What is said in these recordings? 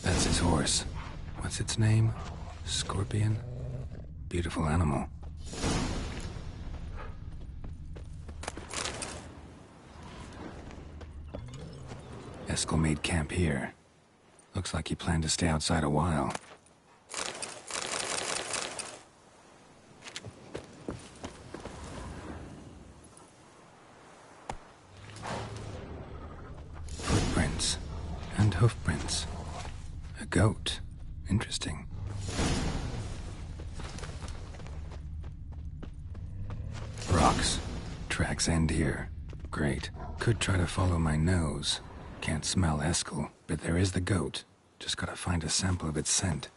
That's his horse. What's its name? Scorpion? Beautiful animal. Eskel made camp here. Looks like he planned to stay outside a while. Footprints. And hoofprints. A goat. Interesting. Rocks. Tracks end here. Great. Could try to follow my nose. Can't smell Eskel, but there is the goat. Just gotta find a sample of its scent.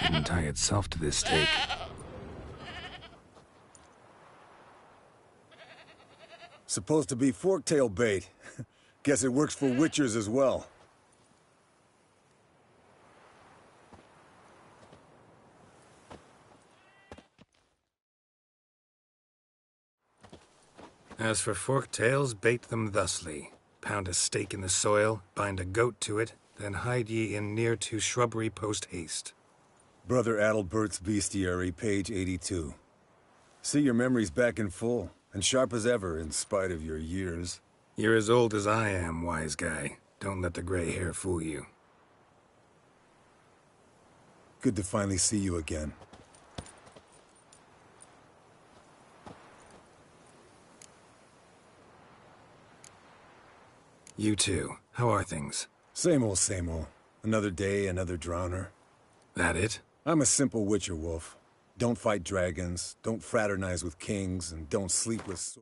Didn't tie itself to this stake. Supposed to be forktail bait. Guess it works for witchers as well. As for forktails, bait them thusly. Pound a stake in the soil, bind a goat to it, then hide ye in near to shrubbery post-haste. Brother Adalbert's Bestiary, page 82. See your memories back in full, and sharp as ever in spite of your years. You're as old as I am, wise guy. Don't let the gray hair fool you. Good to finally see you again. You too. How are things? Same old, same old. Another day, another drowner. That it? I'm a simple witcher, Wolf. Don't fight dragons, don't fraternize with kings, and don't sleep with...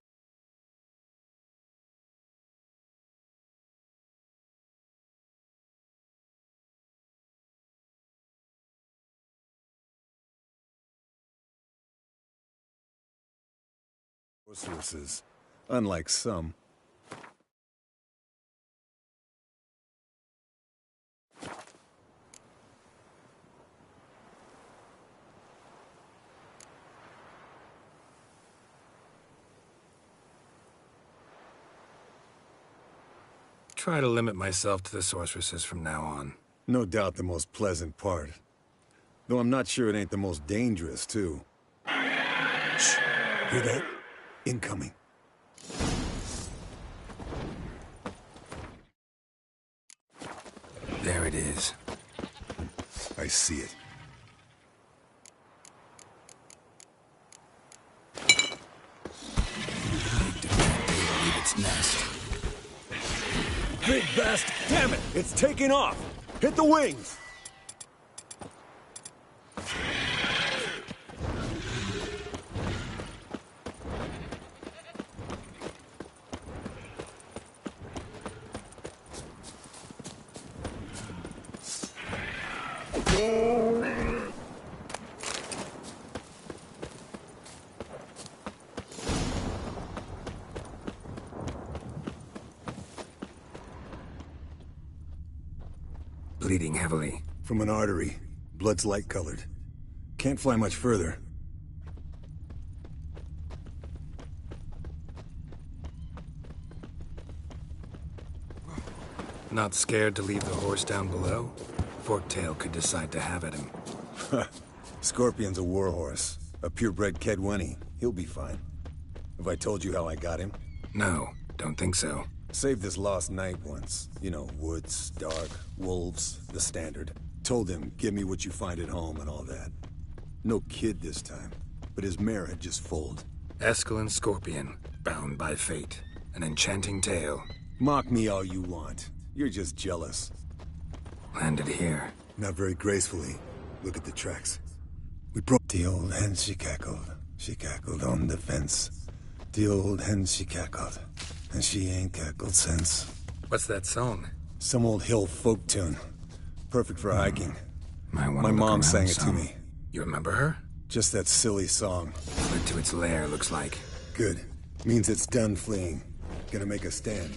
sorceresses, unlike some. Try to limit myself to the sorceresses from now on. No doubt the most pleasant part. Though I'm not sure it ain't the most dangerous, too. Shh! Hear that? Incoming. There it is. I see it. Leave its nest. Big bast! Damn it! It's taking off! Hit the wings! bleeding heavily. From an artery. Blood's light-colored. Can't fly much further. Not scared to leave the horse down below? Forktail could decide to have at him. Scorpion's a warhorse. A purebred Kedwenny. He'll be fine. Have I told you how I got him? No, don't think so. Saved this lost knight once. You know, woods, dark, wolves, the standard. Told him, give me what you find at home and all that. No kid this time, but his mare had just foaled. Eskel and Scorpion, bound by fate. An enchanting tale. Mock me all you want. You're just jealous. Landed here. Not very gracefully. Look at the tracks. We broke the old hen, she cackled. She cackled on the fence. The old hen, she cackled. And she ain't cackled since. What's that song? Some old hill folk tune. Perfect for hiking. My mom sang it to me. You remember her? Just that silly song. Fled to its lair, looks like. Good. Means it's done fleeing. Gonna make a stand.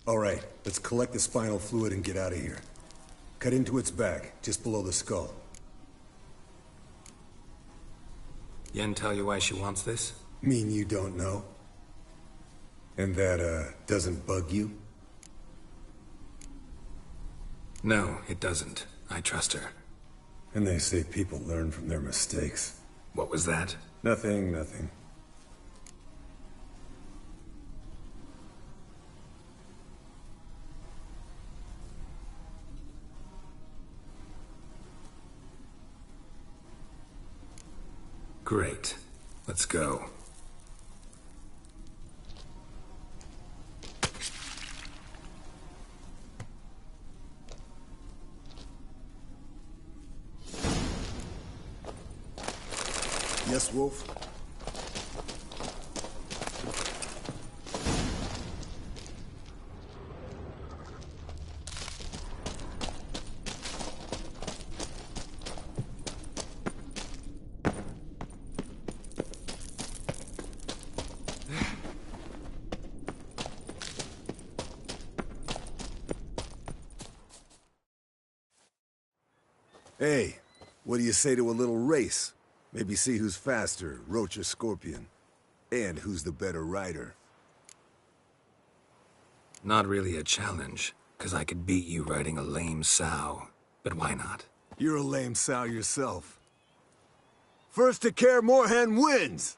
All right, let's collect the spinal fluid and get out of here. Cut into its back, just below the skull. Yen tell you why she wants this? Mean you don't know? And that, doesn't bug you? No, it doesn't. I trust her. And they say people learn from their mistakes. What was that? Nothing, nothing. Great. Let's go. Yes, Wolf? Hey, what do you say to a little race? Maybe see who's faster, Roach or Scorpion. And who's the better rider. Not really a challenge, because I could beat you riding a lame sow. But why not? You're a lame sow yourself. First to Kaer Morhen wins!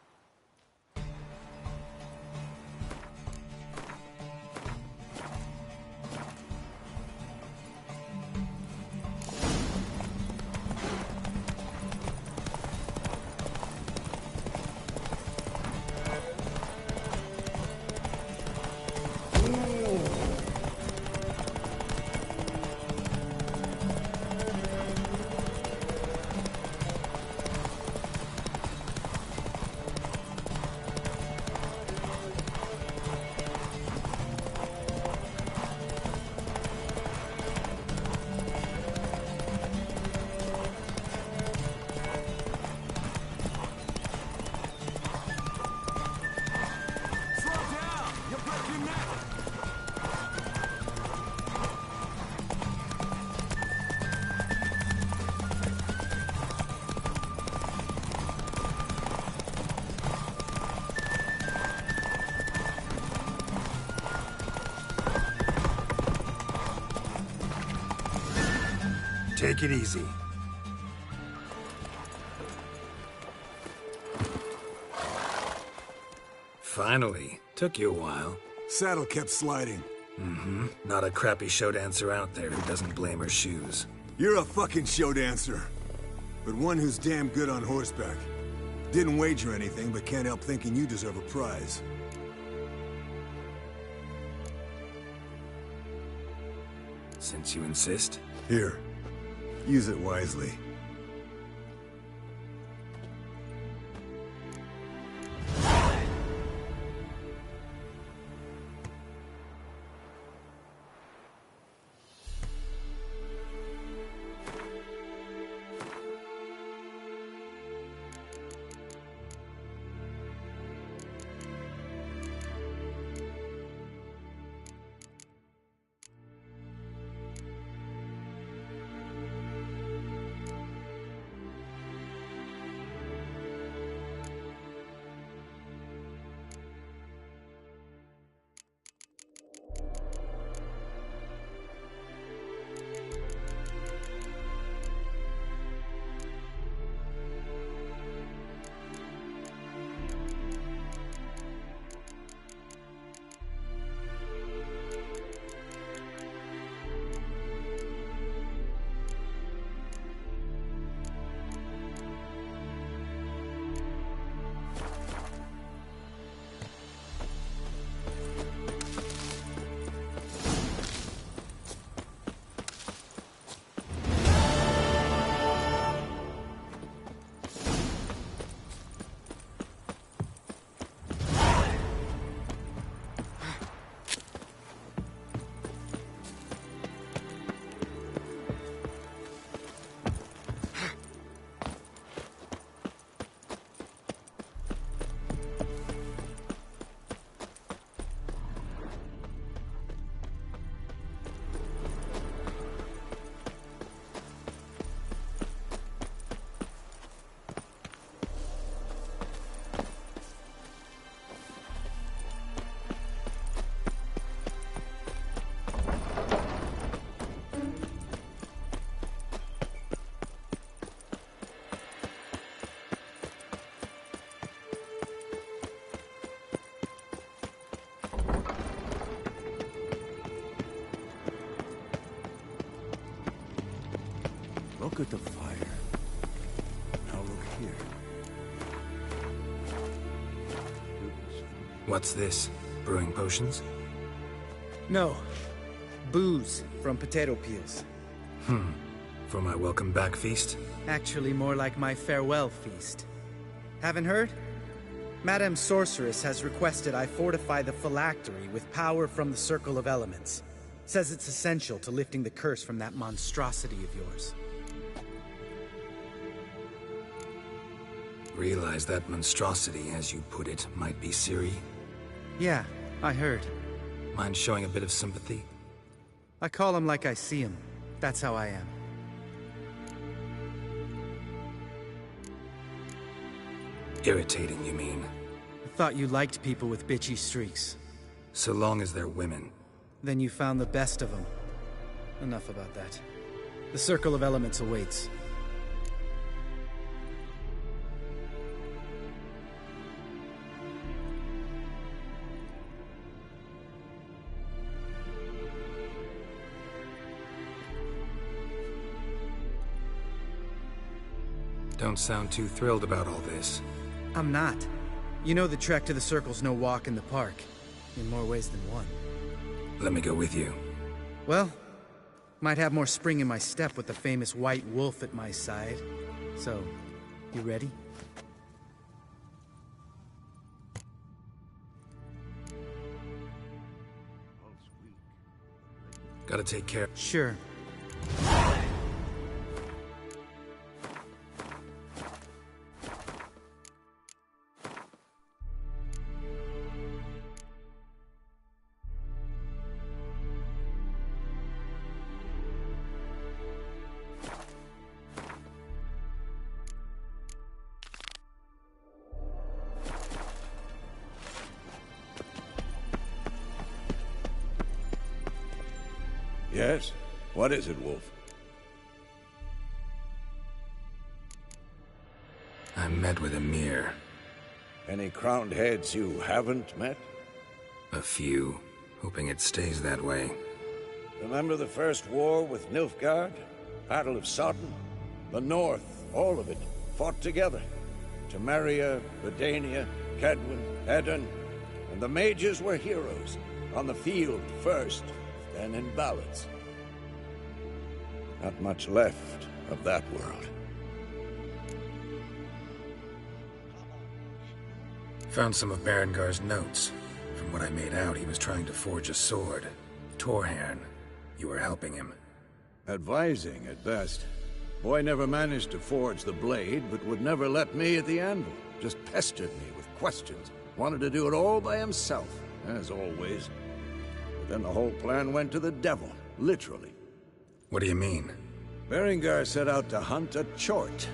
Take it easy. Finally. Took you a while. Saddle kept sliding. Mm-hmm. Not a crappy show dancer out there who doesn't blame her shoes. You're a fucking show dancer. but one who's damn good on horseback. Didn't wager anything, but can't help thinking you deserve a prize. Since you insist. Here. Use it wisely. Look at the fire. Now look here. What's this? Brewing potions? No. Booze from potato peels. For my welcome back feast? Actually more like my farewell feast. Haven't heard? Madame Sorceress has requested I fortify the phylactery with power from the Circle of Elements. Says it's essential to lifting the curse from that monstrosity of yours. Realize that monstrosity, as you put it, might be Ciri? Yeah, I heard. Mind showing a bit of sympathy? I call him like I see him. That's how I am. Irritating, you mean? I thought you liked people with bitchy streaks. So long as they're women. Then you found the best of them. Enough about that. The Circle of Elements awaits. Don't sound too thrilled about all this. I'm not. You know the trek to the Circle's no walk in the park. In more ways than one. Let me go with you. Well, might have more spring in my step with the famous white wolf at my side. So, you ready? Gotta take care. Sure. Yes? What is it, Wolf? I met with Emir. Any crowned heads you haven't met? A few. Hoping it stays that way. Remember the first war with Nilfgaard? Battle of Sodden? The North All of it, fought together. Temeria, Redania, Kedwin, Eden, and the mages were heroes. On the field first, then in ballads. Not much left of that world. Found some of Berengar's notes. From what I made out, he was trying to forge a sword. Torharn, you were helping him. Advising, at best. Boy never managed to forge the blade, but would never let me at the anvil. Just pestered me with questions. Wanted to do it all by himself, as always. But then the whole plan went to the devil, literally. What do you mean? Berengar set out to hunt a chort.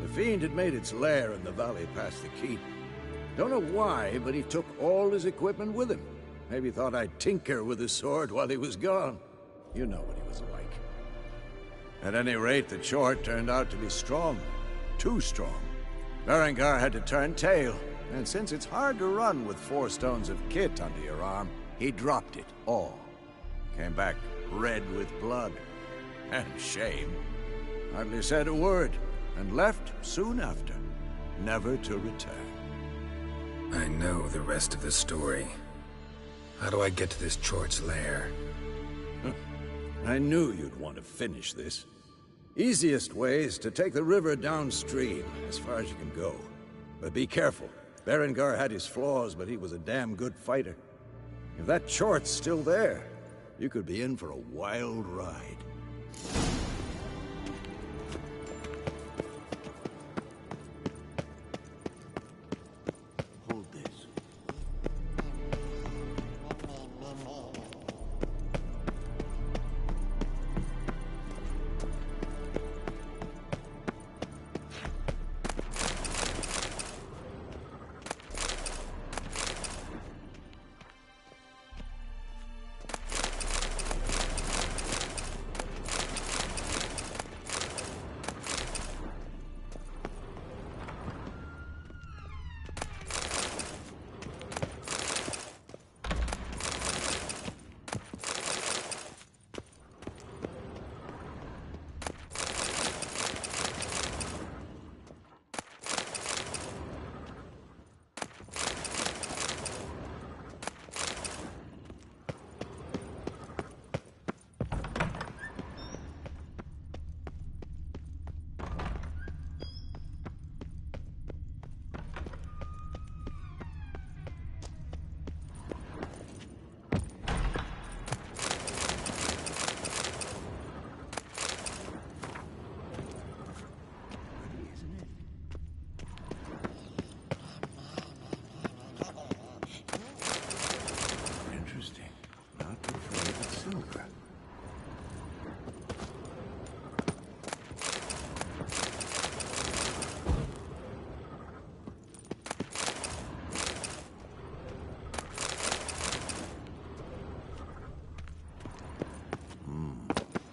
The fiend had made its lair in the valley past the keep. Don't know why, but he took all his equipment with him. Maybe thought I'd tinker with his sword while he was gone. You know what he was like. At any rate, the chort turned out to be strong. Too strong. Berengar had to turn tail, and since it's hard to run with 4 stones of kit under your arm, he dropped it all. Came back red with blood. And shame. Hardly said a word, and left soon after, never to return. I know the rest of the story. How do I get to this Chort's lair? I knew you'd want to finish this. Easiest way is to take the river downstream, as far as you can go. But be careful. Berengar had his flaws, but he was a damn good fighter. If that Chort's still there, you could be in for a wild ride. Hold this.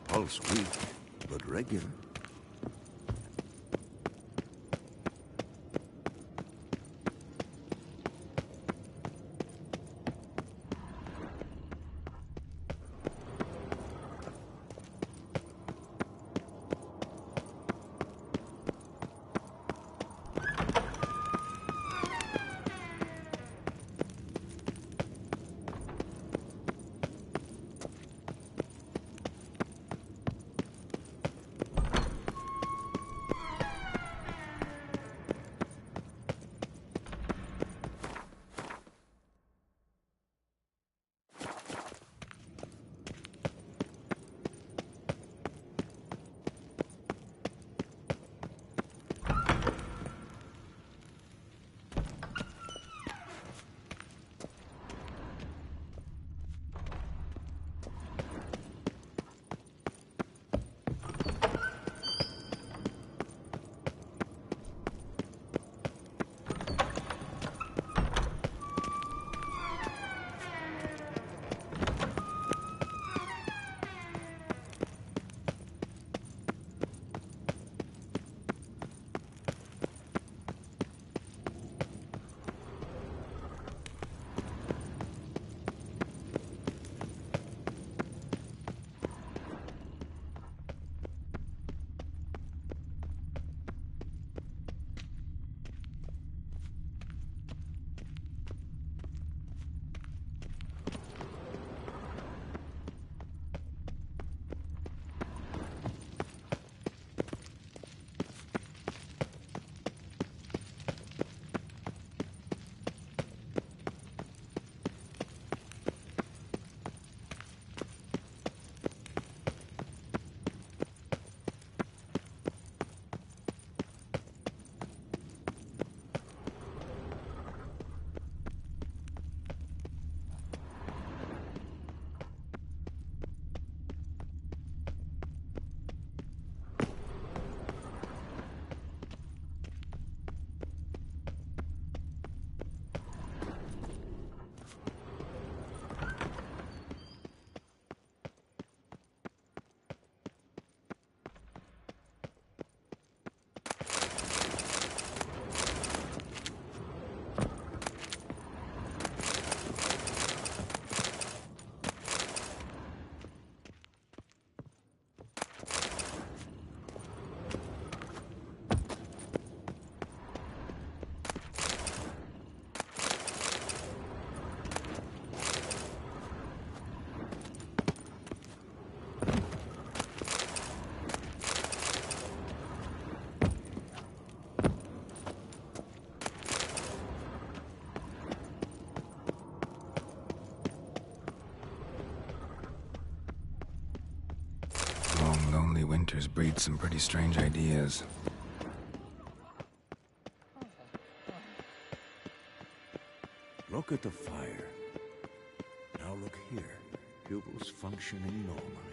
Pulse weak, but regular. early winters breed some pretty strange ideas. Look at the fire. Now look here. Pupils functioning normally.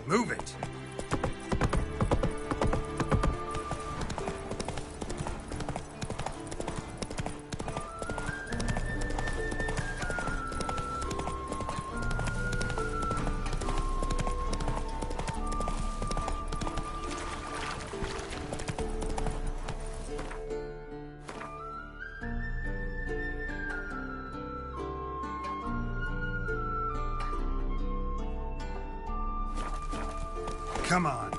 Move it! Come on.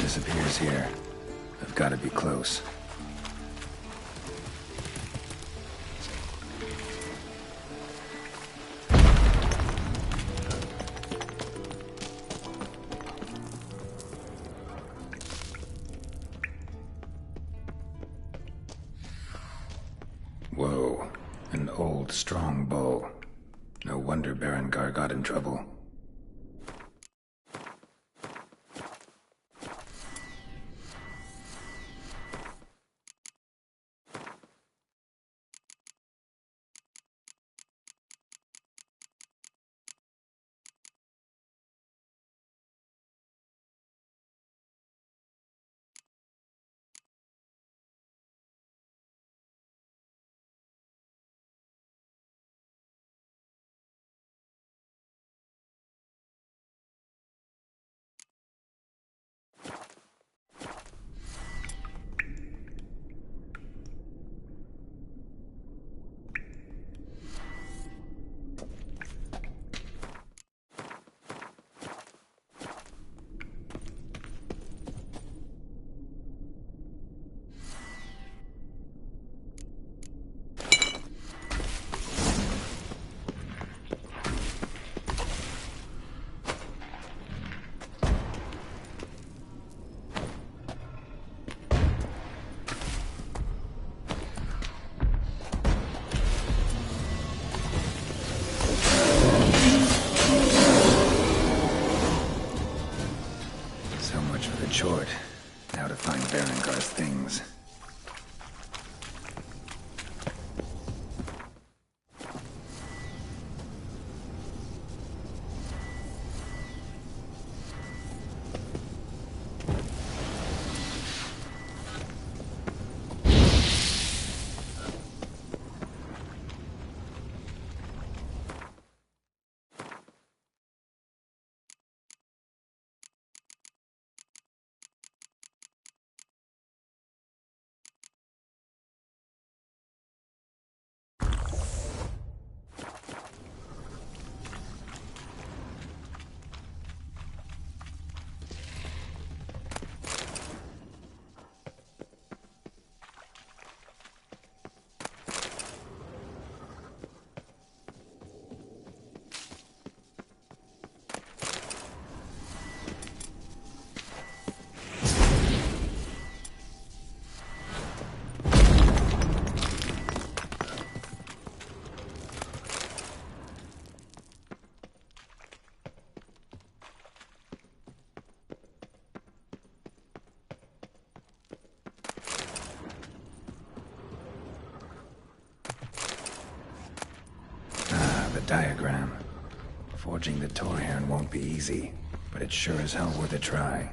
Disappears here. I've got to be close. Whoa, an old, strong bow. No wonder Berengar got in trouble. Now to find Berengar's things. Diagram. Forging the Torhorn won't be easy, but it's sure as hell worth a try.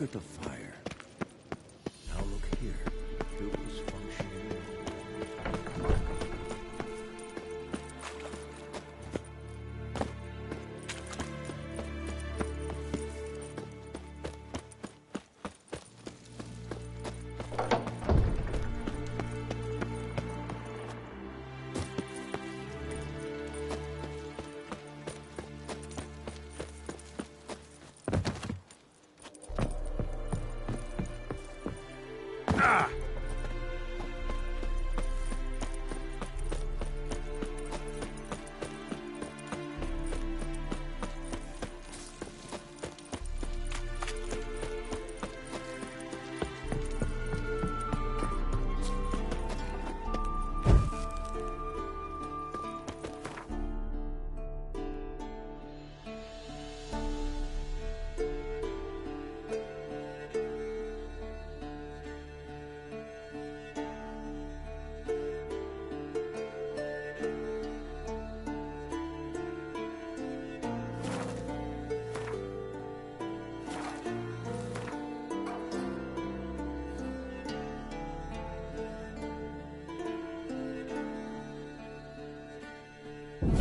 look at the fire. Now look here. It was functioning.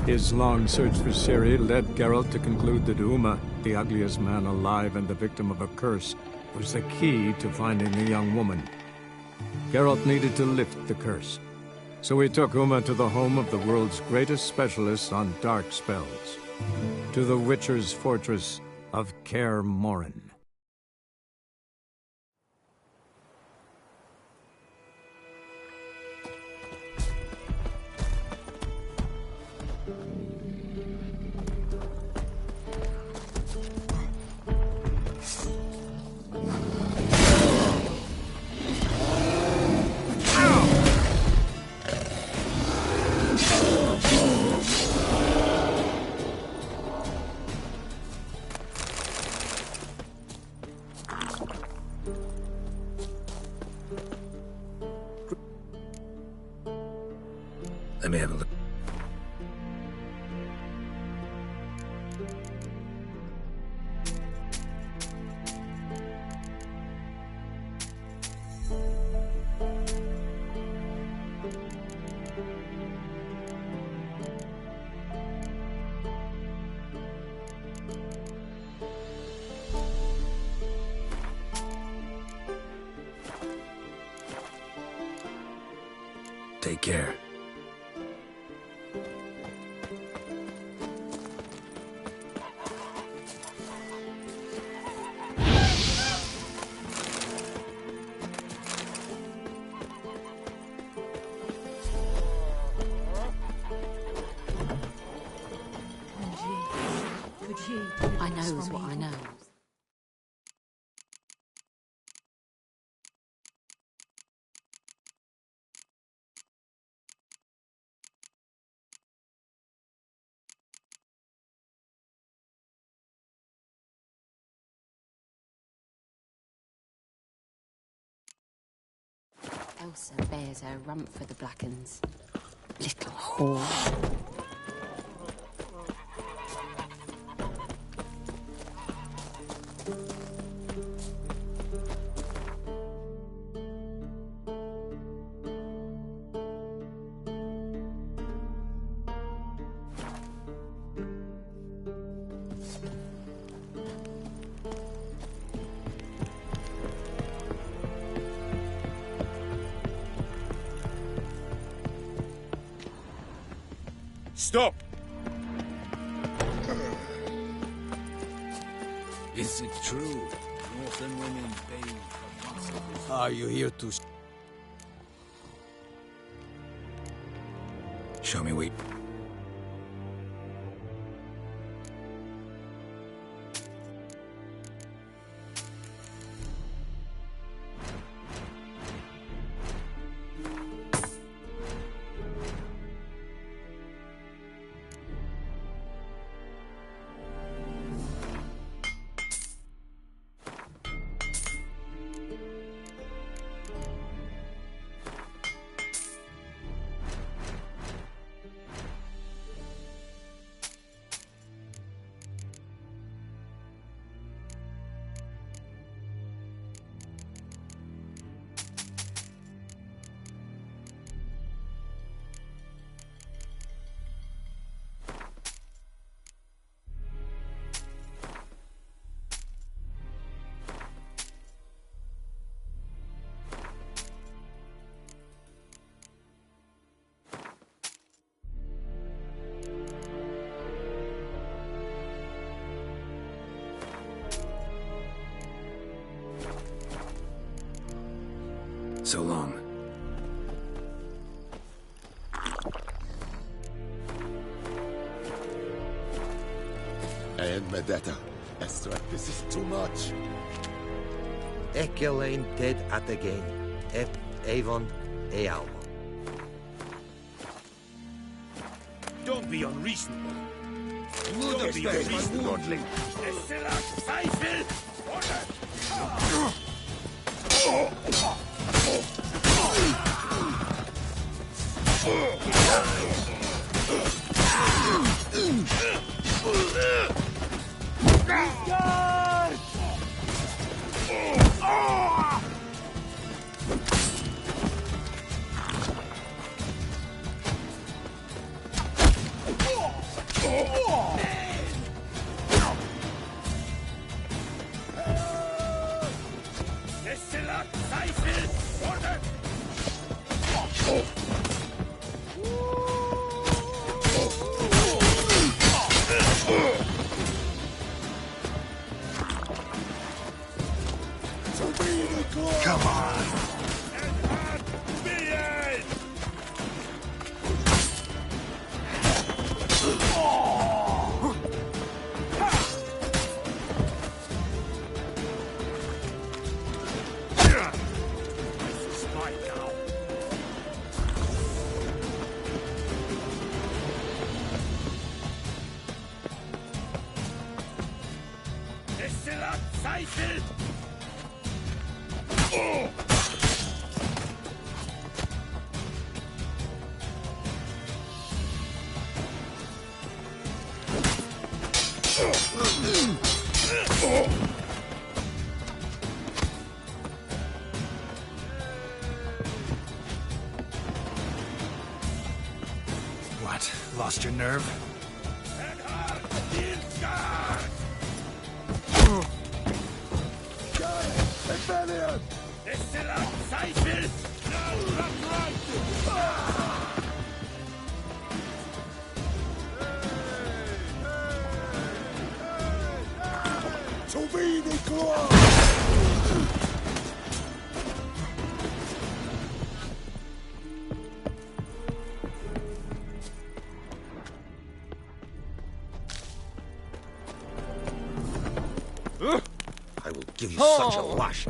His long search for Ciri led Geralt to conclude that Uma, the ugliest man alive and the victim of a curse, was the key to finding the young woman. Geralt needed to lift the curse, so he took Uma to the home of the world's greatest specialist on dark spells, to the Witcher's fortress of Kaer Morhen. Let me have a look. Take care. I knows what I know. Elsa bears her rump for the Blackens. Little whore. Stop! Is it true? Northern women bathe for muscles. Are you here to... Show me wait. So long. And Medetta. Esther, this is too much. Ekelain Ted Atagain, Ep Avon Ealma. Don't be unreasonable. Don't be unreasonable. Come on! What? Lost your nerve? I will give you such a lash.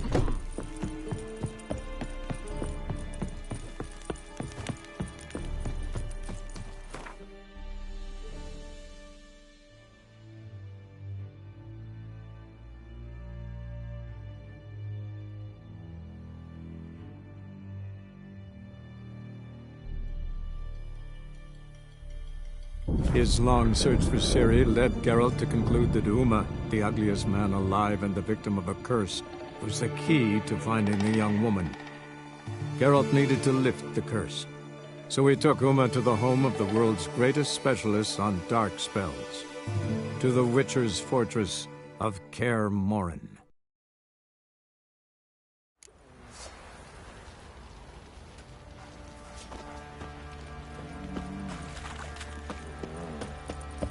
His long search for Ciri led Geralt to conclude that Uma, the ugliest man alive and the victim of a curse, was the key to finding the young woman. Geralt needed to lift the curse, so he took Uma to the home of the world's greatest specialist on dark spells, to the Witcher's fortress of Kaer Morhen.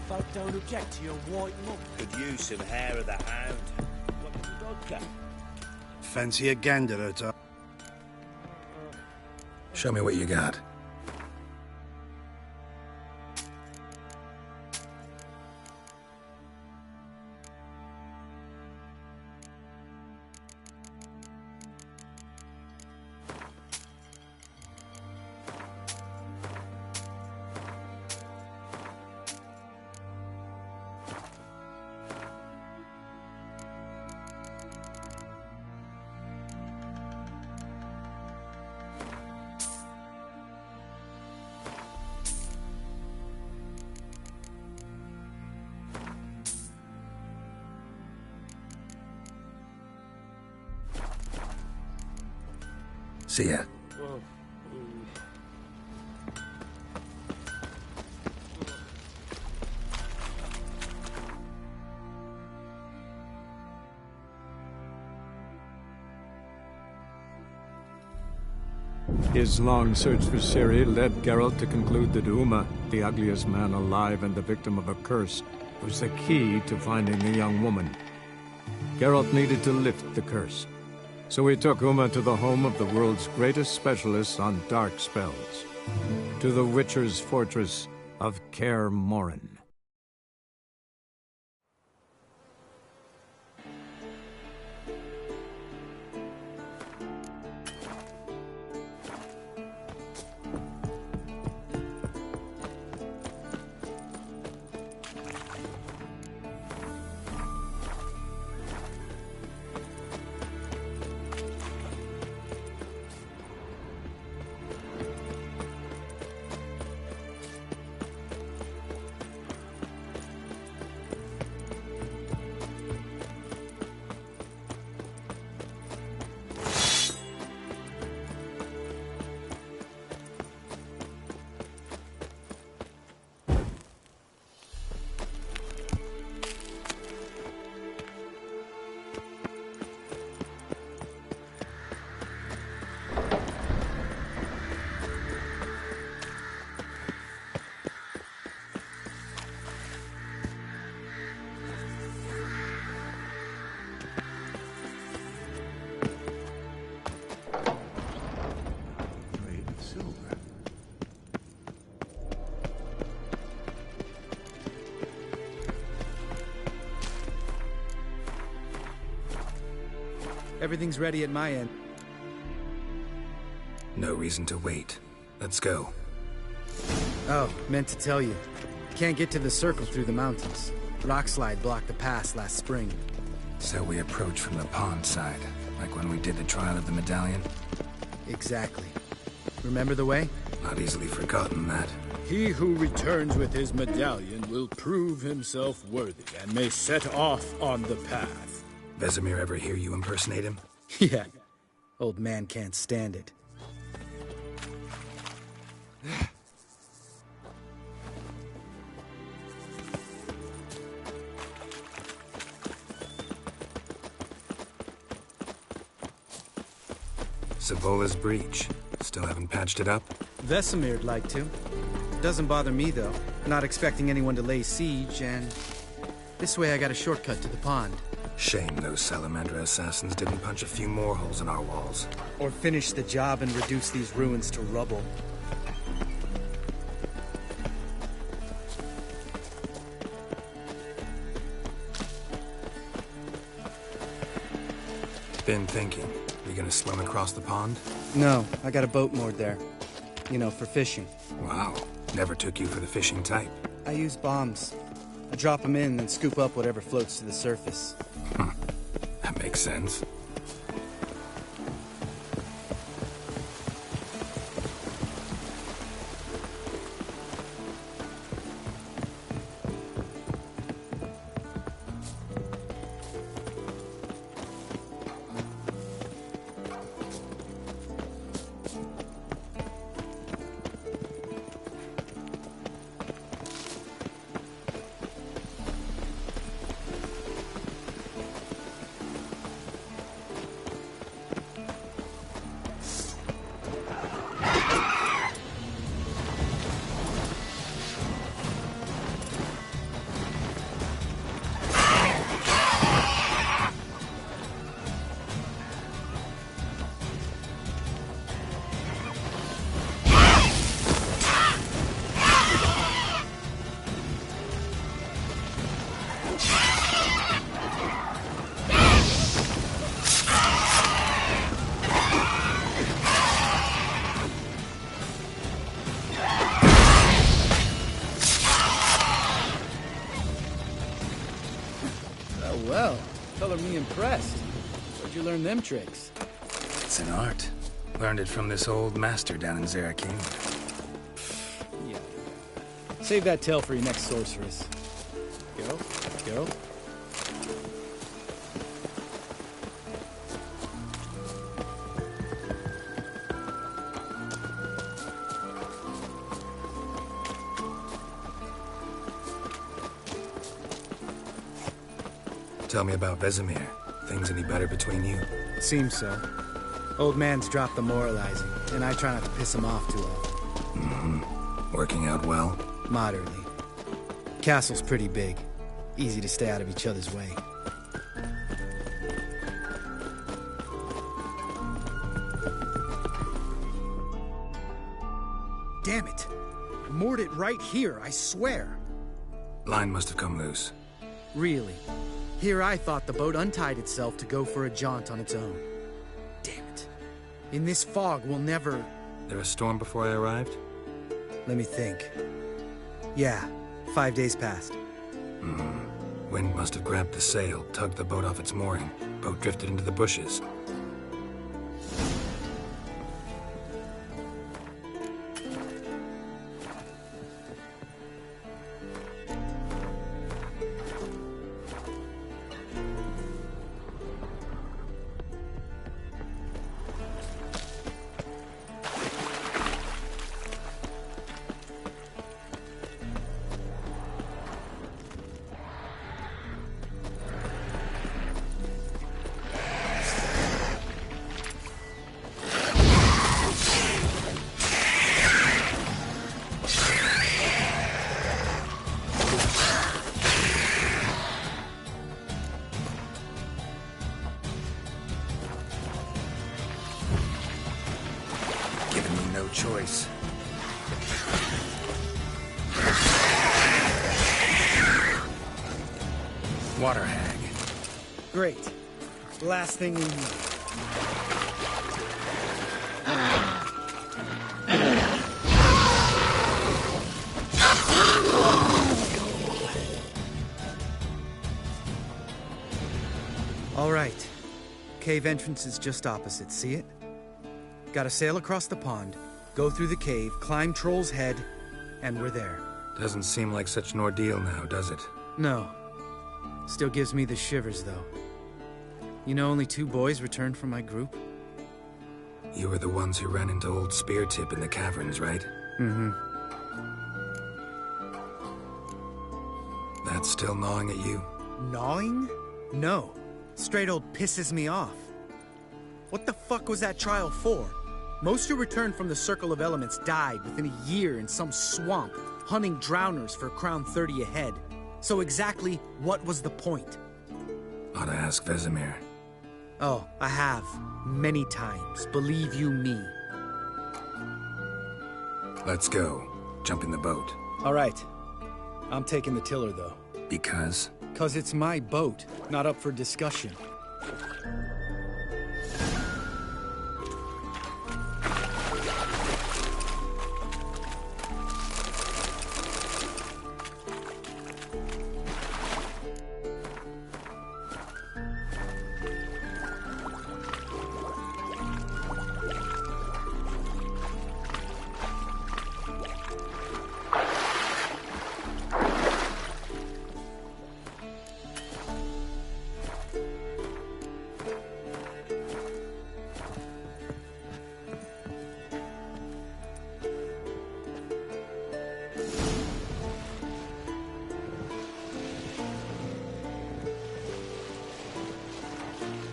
Folk don't object to your white mug. Could use some hair of the hound. What did the dog get? Fancy a gander at all? Show me what you got. See ya. His long search for Ciri led Geralt to conclude that Uma, the ugliest man alive and the victim of a curse, was the key to finding the young woman. Geralt needed to lift the curse, So we took Uma to the home of the world's greatest specialist on dark spells. To the Witcher's fortress of Kaer Morhen. Everything's ready at my end. No reason to wait. Let's go. Oh, meant to tell you. Can't get to the circle through the mountains. Rockslide blocked the pass last spring. So we approach from the pond side, like when we did the trial of the medallion? Exactly. Remember the way? Not easily forgotten, that. He who returns with his medallion will prove himself worthy and may set off on the path. Vesemir ever hear you impersonate him? Yeah. Old man can't stand it. Savola's breach. Still haven't patched it up? Vesemir'd like to. Doesn't bother me, though. Not expecting anyone to lay siege, and... this way I got a shortcut to the pond. Shame those Salamandra assassins didn't punch a few more holes in our walls. Or finish the job and reduce these ruins to rubble. Been thinking. We gonna swim across the pond? No, I got a boat moored there. You know, for fishing. Wow. Never took you for the fishing type. I use bombs. I drop them in and scoop up whatever floats to the surface. That makes sense. Well, color me impressed. Where'd you learn them tricks? It's an art. Learned it from this old master down in Zerakin. Yeah. Save that tale for your next sorceress. Go. Tell me about Vesemir. Things any better between you? Seems so. Old man's dropped the moralizing, and I try not to piss him off too often. Mm-hmm. Working out well? Moderately. Castle's pretty big. Easy to stay out of each other's way. moored it right here, I swear. Line must have come loose. Really? Here I thought the boat untied itself to go for a jaunt on its own. Damn it. In this fog, we'll never... There a storm before I arrived? Let me think. Yeah, 5 days passed. Wind must have grabbed the sail, tugged the boat off its mooring. Boat drifted into the bushes. Giving me no choice. Water hag. Great. Last thing we need. All right. Cave entrance is just opposite, see it? Gotta sail across the pond, go through the cave, climb Troll's Head, and we're there. Doesn't seem like such an ordeal now, does it? No. Still gives me the shivers, though. You know only 2 boys returned from my group? You were the ones who ran into old Spear Tip in the caverns, right? Mm-hmm. That's still gnawing at you? Gnawing? No. Straight old pisses me off. What the fuck was that trial for? Most who returned from the Circle of Elements died within a year in some swamp, hunting drowners for crown 30 a head. So exactly what was the point? Ought to ask Vesemir. Oh, I have. Many times, believe you me. Let's go. Jump in the boat. All right. I'm taking the tiller, though. Because? 'Cause it's my boat, not up for discussion.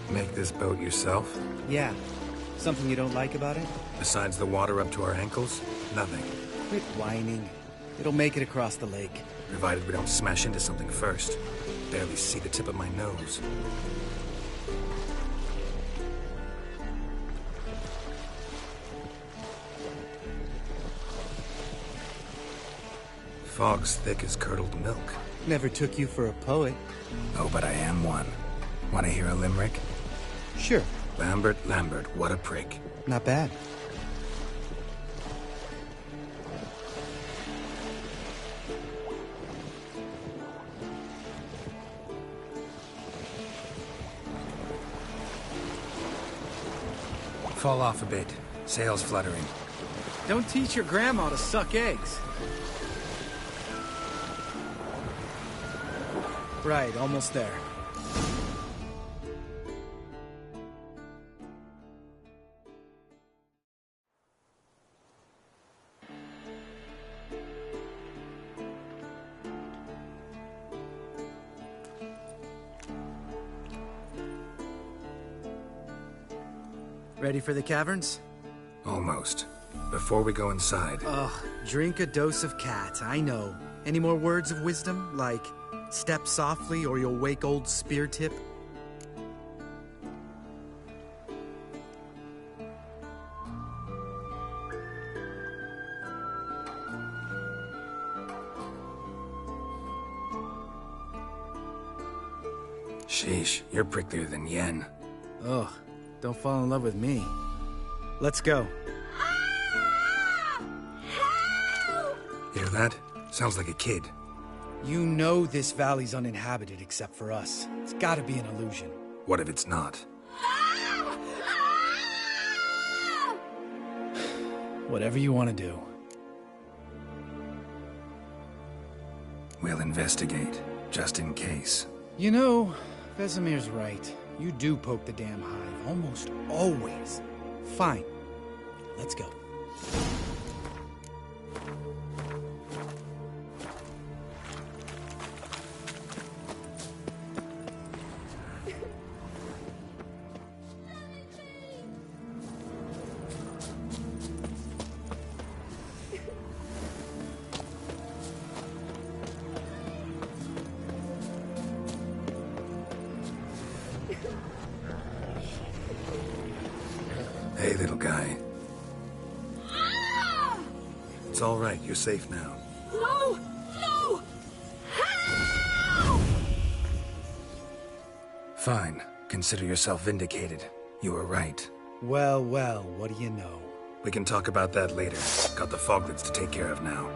Make this boat yourself? Yeah. Something you don't like about it? Besides the water up to our ankles? Nothing. Quit whining. It'll make it across the lake. Provided we don't smash into something first. Barely see the tip of my nose. Fog's thick as curdled milk. Never took you for a poet. Oh, but I am one. Want to hear a limerick? Sure. Lambert, Lambert, what a prick. Not bad. Fall off a bit. Sails fluttering. Don't teach your grandma to suck eggs. Right, almost there. Ready for the caverns? Almost. Before we go inside... Ugh, drink a dose of cat, I know. Any more words of wisdom, like, step softly or you'll wake old Spear Tip? Sheesh, you're pricklier than Yen. Ugh, don't fall in love with me. Let's go. Hear that? Sounds like a kid. You know this valley's uninhabited except for us. It's gotta be an illusion. What if it's not? Whatever you want to do. We'll investigate, just in case. You know, Vesemir's right. You do poke the damn hive, almost always. Fine. Let's go. Hey, little guy. It's all right. You're safe now. No! No! Fine. Consider yourself vindicated. You were right. Well, well, what do you know? We can talk about that later. Got the foglets to take care of now.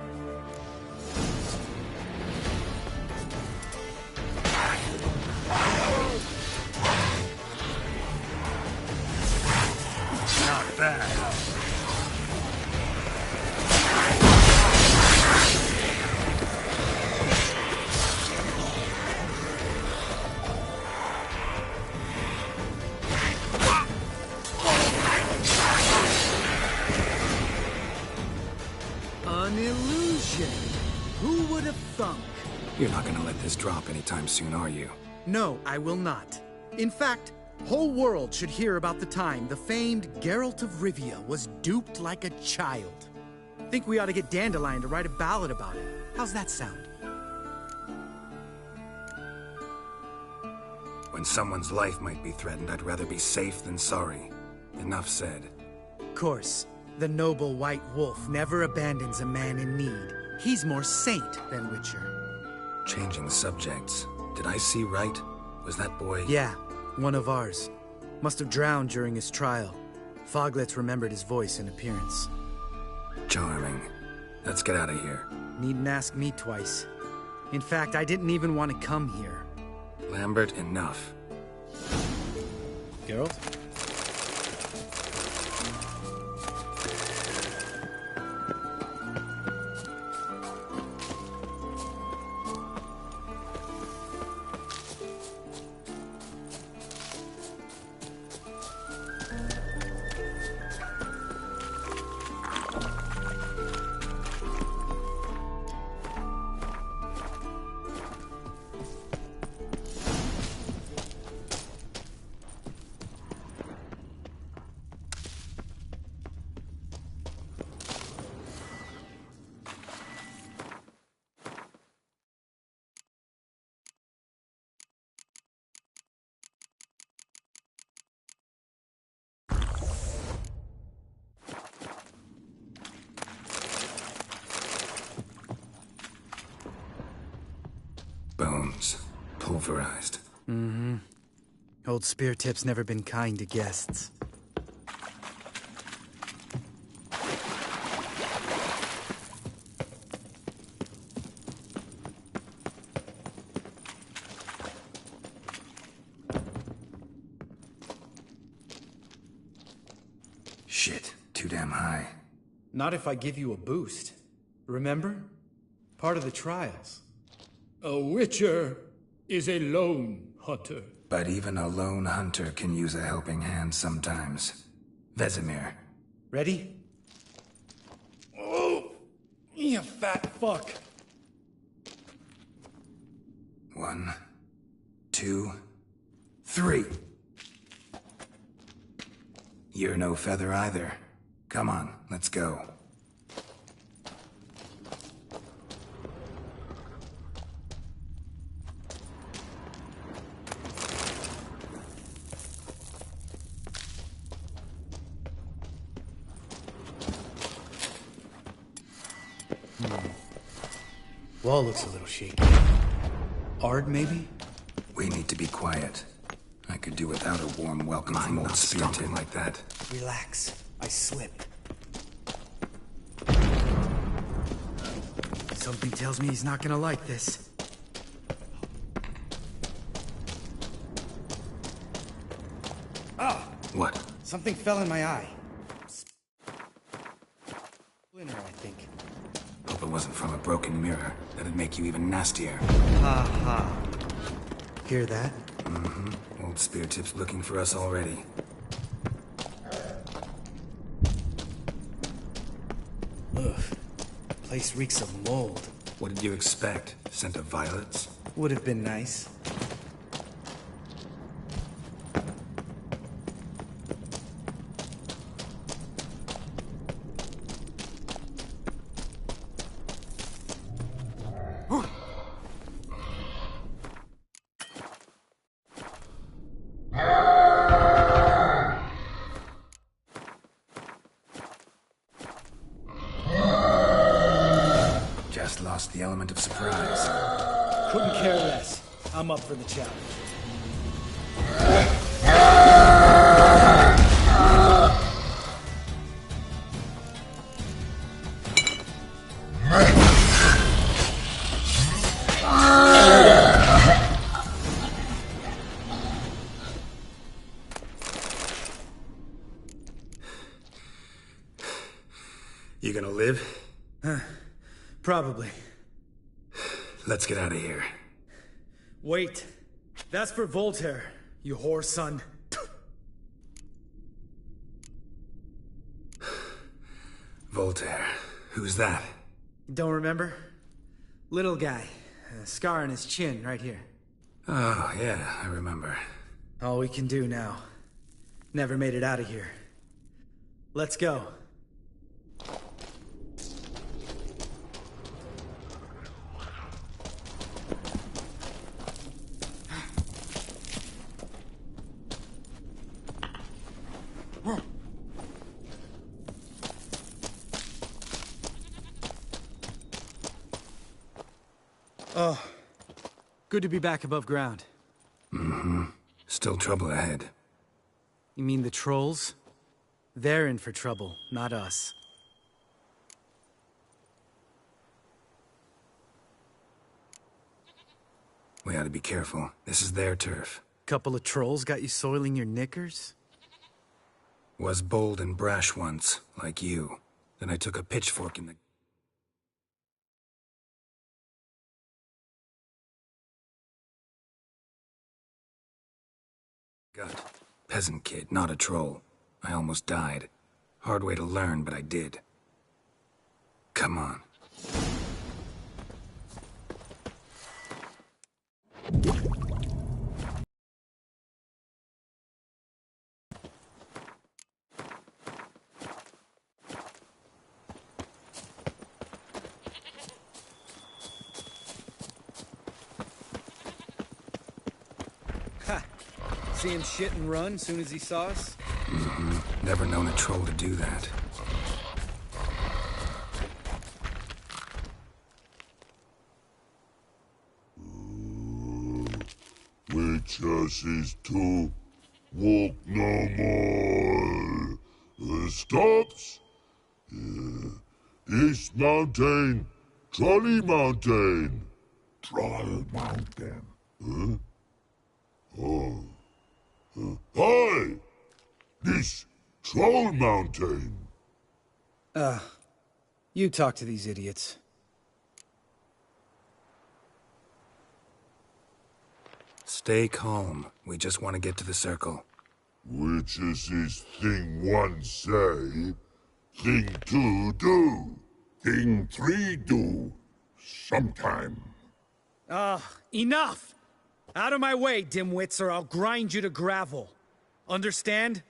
Not bad. An illusion. Who would have thunk? You're not gonna let this drop anytime soon, are you? No, I will not. In fact, whole world should hear about the time the famed Geralt of Rivia was duped like a child. Think we ought to get Dandelion to write a ballad about it. How's that sound? When someone's life might be threatened, I'd rather be safe than sorry. Enough said. Of course, the noble white wolf never abandons a man in need. He's more saint than Witcher. Changing subjects. Did I see right? Was that boy... Yeah, one of ours. Must have drowned during his trial. Foglets remembered his voice and appearance. Charming. Let's get out of here. Needn't ask me twice. In fact, I didn't even want to come here. Lambert, enough. Geralt? Bones. Pulverized. Mm-hmm. Old Spear Tip's never been kind to guests. Shit. Too damn high. Not if I give you a boost. Remember? Part of the trials. A witcher is a lone hunter. But even a lone hunter can use a helping hand sometimes. Vesemir. Ready? Oh! You fat fuck! 1, 2, 3. You're no feather either. Come on, let's go. Wall looks a little shaky. Ard, maybe? We need to be quiet. I could do without a warm welcome from old spear tip like that. Relax. I slipped. Something tells me he's not gonna like this. Ah! What? Something fell in my eye. Splinter, I think. Hope it wasn't from a broken mirror. That'd make you even nastier. Ha ha. Hear that? Mm-hmm. Old spear tip's looking for us already. Ugh. Place reeks of mold. What did you expect? Scent of violets? Would have been nice. Just lost the element of surprise. Couldn't care less. I'm up for the challenge. You gonna live? Probably. Let's get out of here. Wait. That's for Voltaire, you whore son. Voltaire. Who's that? Don't remember? Little guy. A scar on his chin, right here. Oh, yeah, I remember. All we can do now. Never made it out of here. Let's go. Oh, good to be back above ground. Mm-hmm. Still trouble ahead. You mean the trolls? They're in for trouble, not us. We ought to be careful. This is their turf. Couple of trolls got you soiling your knickers? Was bold and brash once, like you. Then I took a pitchfork in the... gut. Peasant kid, not a troll. I almost died. Hard way to learn, but I did. Come on. Ha! See him shit and run soon as he saw us? Mm-hmm. Never known a troll to do that. Witches is to walk no more. Stops? East Mountain, Trolley Mountain. Troll Mountain. Huh? Oh. Hi! This Troll Mountain. You talk to these idiots. Stay calm. We just want to get to the circle. Witches is thing one say, thing two do, thing three do, sometime. Enough! Out of my way, dimwits, or I'll grind you to gravel. Understand?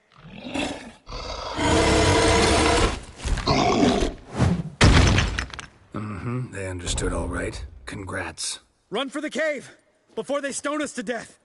Mm-hmm. They understood all right. Congrats. Run for the cave! Before they stone us to death!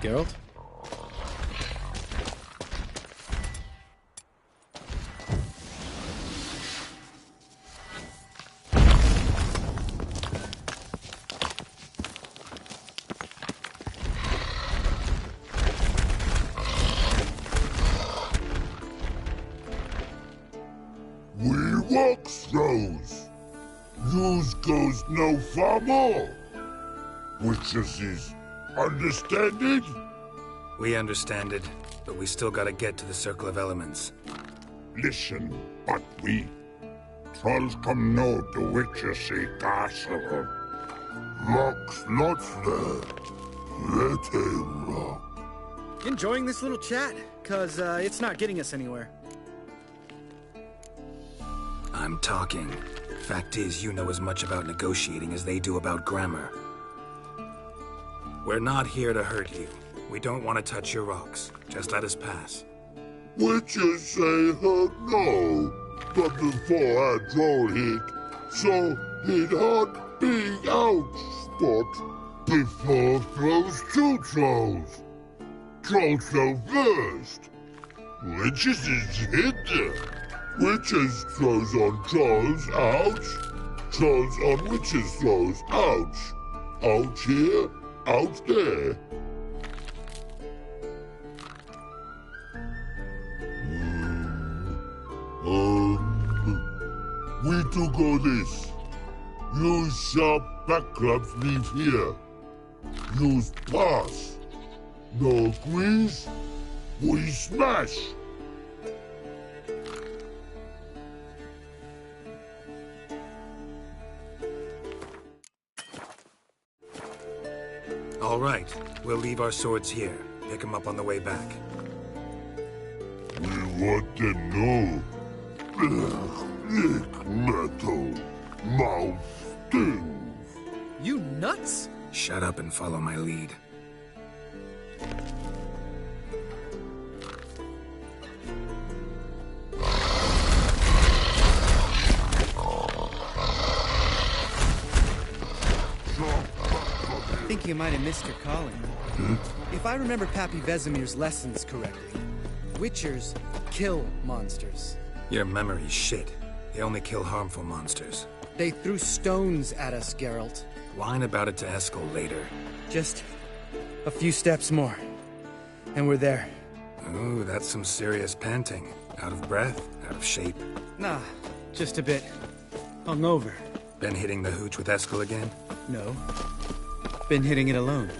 Geralt? We walk throws. Use goes no far more. Witches is understand it? We understand it, but we still gotta get to the Circle of Elements. Listen, but we trolls come no to witches see castle. Rocks not there. Let him rock. Enjoying this little chat? Cause, it's not getting us anywhere. I'm talking. Fact is, you know as much about negotiating as they do about grammar. We're not here to hurt you. We don't want to touch your rocks. Just let us pass. Witches say her no, but before our troll hit, so it hot big out spot before throws two trolls. Trolls go first. Witches is hidden. Witches throws on trolls, ouch. Trolls on witches throws, ouch. Out here, out there. We do go this. Use sharp backlubs leave here. Use pass. No agrees, we smash. All right, we'll leave our swords here. Pick them up on the way back. We want to know. Lick metal. Mouth stings. You nuts? Shut up and follow my lead. I think you might have missed your calling. If I remember Pappy Vesemir's lessons correctly, Witchers kill monsters. Your memory's shit. They only kill harmful monsters. They threw stones at us, Geralt. Whine about it to Eskel later. Just a few steps more, and we're there. Ooh, that's some serious panting. Out of breath, out of shape. Nah, just a bit hungover. Been hitting the hooch with Eskel again? No, been hitting it alone.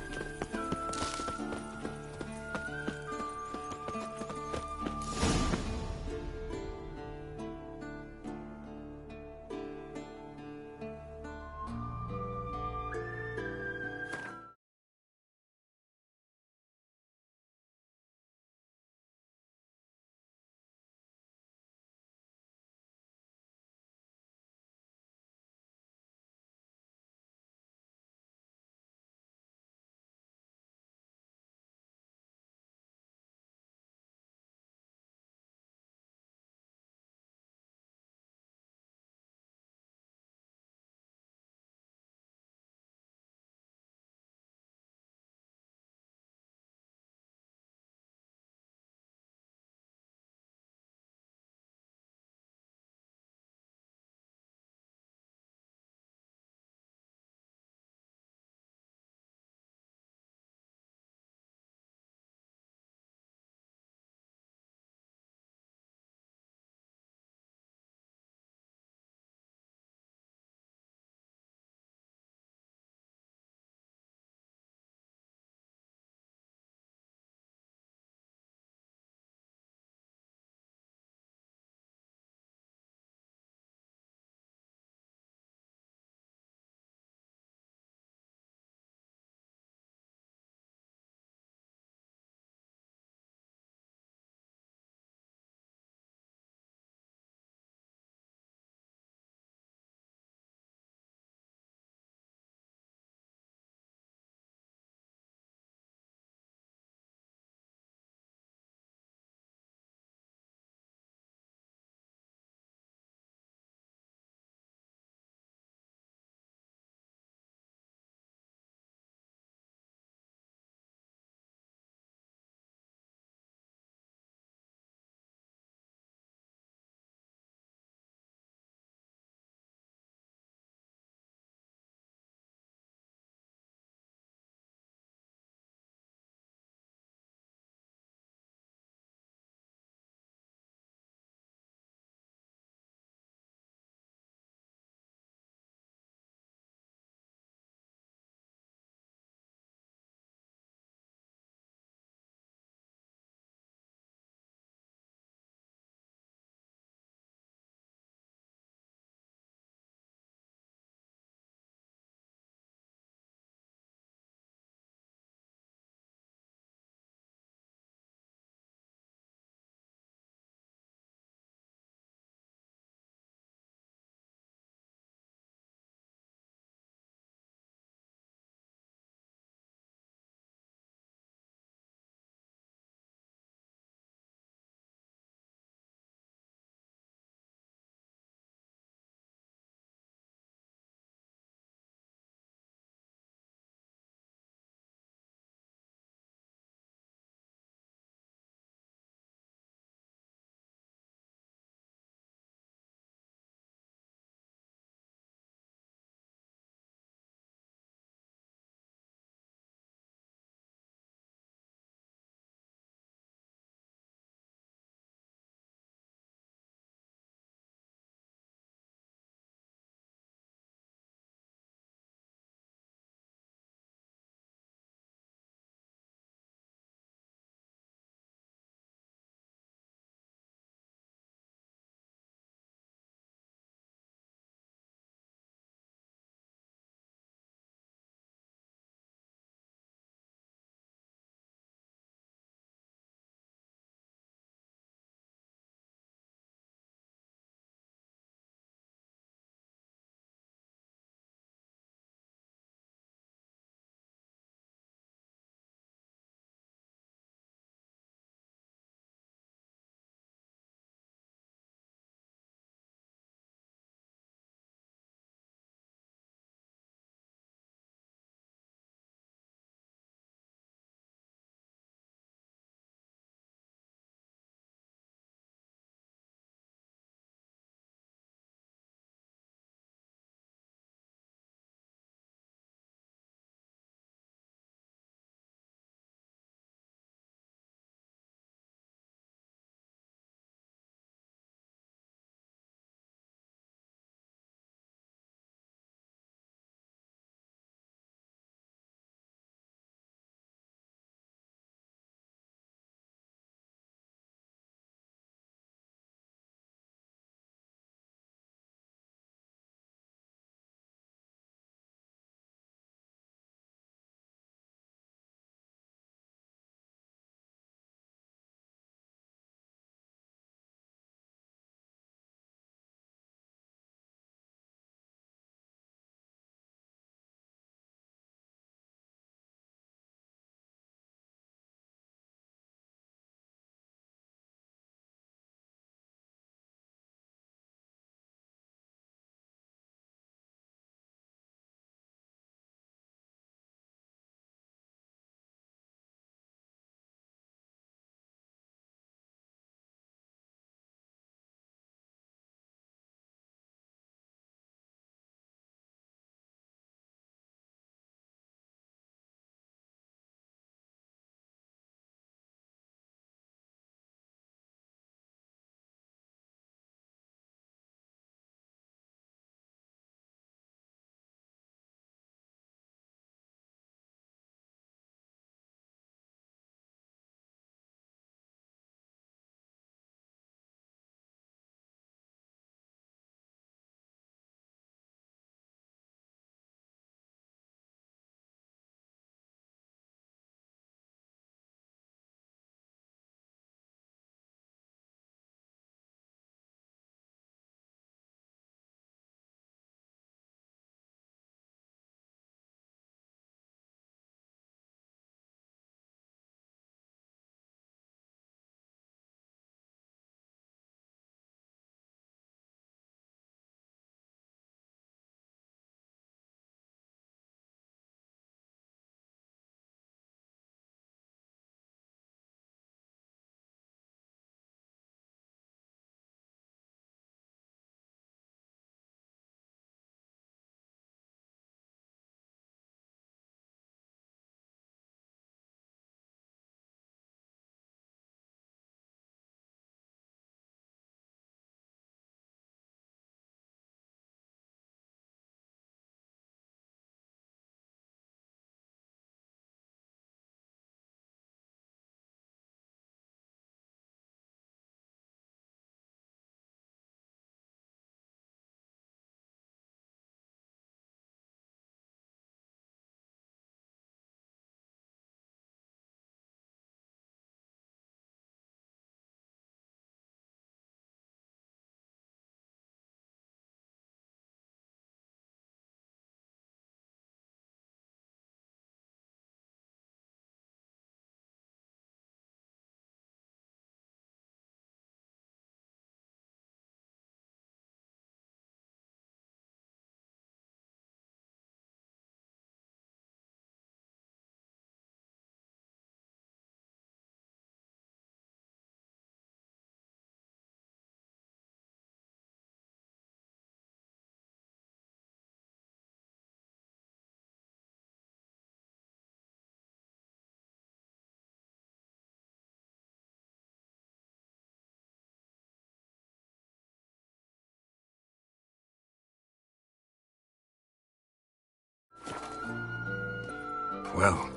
Well,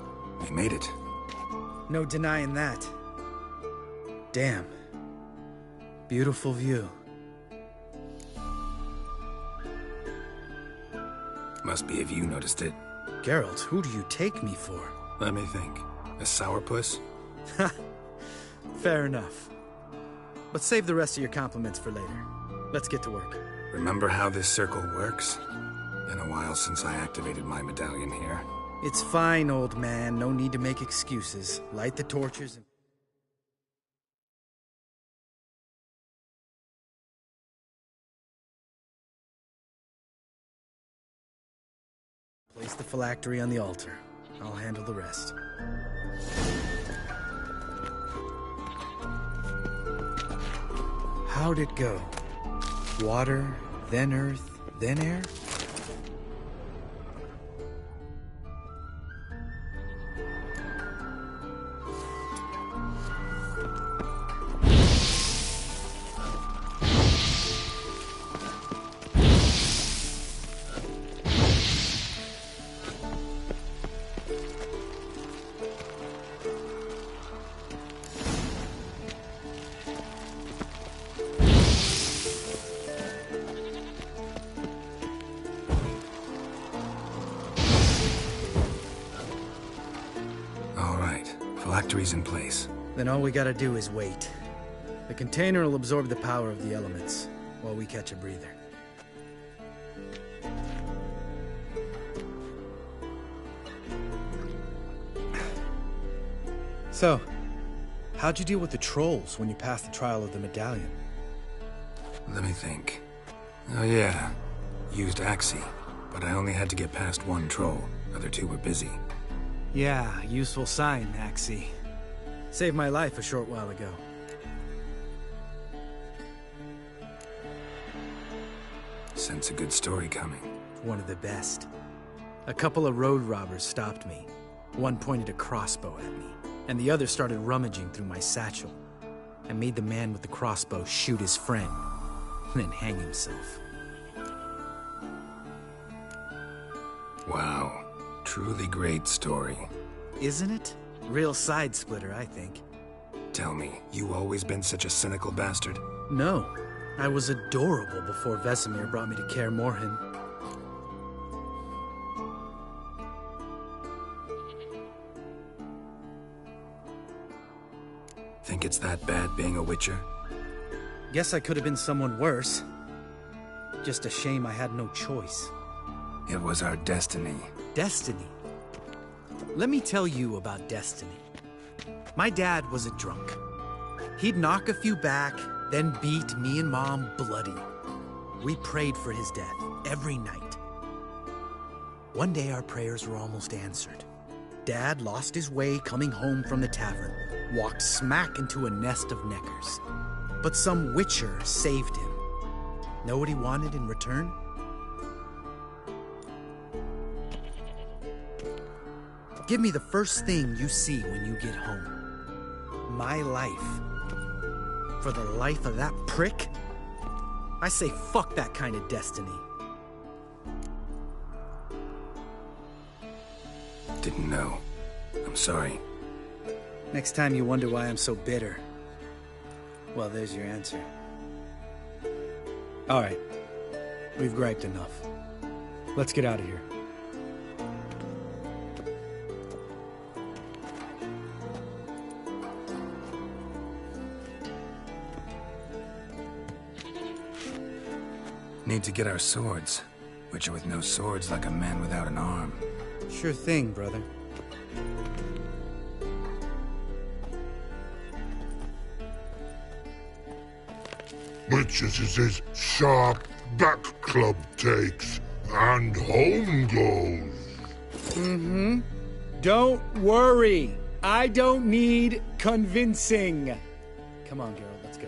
we made it. No denying that. Damn. Beautiful view. Must be if you noticed it. Geralt, who do you take me for? Let me think. A sourpuss? Fair enough. But save the rest of your compliments for later. Let's get to work. Remember how this circle works? Been a while since I activated my medallion here. It's fine, old man. No need to make excuses. Light the torches and... place the phylactery on the altar. I'll handle the rest. How'd it go? Water, then earth, then air? Phylactery's in place. Then all we gotta do is wait. The container will absorb the power of the elements, while we catch a breather. So, how'd you deal with the trolls when you passed the trial of the medallion? Let me think. Oh yeah, used Axii, but I only had to get past one troll. Other two were busy. Yeah, useful sign, Axii. Saved my life a short while ago. Sense a good story coming. One of the best. A couple of road robbers stopped me. One pointed a crossbow at me, and the other started rummaging through my satchel. I made the man with the crossbow shoot his friend, then hang himself. Wow. Truly great story. Isn't it? Real side splitter, I think. Tell me, you always been such a cynical bastard? No. I was adorable before Vesemir brought me to Kaer Morhen. Think it's that bad being a Witcher? Guess I could have been someone worse. Just a shame I had no choice. It was our destiny. Destiny? Let me tell you about destiny. My dad was a drunk. He'd knock a few back, then beat me and Mom bloody. We prayed for his death every night. One day our prayers were almost answered. Dad lost his way coming home from the tavern, walked smack into a nest of neckers. But some Witcher saved him. Know what he wanted in return? Give me the first thing you see when you get home. My life. For the life of that prick? I say fuck that kind of destiny. Didn't know. I'm sorry. Next time you wonder why I'm so bitter, well, there's your answer. All right. We've griped enough. Let's get out of here. Need to get our swords. Witcher with no swords like a man without an arm. Sure thing, brother. Witches is his sharp back club takes, and home goes. Mm-hmm. Don't worry. I don't need convincing. Come on, Geralt, let's go.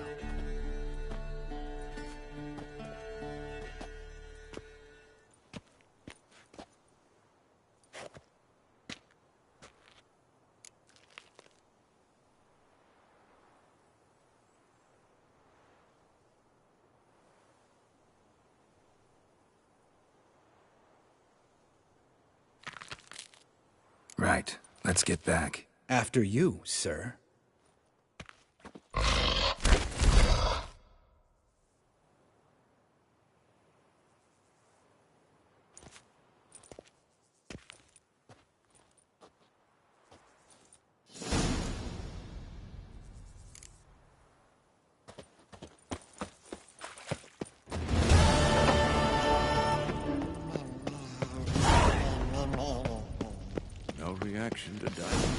Right. Let's get back. After you, sir. No reaction to dynamite.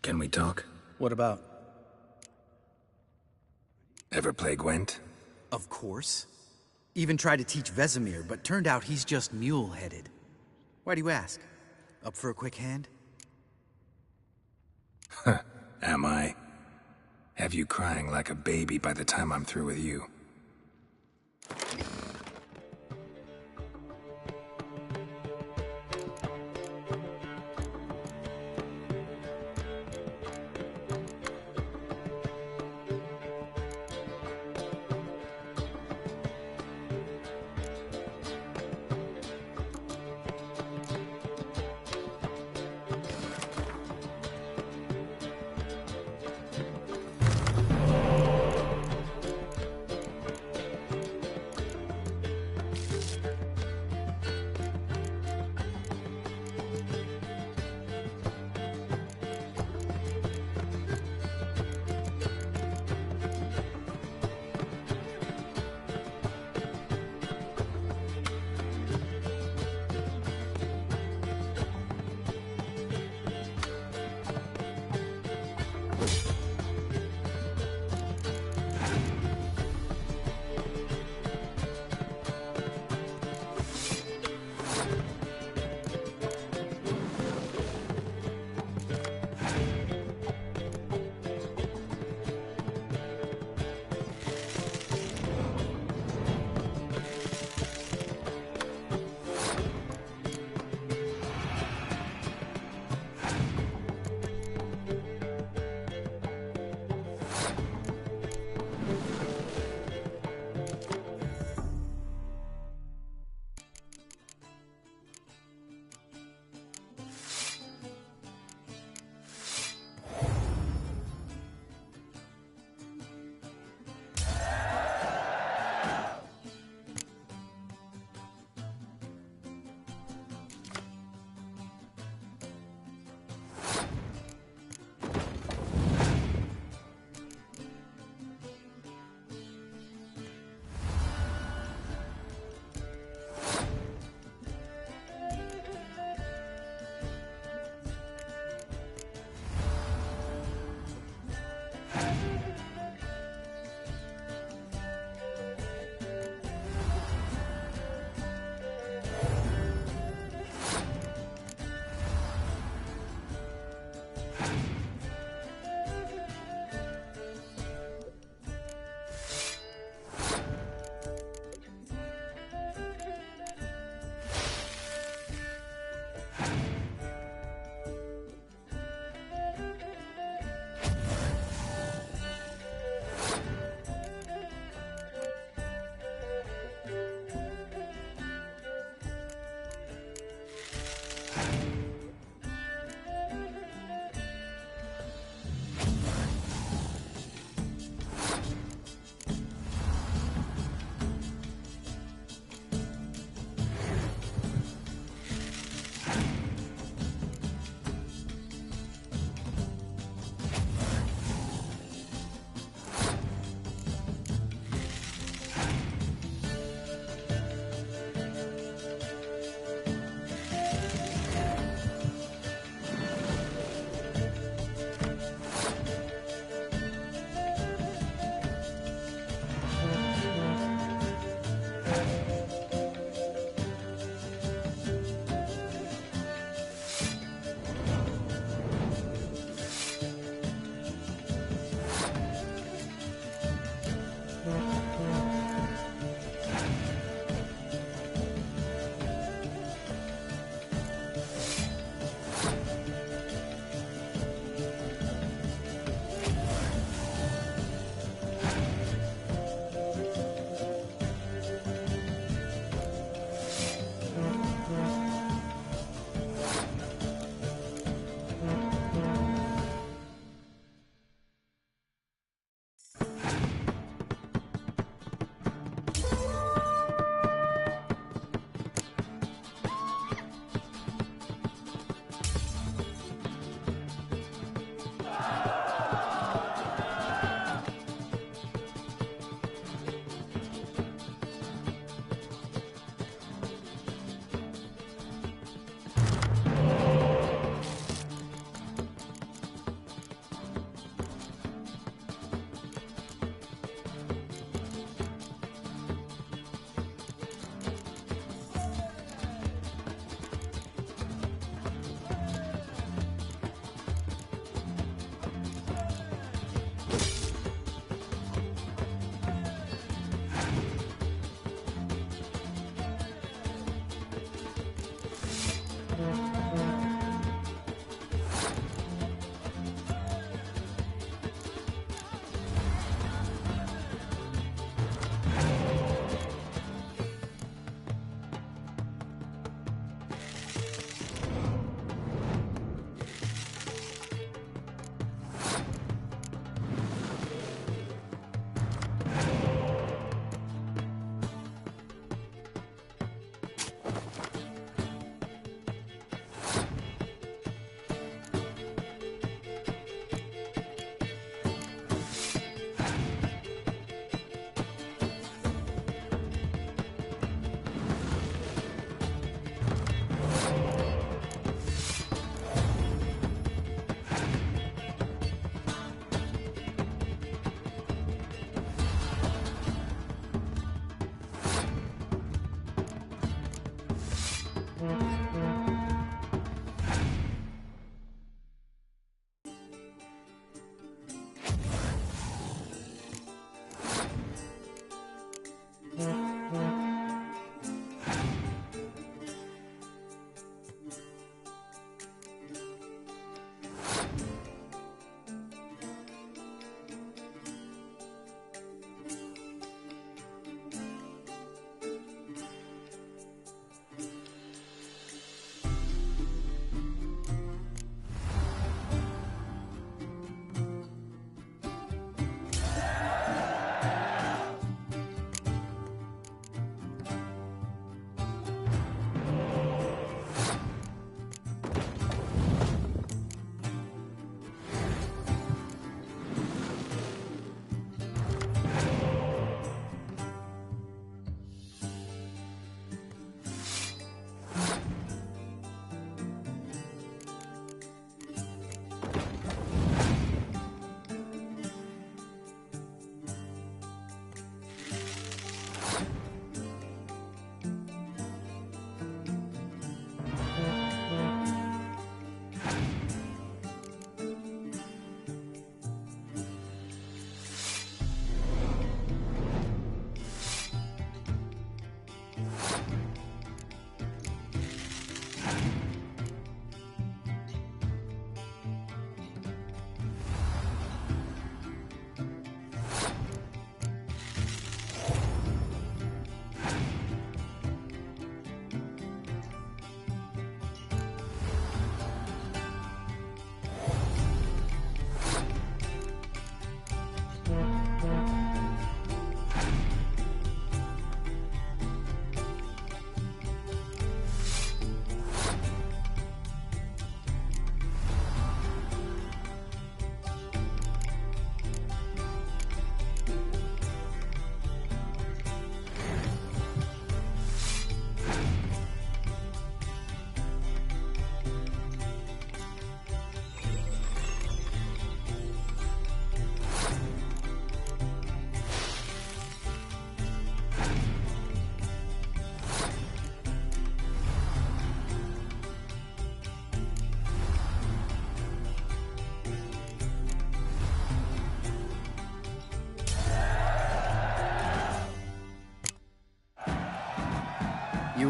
Can we talk? What about? Ever play Gwent? Of course. Even tried to teach Vesemir, but turned out he's just mule-headed. Why do you ask? Up for a quick hand? Am I? Have you crying like a baby by the time I'm through with you?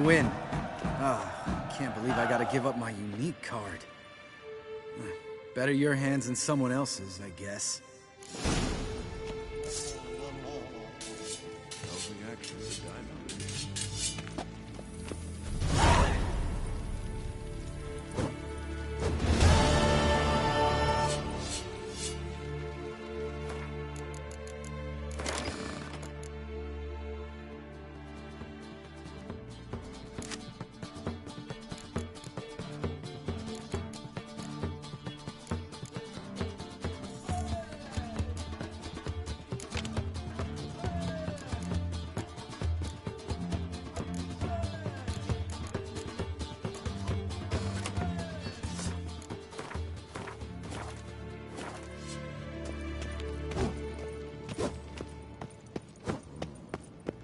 win. Can't believe I gotta give up my unique card. Better your hands than someone else's, I guess.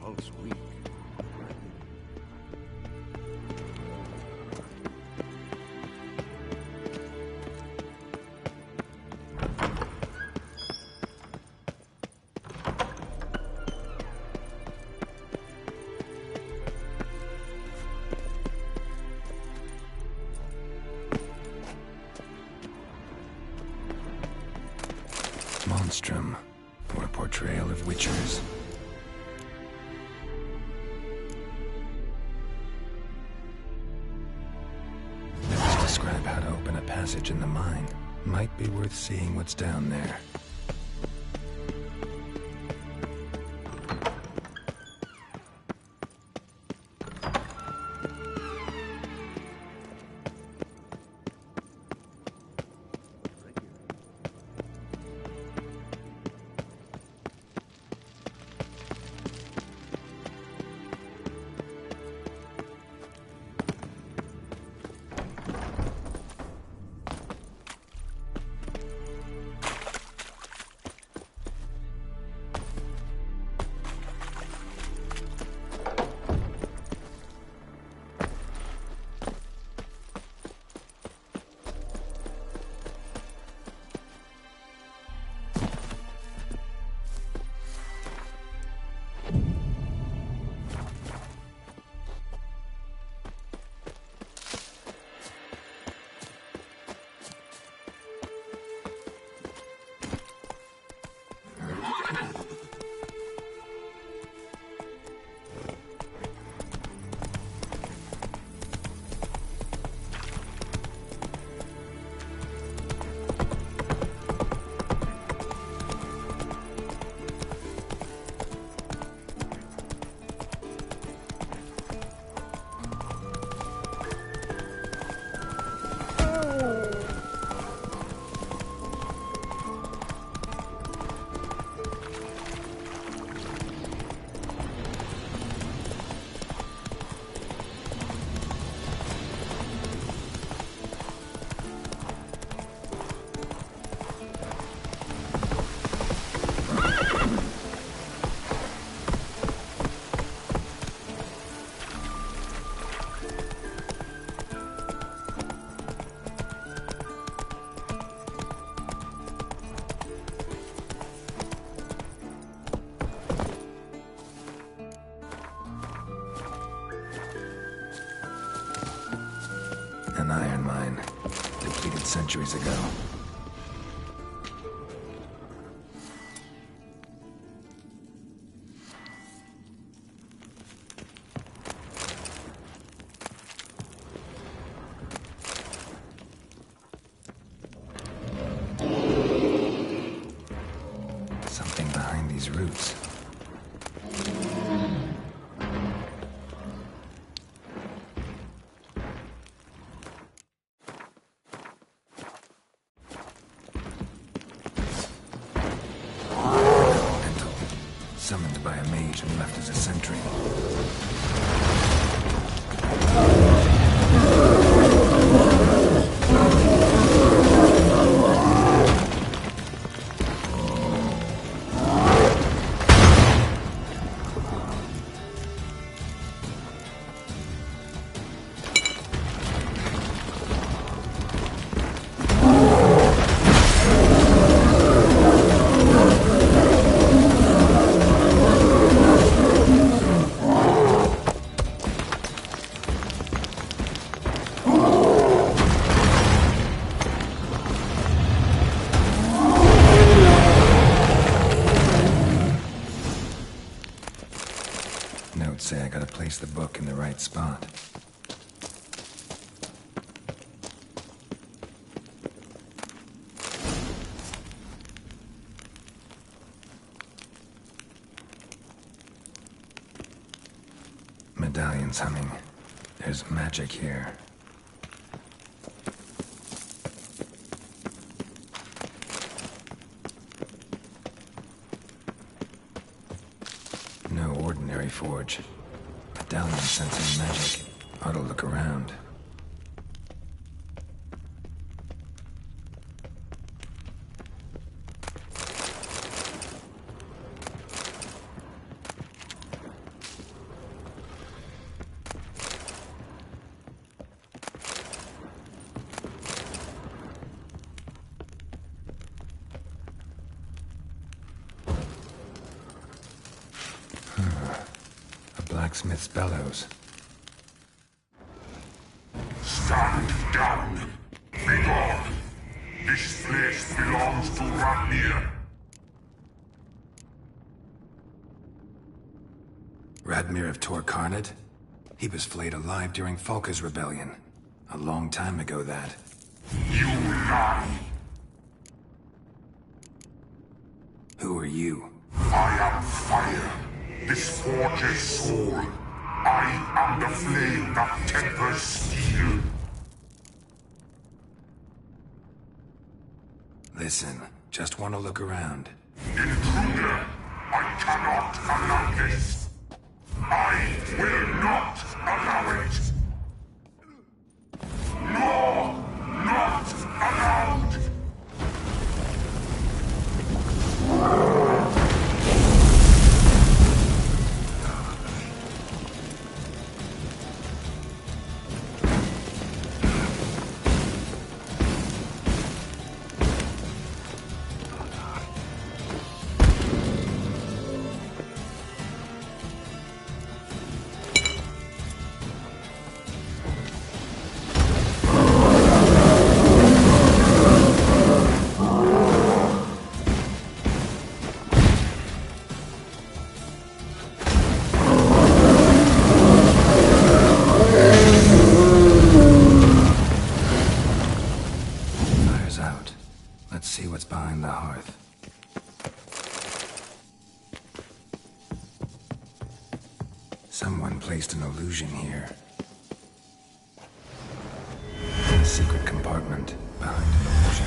Pulse weak. Monstrum, or a portrayal of witchers. Let's describe how to open a passage in the mine. Might be worth seeing what's down there. An iron mine, depleted centuries ago. Something behind these roots. Summoned by a mage and left as a sentry. place the book in the right spot. Medallion's humming. There's magic here. No ordinary forge. Medallion sensing magic. Ought to look around. Blacksmith's bellows. Stand down! Be gone! This place belongs to Radmir. Radmir of Torcarnad? He was flayed alive during Falka's rebellion. A long time ago, that. You lie! Who are you? I am fire. This forge's soul. I am the flame that tempers steel. Listen, just want to look around. Intruder, I cannot allow this. I will not allow it. No, not allowed. Someone placed an illusion here. A secret compartment behind an illusion.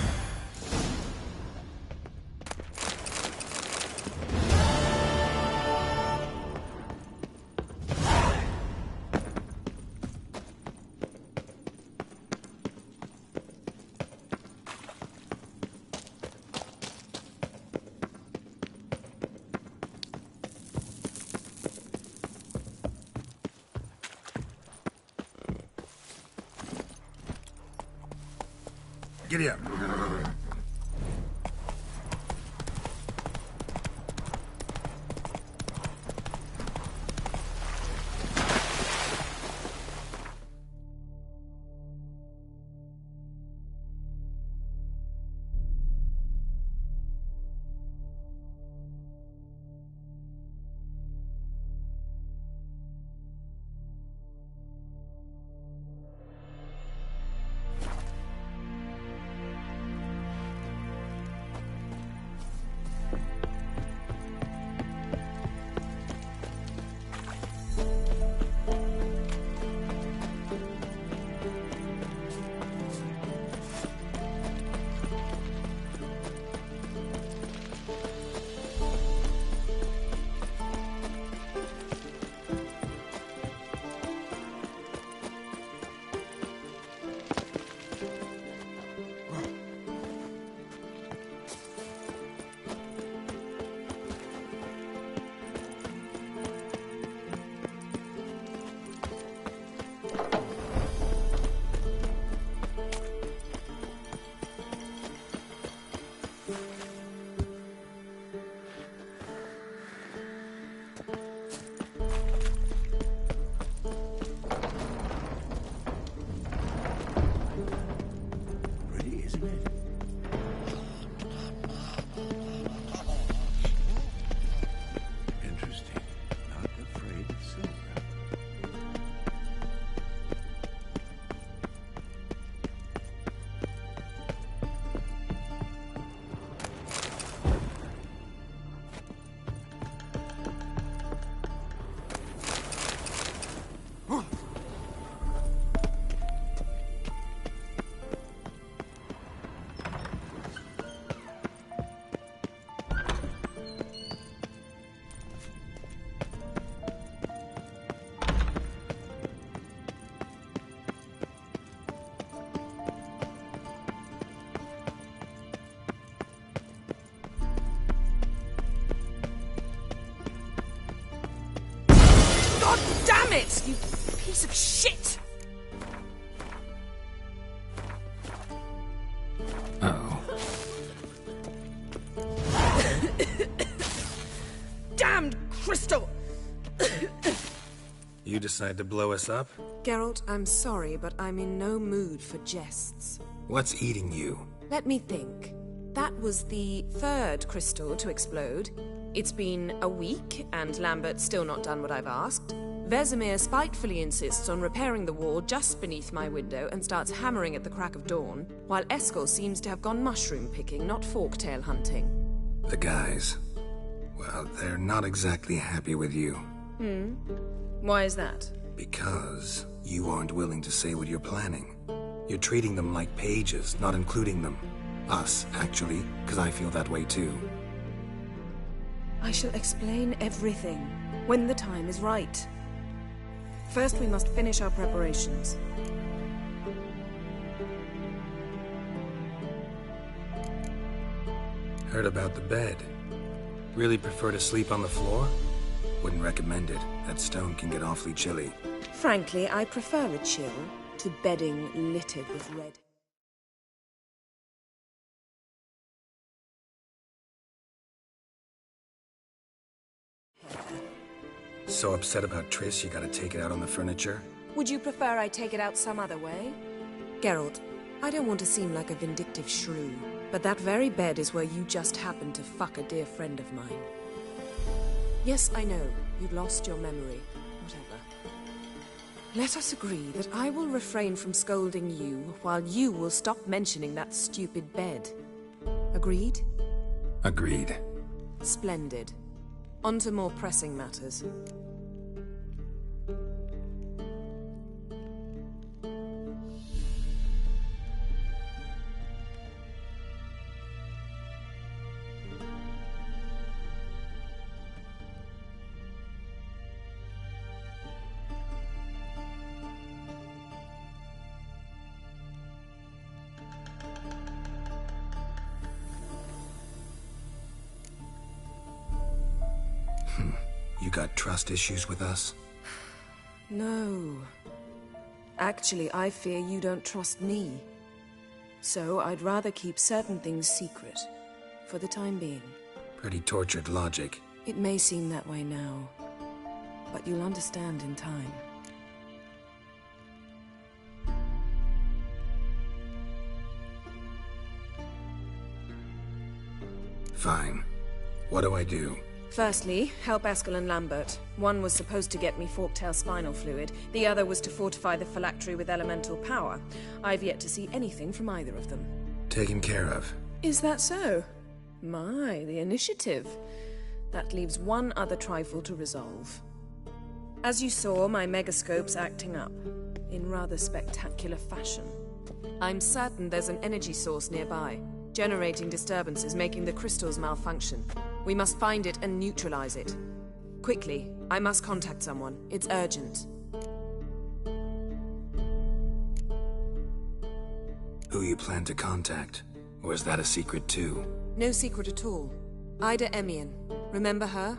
Giddy up. it, you piece of shit! Uh-oh. Damned crystal! You decide to blow us up? Geralt, I'm sorry, but I'm in no mood for jests. What's eating you? Let me think. That was the third crystal to explode. It's been a week, and Lambert's still not done what I've asked. Vesemir spitefully insists on repairing the wall just beneath my window and starts hammering at the crack of dawn, while Eskel seems to have gone mushroom picking, not forktail hunting. The guys. Well, they're not exactly happy with you. Why is that? Because you aren't willing to say what you're planning. You're treating them like pages, not including them. Us, actually, because I feel that way too. I shall explain everything when the time is right. First, we must finish our preparations. Heard about the bed. Really prefer to sleep on the floor? Wouldn't recommend it. That stone can get awfully chilly. Frankly, I prefer a chill to bedding littered with red. So upset about Triss, you gotta take it out on the furniture? Would you prefer I take it out some other way? Geralt, I don't want to seem like a vindictive shrew, but that very bed is where you just happened to fuck a dear friend of mine. Yes, I know, you'd lost your memory. Whatever. Let us agree that I will refrain from scolding you, while you will stop mentioning that stupid bed. Agreed? Agreed. Splendid. On to more pressing matters. You got trust issues with us? No. Actually, I fear you don't trust me. So I'd rather keep certain things secret, for the time being. Pretty tortured logic. It may seem that way now, but you'll understand in time. Fine. What do I do? Firstly, help Eskel and Lambert. One was supposed to get me forktail spinal fluid, the other was to fortify the phylactery with elemental power. I've yet to see anything from either of them. Taken care of. Is that so? My, the initiative. That leaves one other trifle to resolve. As you saw, my megascope's acting up, in rather spectacular fashion. I'm certain there's an energy source nearby, generating disturbances, making the crystals malfunction. We must find it and neutralize it. Quickly, I must contact someone. It's urgent. Who you plan to contact? Or is that a secret too? No secret at all. Ida Emian. Remember her?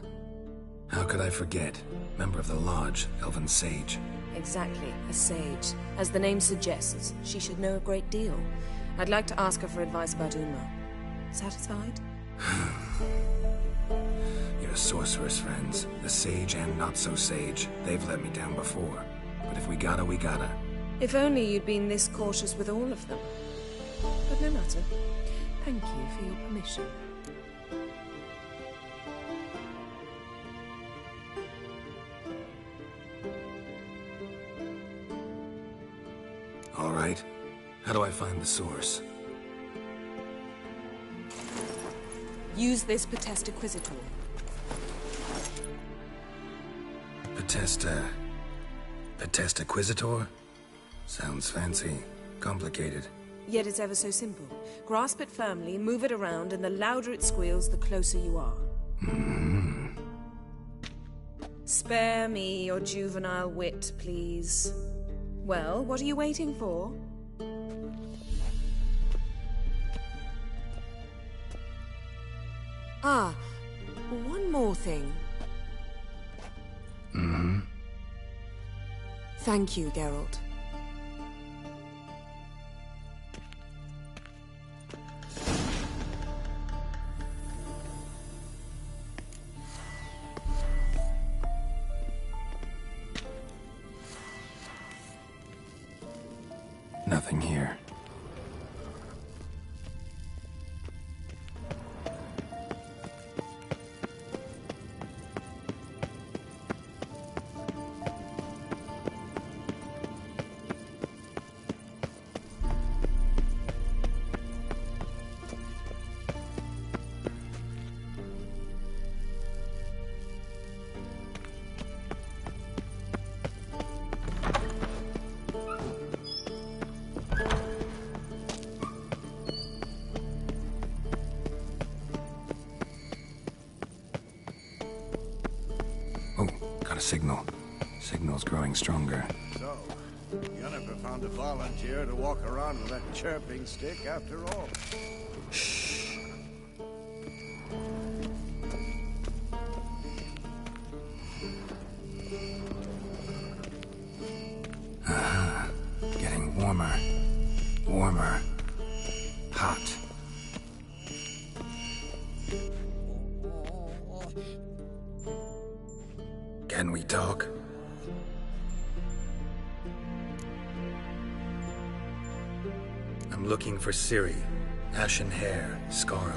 How could I forget? Member of the Lodge, Elven Sage. Exactly, a sage. As the name suggests, she should know a great deal. I'd like to ask her for advice about Uma. Satisfied? Your sorceress friends, the sage and not-so-sage, they've let me down before. But if we gotta, we gotta. If only you'd been this cautious with all of them. But no matter. Thank you for your permission. All right. How do I find the source? Use this Potesta Quisitor. Potesta Quisitor? Sounds fancy. Complicated. Yet it's ever so simple. Grasp it firmly, move it around, and the louder it squeals, the closer you are. Spare me your juvenile wit, please. Well, what are you waiting for? Ah, one more thing. Thank you, Geralt. Nothing here. Got a signal. Signal's growing stronger. So, Yennefer found a volunteer to walk around with that chirping stick after all. Shh. Aha. Getting warmer. Warmer. Hot. Can we talk? I'm looking for Ciri. Ashen hair, scarlet.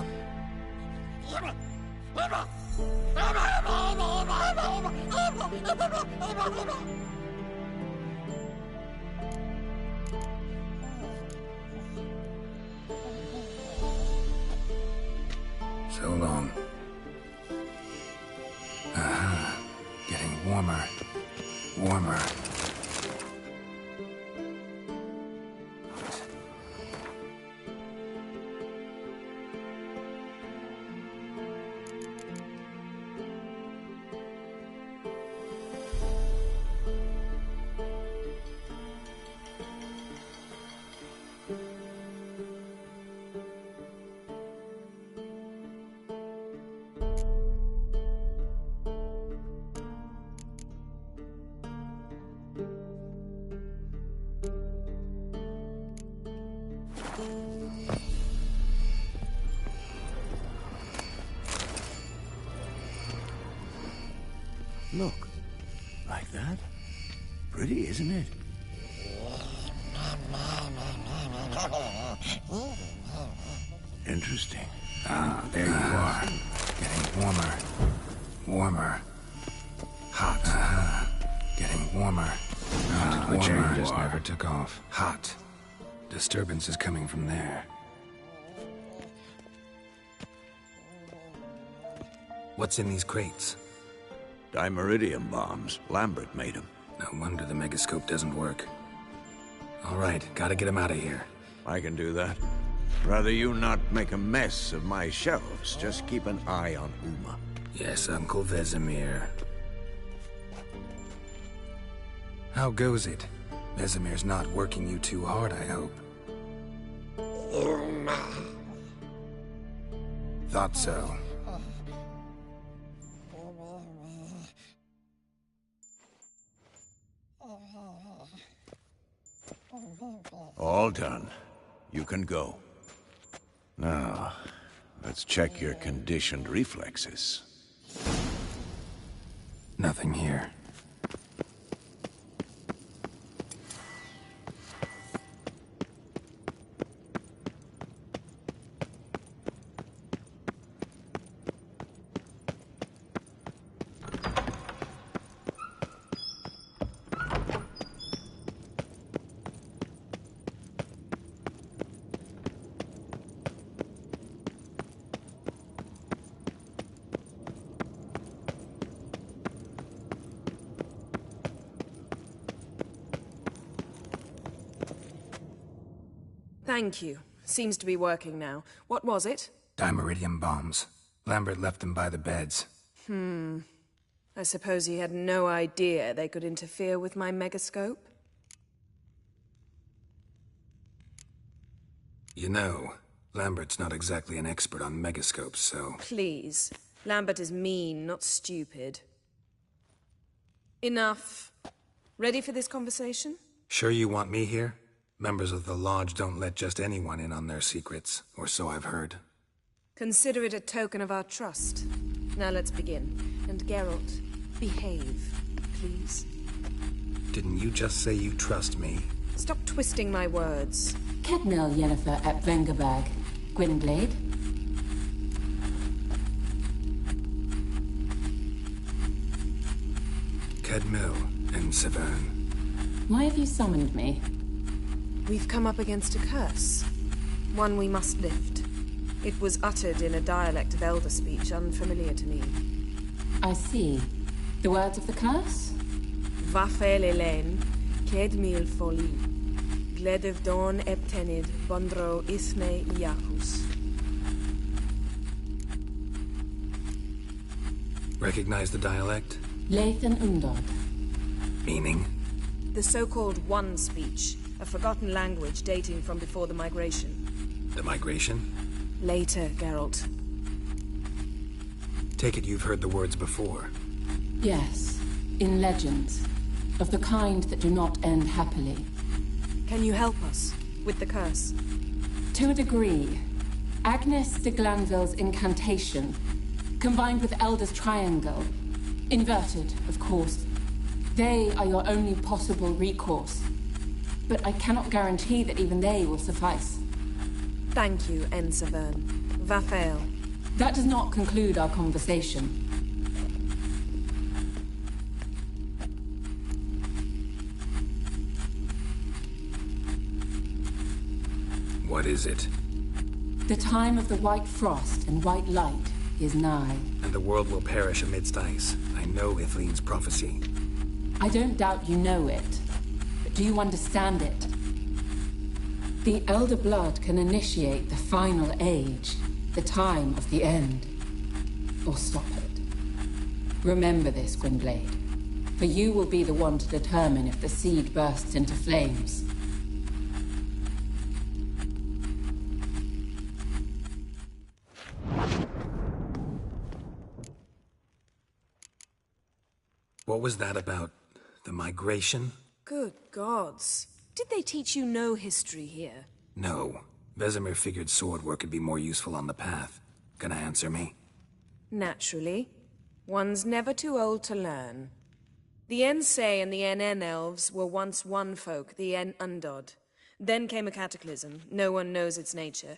So long. Aha. Getting warmer. Warmer. Look. Like that? Pretty, isn't it? Interesting. Ah, there you are. Getting warmer. Warmer. Hot. Getting warmer. The chain just never took off. Hot. Disturbance is coming from there. What's in these crates? Dimeridium bombs. Lambert made them. No wonder the megascope doesn't work. All right, gotta get him out of here. I can do that. Rather you not make a mess of my shelves. Just keep an eye on Uma. Yes, Uncle Vesemir. How goes it? Vesemir's not working you too hard, I hope. Thought so. All done. You can go. Now, let's check your conditioned reflexes. Nothing here. Thank you. Seems to be working now. What was it? Dimeridium bombs. Lambert left them by the beds. I suppose he had no idea they could interfere with my megascope? You know, Lambert's not exactly an expert on megascopes, so... Please. Lambert is mean, not stupid. Enough. Ready for this conversation? Sure you want me here? Members of the Lodge don't let just anyone in on their secrets, or so I've heard. Consider it a token of our trust. Now let's begin. And Geralt, behave, please. Didn't you just say you trust me? Stop twisting my words. Kedmil Yennefer at Vengerberg. Gwynblade. Kedmil and Severn. Why have you summoned me? We've come up against a curse. One we must lift. It was uttered in a dialect of Elder speech unfamiliar to me. I see. The words of the curse? Vafel Elaine, Kedmil Foli, Gledev Dawn Eptenid, Bondro Isne Iacus. Recognize the dialect? Lathan Undod. Meaning? The so-called One speech, a forgotten language dating from before the migration. The migration? Later, Geralt. Take it you've heard the words before. Yes, in legends. Of the kind that do not end happily. Can you help us with the curse? To a degree. Agnes de Glanville's incantation, combined with Elder's triangle, inverted, of course. They are your only possible recourse. But I cannot guarantee that even they will suffice. Thank you, Severn. Vafel. That does not conclude our conversation. What is it? The time of the white frost and white light is nigh. And the world will perish amidst ice. I know Ithleen's prophecy. I don't doubt you know it. But do you understand it? The Elder Blood can initiate the final age, the time of the end. Or stop it. Remember this, Gwynblade. For you will be the one to determine if the seed bursts into flames. What was that about? The migration? Good gods. Did they teach you no history here? No. Vesemir figured sword work could be more useful on the path. Gonna answer me? Naturally. One's never too old to learn. The Ensei and the NN elves were once one folk, the En Undod. Then came a cataclysm. No one knows its nature.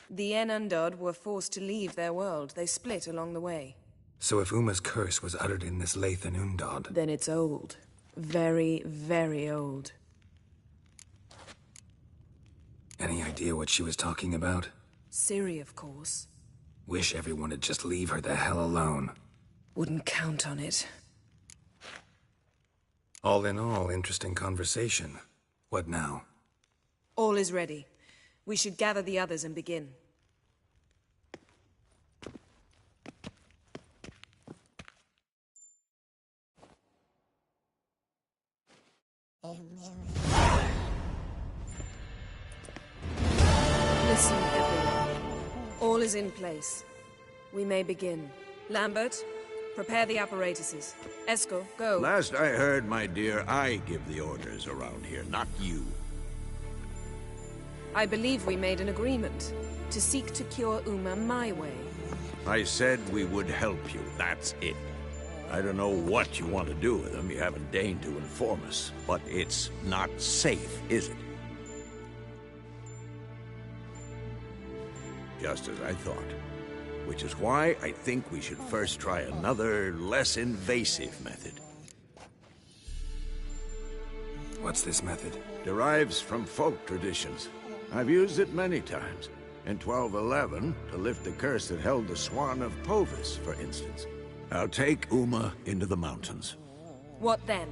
The En Undod were forced to leave their world. They split along the way. So if Uma's curse was uttered in this Lathan Undod... Then it's old. Very, very old. Any idea what she was talking about? Ciri, of course. Wish everyone would just leave her the hell alone. Wouldn't count on it. All in all, interesting conversation. What now? All is ready. We should gather the others and begin. Listen, everyone. All is in place. We may begin. Lambert, prepare the apparatuses. Eskel, go. Last I heard, my dear, I give the orders around here, not you. I believe we made an agreement to seek to cure Uma my way. I said we would help you, that's it. I don't know what you want to do with them. You haven't deigned to inform us. But it's not safe, is it? Just as I thought. Which is why I think we should first try another, less invasive method. What's this method? Derives from folk traditions. I've used it many times. In 1211, to lift the curse that held the Swan of Povis, for instance. I'll take Uma into the mountains. What then?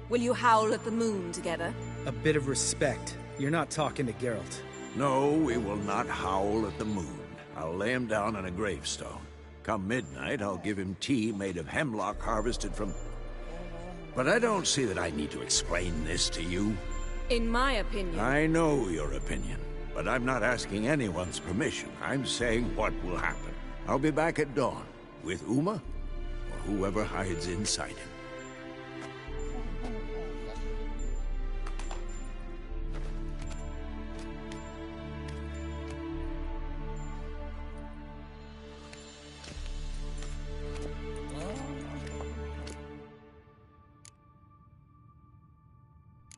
Will you howl at the moon together? A bit of respect. You're not talking to Geralt. No, we will not howl at the moon. I'll lay him down on a gravestone. Come midnight, I'll give him tea made of hemlock harvested from... But I don't see that I need to explain this to you. In my opinion... I know your opinion, but I'm not asking anyone's permission. I'm saying what will happen. I'll be back at dawn, with Uma, or whoever hides inside him.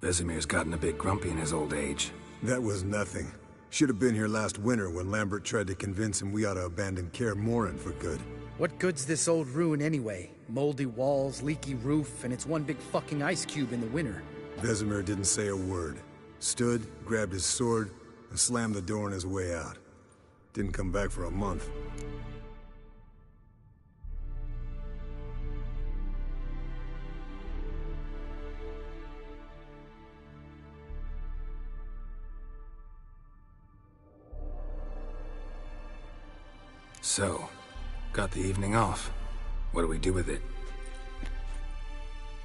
Vesemir's gotten a bit grumpy in his old age. That was nothing. Should have been here last winter when Lambert tried to convince him we ought to abandon Kaer Morhen for good. What good's this old ruin anyway? Moldy walls, leaky roof, and it's one big fucking ice cube in the winter. Vesemir didn't say a word. Stood, grabbed his sword, and slammed the door on his way out. Didn't come back for a month. So, got the evening off. What do we do with it?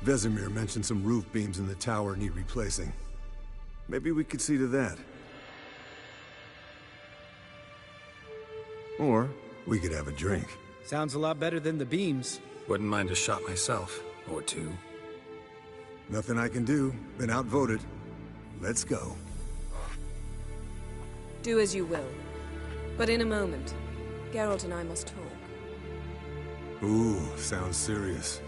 Vesemir mentioned some roof beams in the tower need replacing. Maybe we could see to that. Or we could have a drink. Sounds a lot better than the beams. Wouldn't mind a shot myself, or two. Nothing I can do. Been outvoted. Let's go. Do as you will. But in a moment, Geralt and I must talk. Ooh, sounds serious.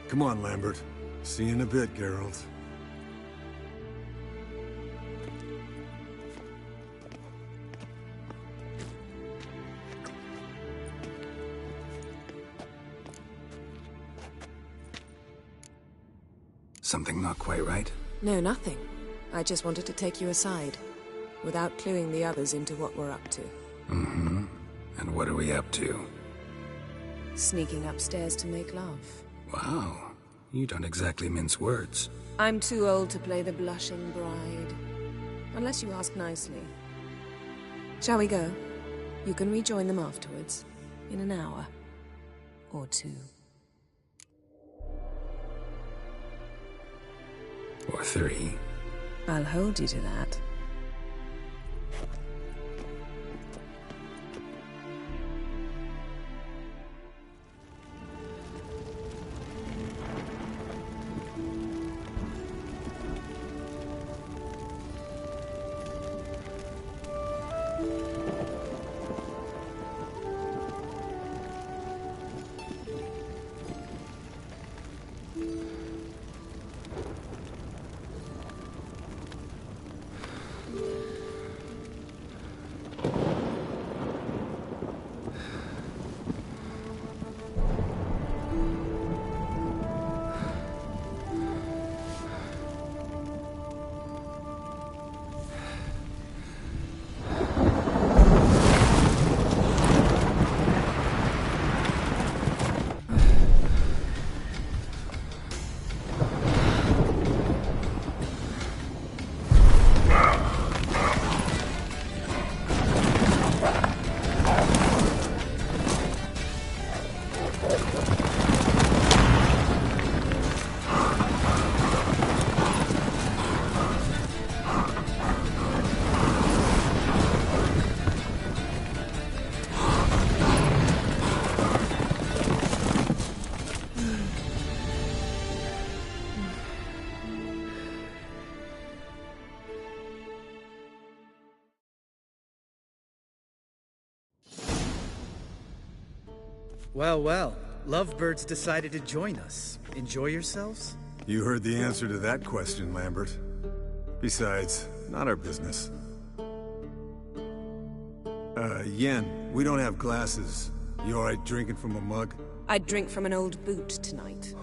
Come on, Lambert. See you in a bit, Geralt. Something not quite right? No, nothing. I just wanted to take you aside, without cluing the others into what we're up to. Mm-hmm. And what are we up to? Sneaking upstairs to make love. Wow. You don't exactly mince words. I'm too old to play the blushing bride. Unless you ask nicely. Shall we go? You can rejoin them afterwards. In an hour. Or two. Or 3. I'll hold you to that. Well, well. Lovebirds decided to join us. Enjoy yourselves? You heard the answer to that question, Lambert. Besides, not our business. Yen, we don't have glasses. You alright drinking from a mug? I'd drink from an old boot tonight.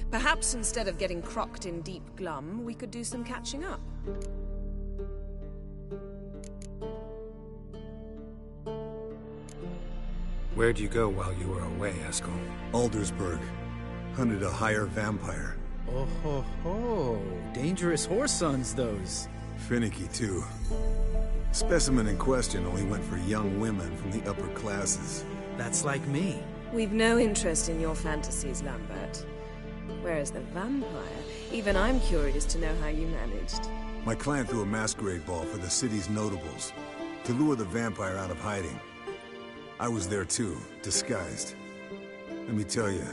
Perhaps instead of getting crocked in deep glum, we could do some catching up. Where'd you go while you were away, Eskel? Aldersburg. Hunted a higher vampire. Oh ho ho. Dangerous whoresons, those. Finicky, too. Specimen in question only went for young women from the upper classes. That's like me. We've no interest in your fantasies, Lambert. Whereas the vampire, even I'm curious to know how you managed. My clan threw a masquerade ball for the city's notables, to lure the vampire out of hiding. I was there too, disguised. Let me tell you,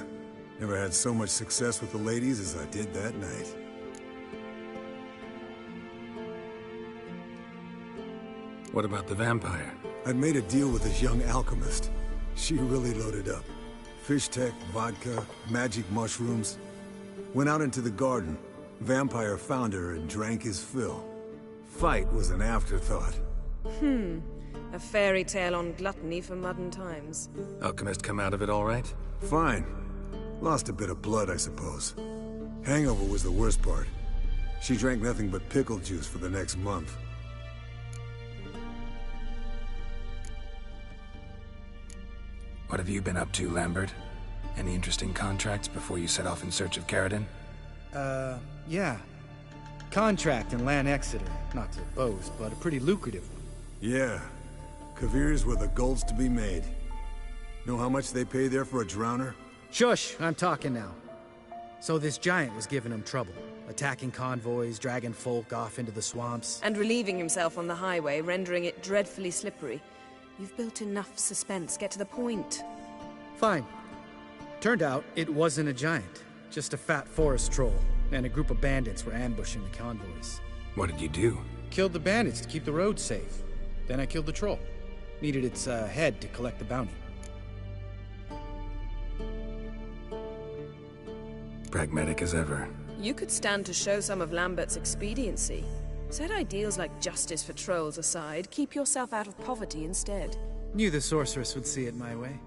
never had so much success with the ladies as I did that night. What about the vampire? I'd made a deal with this young alchemist. She really loaded up. Fish tech, vodka, magic mushrooms. Went out into the garden. Vampire found her and drank his fill. Fight was an afterthought. A fairy tale on gluttony for modern times. Alchemist come out of it all right? Fine. Lost a bit of blood, I suppose. Hangover was the worst part. She drank nothing but pickle juice for the next month. What have you been up to, Lambert? Any interesting contracts before you set off in search of Caridin? Yeah. Contract in Lan Exeter. Not to boast, but a pretty lucrative one. Yeah. Kavir's were the gold's to be made. Know how much they pay there for a drowner? Shush! I'm talking now. So this giant was giving him trouble. Attacking convoys, dragging folk off into the swamps. And relieving himself on the highway, rendering it dreadfully slippery. You've built enough suspense. Get to the point. Fine. Turned out it wasn't a giant. Just a fat forest troll. And a group of bandits were ambushing the convoys. What did you do? Killed the bandits to keep the road safe. Then I killed the troll. Needed its head to collect the bounty. Pragmatic as ever. You could stand to show some of Lambert's expediency. Set ideals like justice for trolls aside, keep yourself out of poverty instead. Knew the sorceress would see it my way.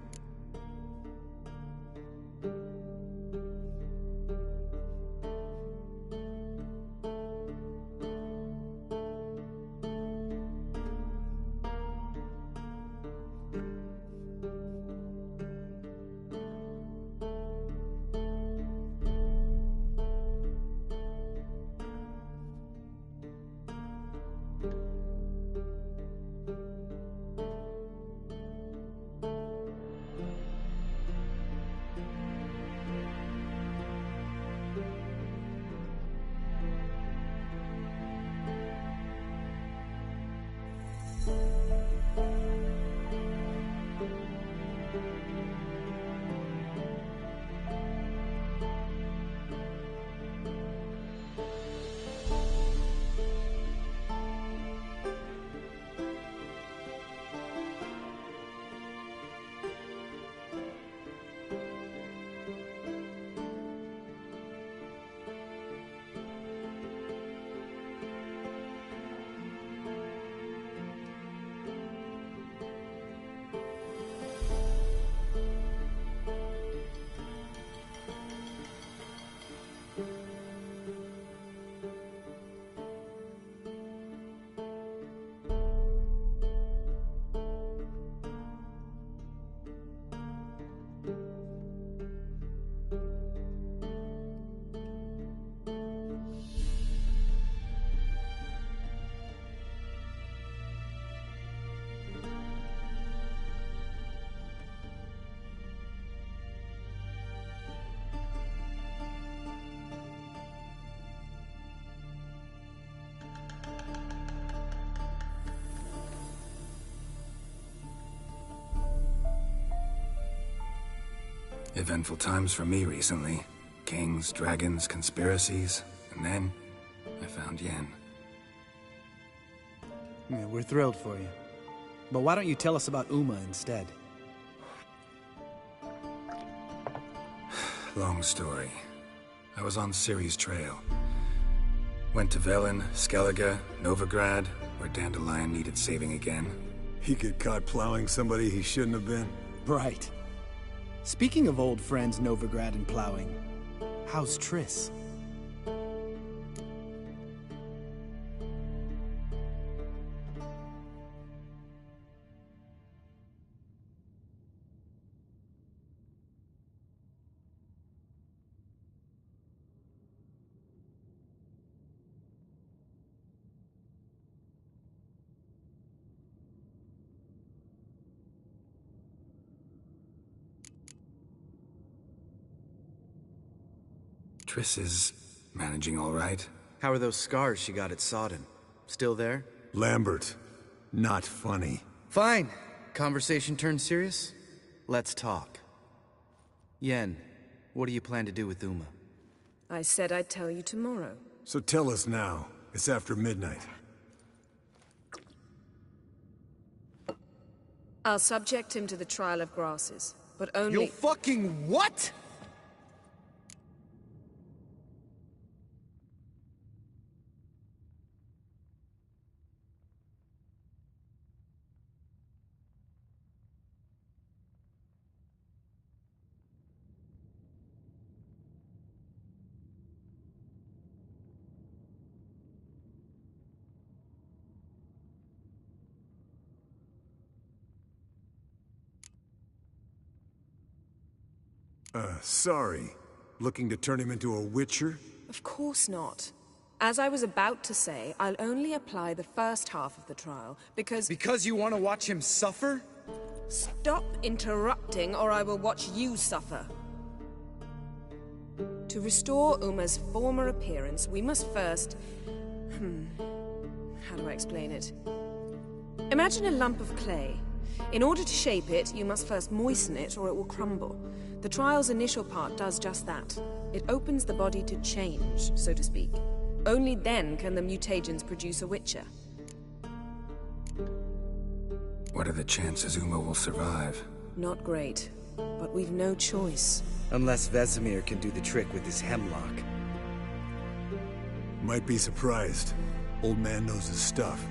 Eventful times for me recently. Kings, dragons, conspiracies, and then I found Yen. Yeah, we're thrilled for you. But why don't you tell us about Uma instead? Long story. I was on Ciri's trail. Went to Velen, Skellige, Novigrad, where Dandelion needed saving again. He get caught plowing somebody he shouldn't have been? Right. Speaking of old friends Novigrad and plowing, how's Triss? Triss is managing all right. How are those scars she got at Sodden? Still there? Lambert, not funny. Fine. Conversation turned serious? Let's talk. Yen, what do you plan to do with Uma? I said I'd tell you tomorrow. So tell us now. It's after midnight. I'll subject him to the trial of grasses. but only... You'll fucking what? Sorry. Looking to turn him into a witcher? Of course not. As I was about to say, I'll only apply the first half of the trial, because... Because you want to watch him suffer? Stop interrupting, or I will watch you suffer. To restore Uma's former appearance, we must first... How do I explain it? Imagine a lump of clay. In order to shape it, you must first moisten it, or it will crumble. The trial's initial part does just that. It opens the body to change, so to speak. Only then can the mutagens produce a witcher. What are the chances Uma will survive? Not great, but we've no choice. Unless Vesemir can do the trick with his hemlock. Might be surprised. Old man knows his stuff.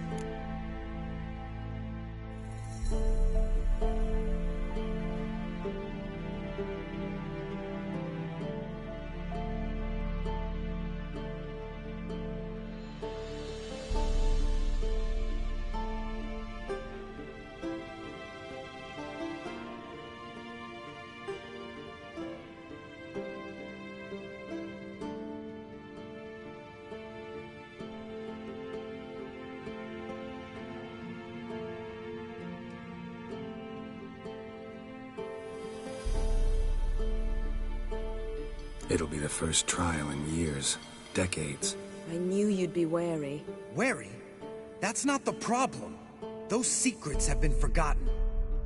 It'll be the first trial in years, decades. I knew you'd be wary. Wary? That's not the problem. Those secrets have been forgotten,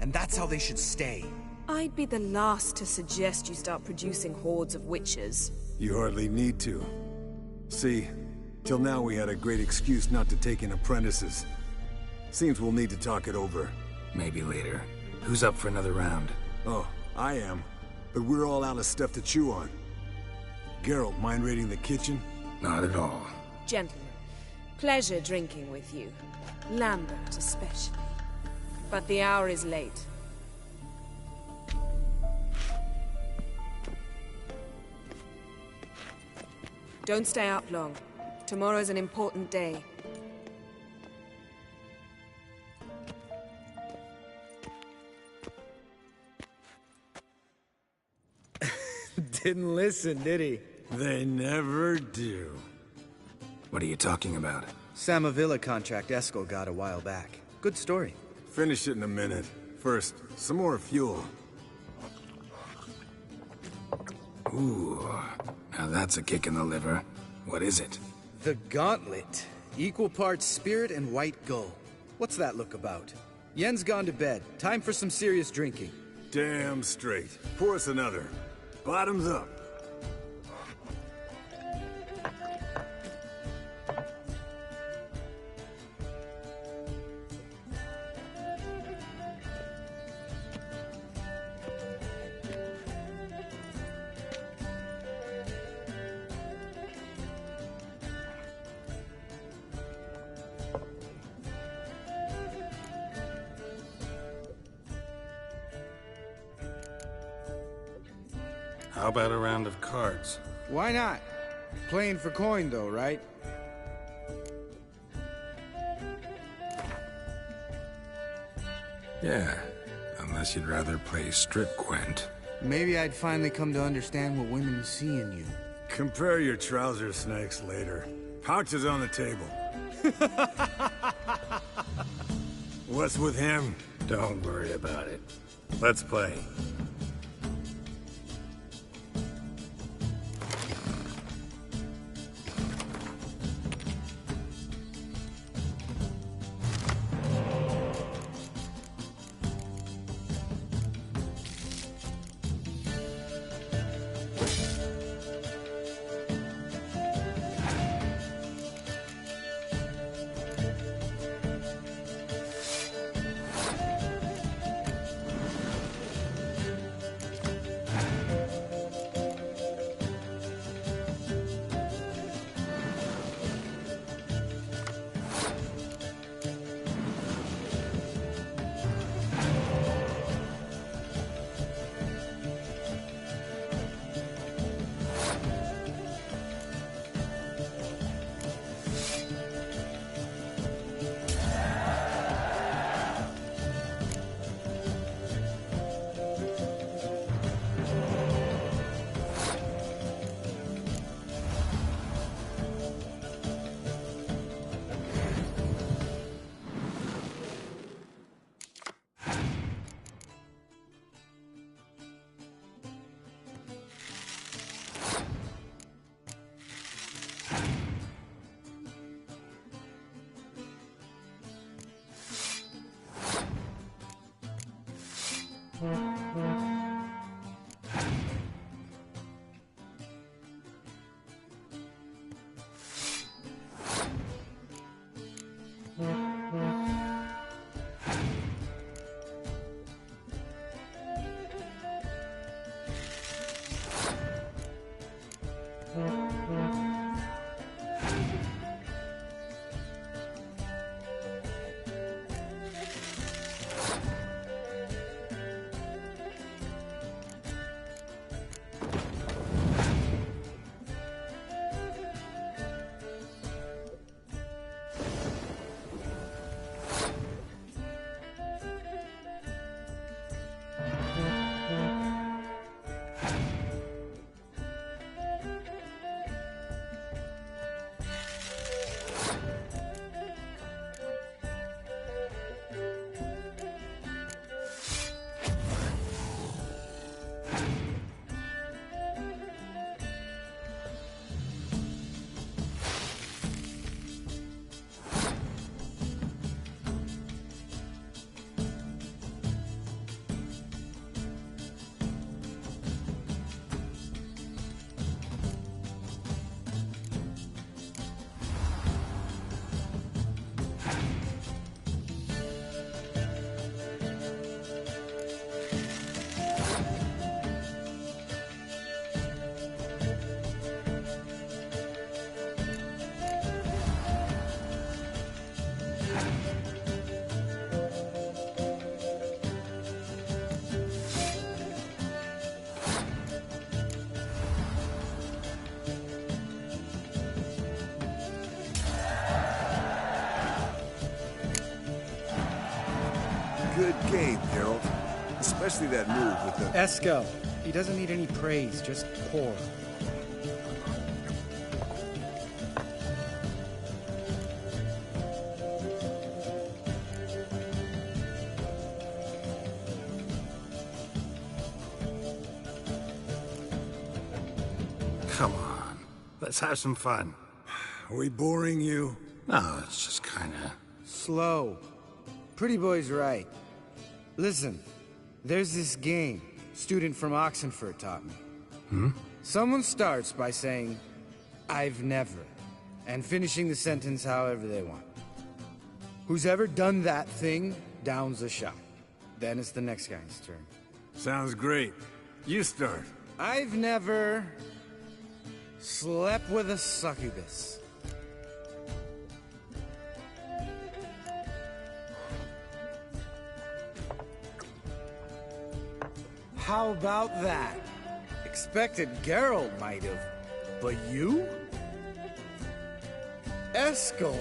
and that's how they should stay. I'd be the last to suggest you start producing hordes of witches. You hardly need to. See, till now we had a great excuse not to take in apprentices. Seems we'll need to talk it over. Maybe later. Who's up for another round? Oh, I am. But we're all out of stuff to chew on. Geralt, mind raiding the kitchen? Not at all. Gentlemen, pleasure drinking with you. Lambert especially. But the hour is late. Don't stay up long. Tomorrow's an important day. Didn't listen, did he? They never do. What are you talking about? Samavilla contract Eskel got a while back. Good story. Finish it in a minute. First, some more fuel. Ooh, now that's a kick in the liver. What is it? The Gauntlet. Equal parts spirit and white gull. What's that look about? Yen's gone to bed. Time for some serious drinking. Damn straight. Pour us another. Bottoms up. How about a round of cards? Why not? Playing for coin, though, right? Yeah, unless you'd rather play strip Gwent. Maybe I'd finally come to understand what women see in you. Compare your trouser snakes later. Pouch is on the table. What's with him? Don't worry about it. Let's play. Good game, Geralt. Especially that move with the... Esco. He doesn't need any praise, just pour. Come on. Let's have some fun. Are we boring you? No, it's just kinda... Slow. Pretty boy's right. Listen, there's this game student from Oxenford taught me. Someone starts by saying, "I've never," and finishing the sentence however they want. Who's ever done that thing downs a shot. Then it's the next guy's turn. Sounds great. You start. I've never slept with a succubus. How about that? Expected Geralt might have, but you? Eskel.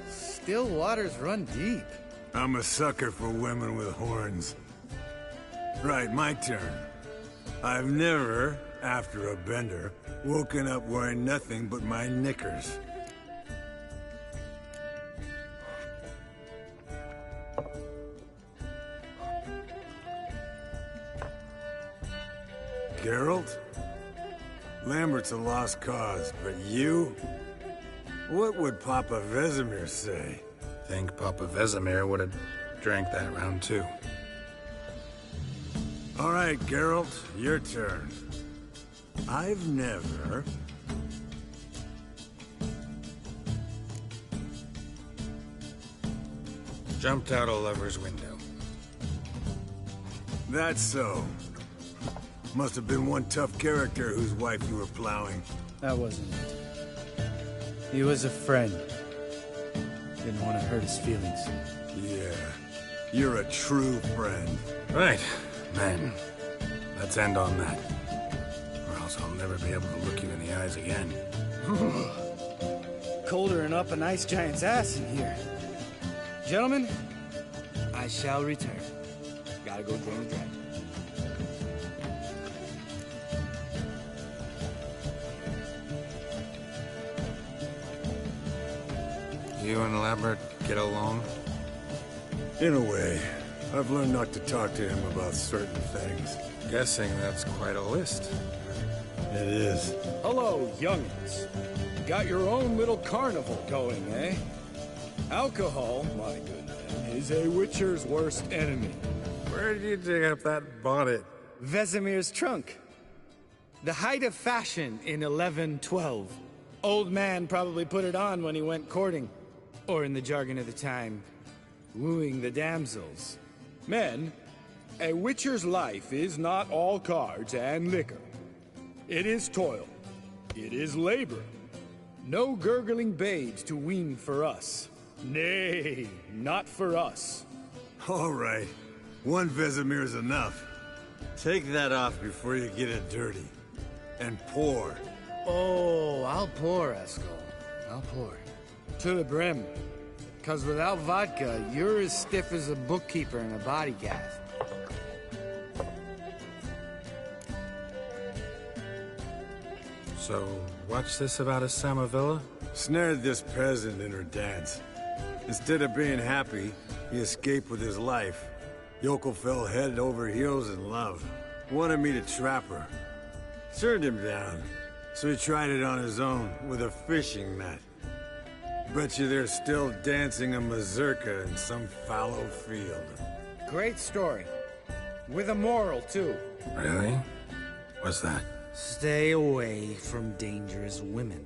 Still waters run deep. I'm a sucker for women with horns. Right, my turn. I've never, after a bender, woken up wearing nothing but my knickers. Geralt? Lambert's a lost cause, but you? What would Papa Vesemir say? Think Papa Vesemir would have drank that round too. All right, Geralt, your turn. I've never... Jumped out a lover's window. That's so. Must have been one tough character whose wife you were plowing. That wasn't it. He was a friend. Didn't want to hurt his feelings. Yeah. You're a true friend. Right. Man, let's end on that. Or else I'll never be able to look you in the eyes again. Colder than up an ice giant's ass in here. Gentlemen, I shall return. Gotta go join the dragon. You and Lambert get along? In a way. I've learned not to talk to him about certain things. Guessing that's quite a list. It is. Hello, youngins. Got your own little carnival going, eh? Alcohol, my good man, is a witcher's worst enemy. Where did you dig up that bonnet? Vesemir's trunk. The height of fashion in 1112. Old man probably put it on when he went courting. Or in the jargon of the time, wooing the damsels. Men, a witcher's life is not all cards and liquor. It is toil. It is labor. No gurgling babes to wean for us. Nay, not for us. All right. One Vesemir is enough. Take that off before you get it dirty. And pour. Oh, I'll pour, Eskel. I'll pour. To the brim. 'Cause without vodka, you're as stiff as a bookkeeper in a body gaff. So, what's this about a Samavilla? Snared this peasant in her dance. Instead of being happy, he escaped with his life. Yokel fell head over heels in love. Wanted me to trap her. Turned him down. So he tried it on his own, with a fishing net. Bet you they're still dancing a mazurka in some fallow field. Great story. With a moral, too. Really? What's that? Stay away from dangerous women.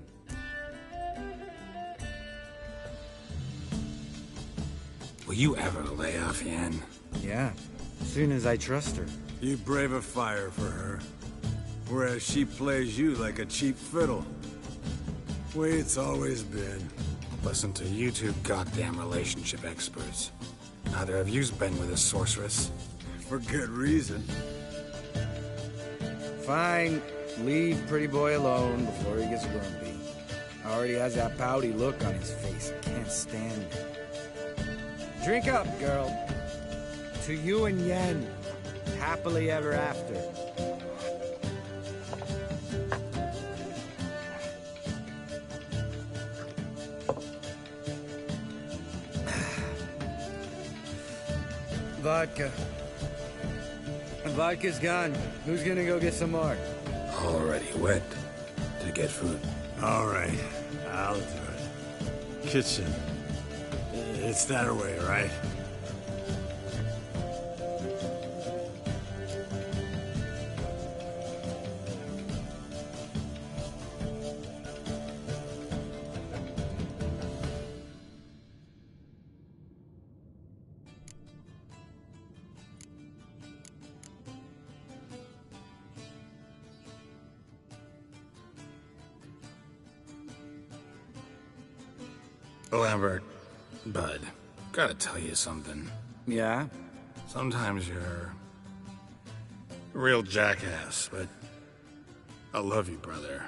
Will you ever lay off Yen? Yeah, as soon as I trust her. You brave a fire for her. Whereas she plays you like a cheap fiddle. Way it's always been. Listen to you two goddamn relationship experts. Neither of you's been with a sorceress. For good reason. Fine. Leave pretty boy alone before he gets grumpy. Already has that pouty look on his face. I can't stand it. Drink up, girl. To you and Yen. Happily ever after. Vodka. Vodka's gone. Who's gonna go get some more? Already wet. To get food. All right, I'll do it. Kitchen. It's that way, right? Lambert, bud, gotta tell you something. Yeah? Sometimes you're a real jackass, but I love you, brother.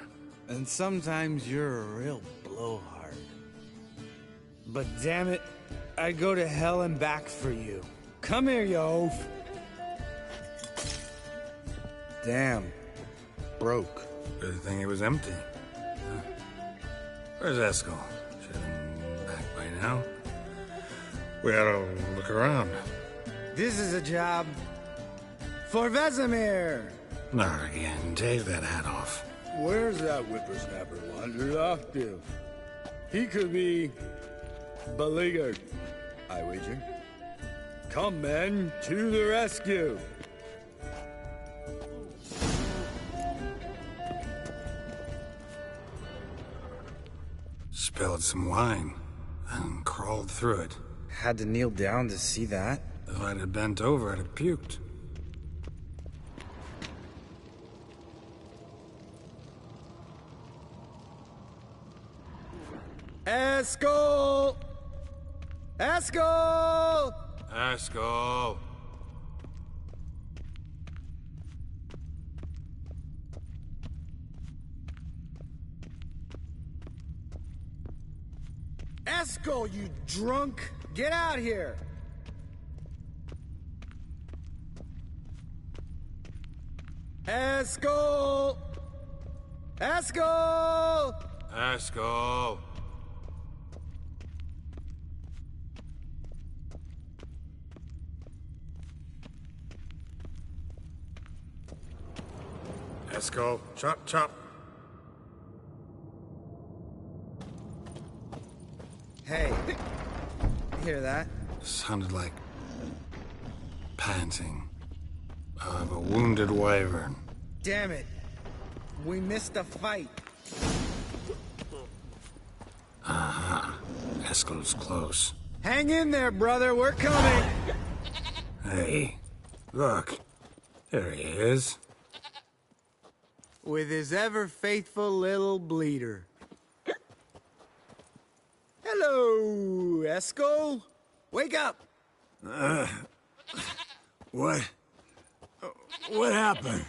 And sometimes you're a real blowhard. But damn it, I'd go to hell and back for you. Come here, you oaf. Damn. Broke. Good thing it was empty. Where's Eskel? Should have been back by now. We ought to look around. This is a job for Vesemir. Not again. Take that hat off. Where's that whippersnapper wandered off to? He could be beleaguered, I wager. Come, men, to the rescue! Spilled some wine and crawled through it. Had to kneel down to see that. If I'd have bent over, I'd have puked. Eskel! Eskel! Eskel! Eskel, you drunk! Get out here! Eskel! Eskel! Eskel! Eskel, chop, chop. Hey, hear that? Sounded like panting of a wounded wyvern. Damn it. We missed a fight. Eskel's close. Hang in there, brother. We're coming. Hey, look. There he is. With his ever-faithful little bleeder. Hello, Eskel. Wake up. What? What happened?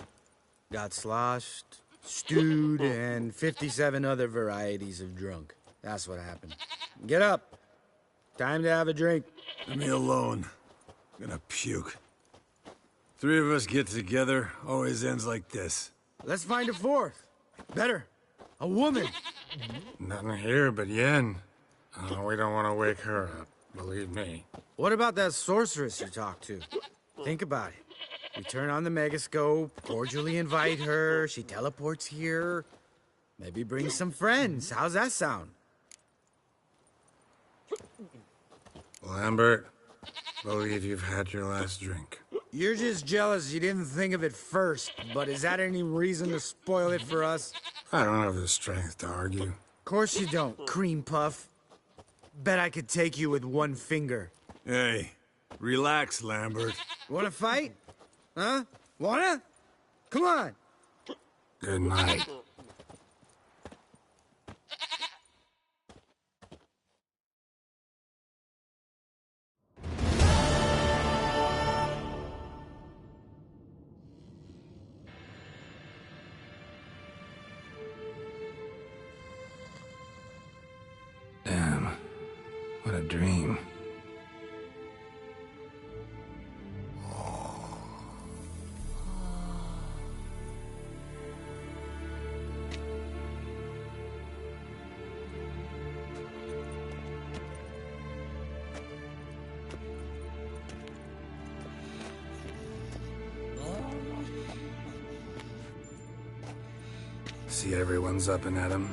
Got sloshed, stewed, and 57 other varieties of drunk. That's what happened. Get up. Time to have a drink. Leave me alone. I'm gonna puke. Three of us get together, always ends like this. Let's find a fourth. Better. A woman. Nothing here but Yen. We don't want to wake her up, believe me. What about that sorceress you talked to? Think about it. We turn on the megascope, cordially invite her, she teleports here. Maybe bring some friends. How's that sound? Lambert, believe you've had your last drink. You're just jealous you didn't think of it first, but is that any reason to spoil it for us? I don't have the strength to argue. Of course you don't, cream puff. Bet I could take you with one finger. Hey, relax, Lambert. Wanna fight? Huh? Wanna? Come on. Good night. Damn. What a dream. See everyone's up and at 'em.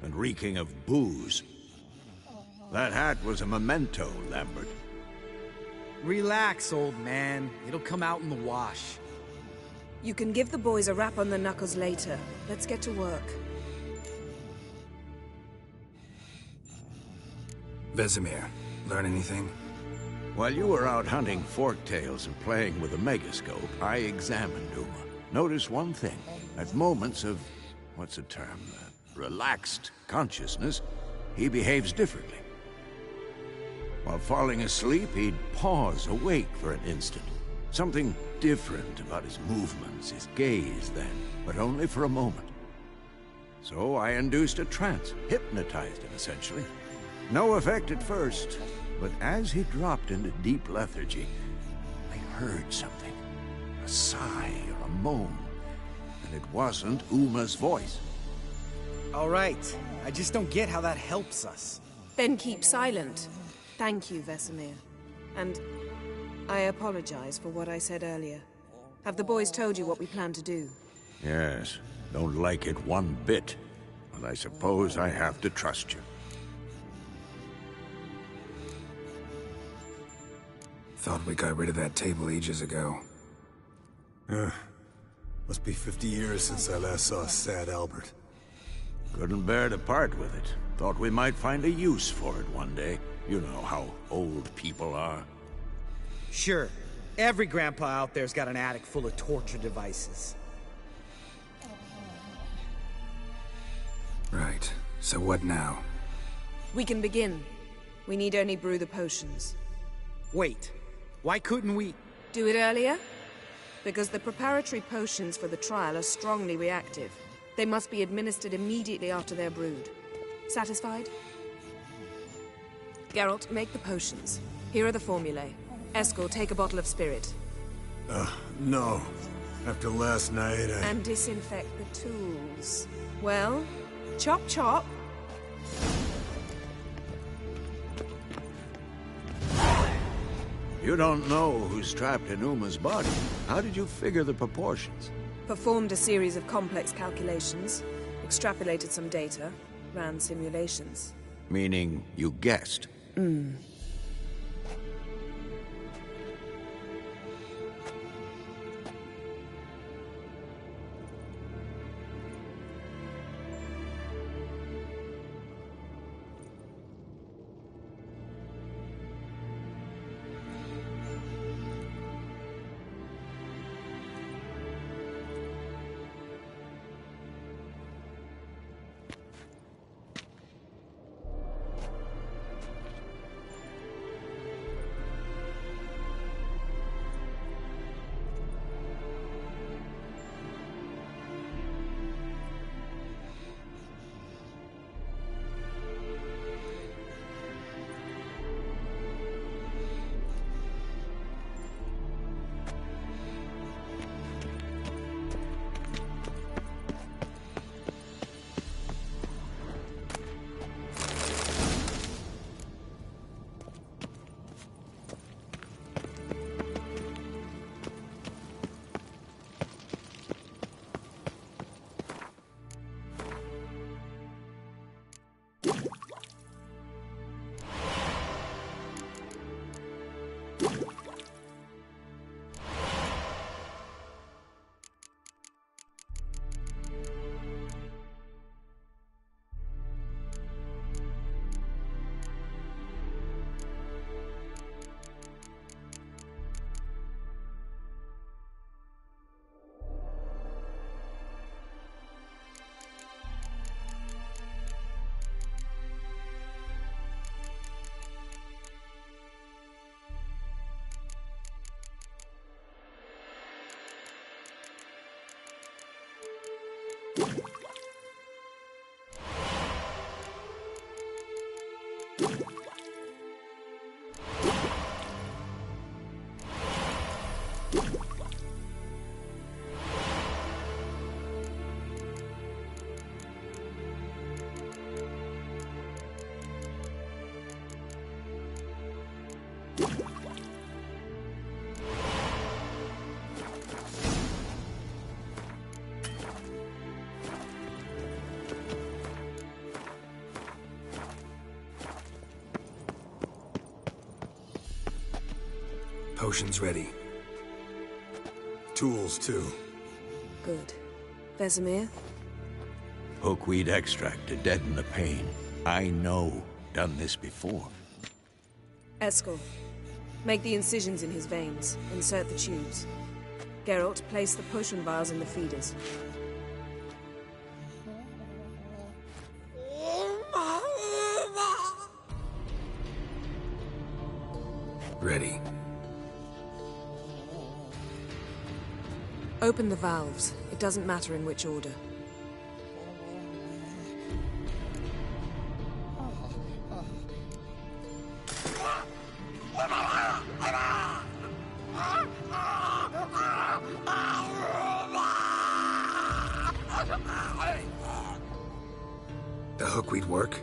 And reeking of booze. That hat was a memento, Lambert. Relax, old man. It'll come out in the wash. You can give the boys a rap on the knuckles later. Let's get to work. Vesemir, learn anything? While you were out hunting forktails and playing with the megascope, I examined Uma. Notice one thing. At moments of, what's the term, relaxed consciousness, he behaves differently. While falling asleep, he'd pause awake for an instant. Something different about his movements, his gaze then, but only for a moment. So I induced a trance, hypnotized him essentially. No effect at first, but as he dropped into deep lethargy, I heard something. A sigh or a moan, and it wasn't Uma's voice. All right. I just don't get how that helps us. Then keep silent. Thank you, Vesemir. And I apologize for what I said earlier. Have the boys told you what we plan to do? Yes, don't like it one bit, but I suppose I have to trust you. Thought we got rid of that table ages ago. Must be 50 years since I last saw sad Albert. Couldn't bear to part with it. Thought we might find a use for it one day. You know how old people are. Sure. Every grandpa out there's got an attic full of torture devices. Right. So what now? We can begin. We need only brew the potions. Wait. Why couldn't we... Do it earlier? Because the preparatory potions for the trial are strongly reactive. They must be administered immediately after they're brewed. Satisfied? Geralt, make the potions. Here are the formulae. Eskel, take a bottle of spirit. No. After last night, And disinfect the tools. Well, chop chop. You don't know who's trapped in Uma's body. How did you figure the proportions? Performed a series of complex calculations, extrapolated some data, ran simulations. Meaning you guessed? Potions ready. Tools, too. Good. Vesemir? Hookweed extract to deaden the pain. I know. Done this before. Eskel. Make the incisions in his veins. Insert the tubes. Geralt, place the potion vials in the feeders. Ready. Open the valves. It doesn't matter in which order. The hookweed work?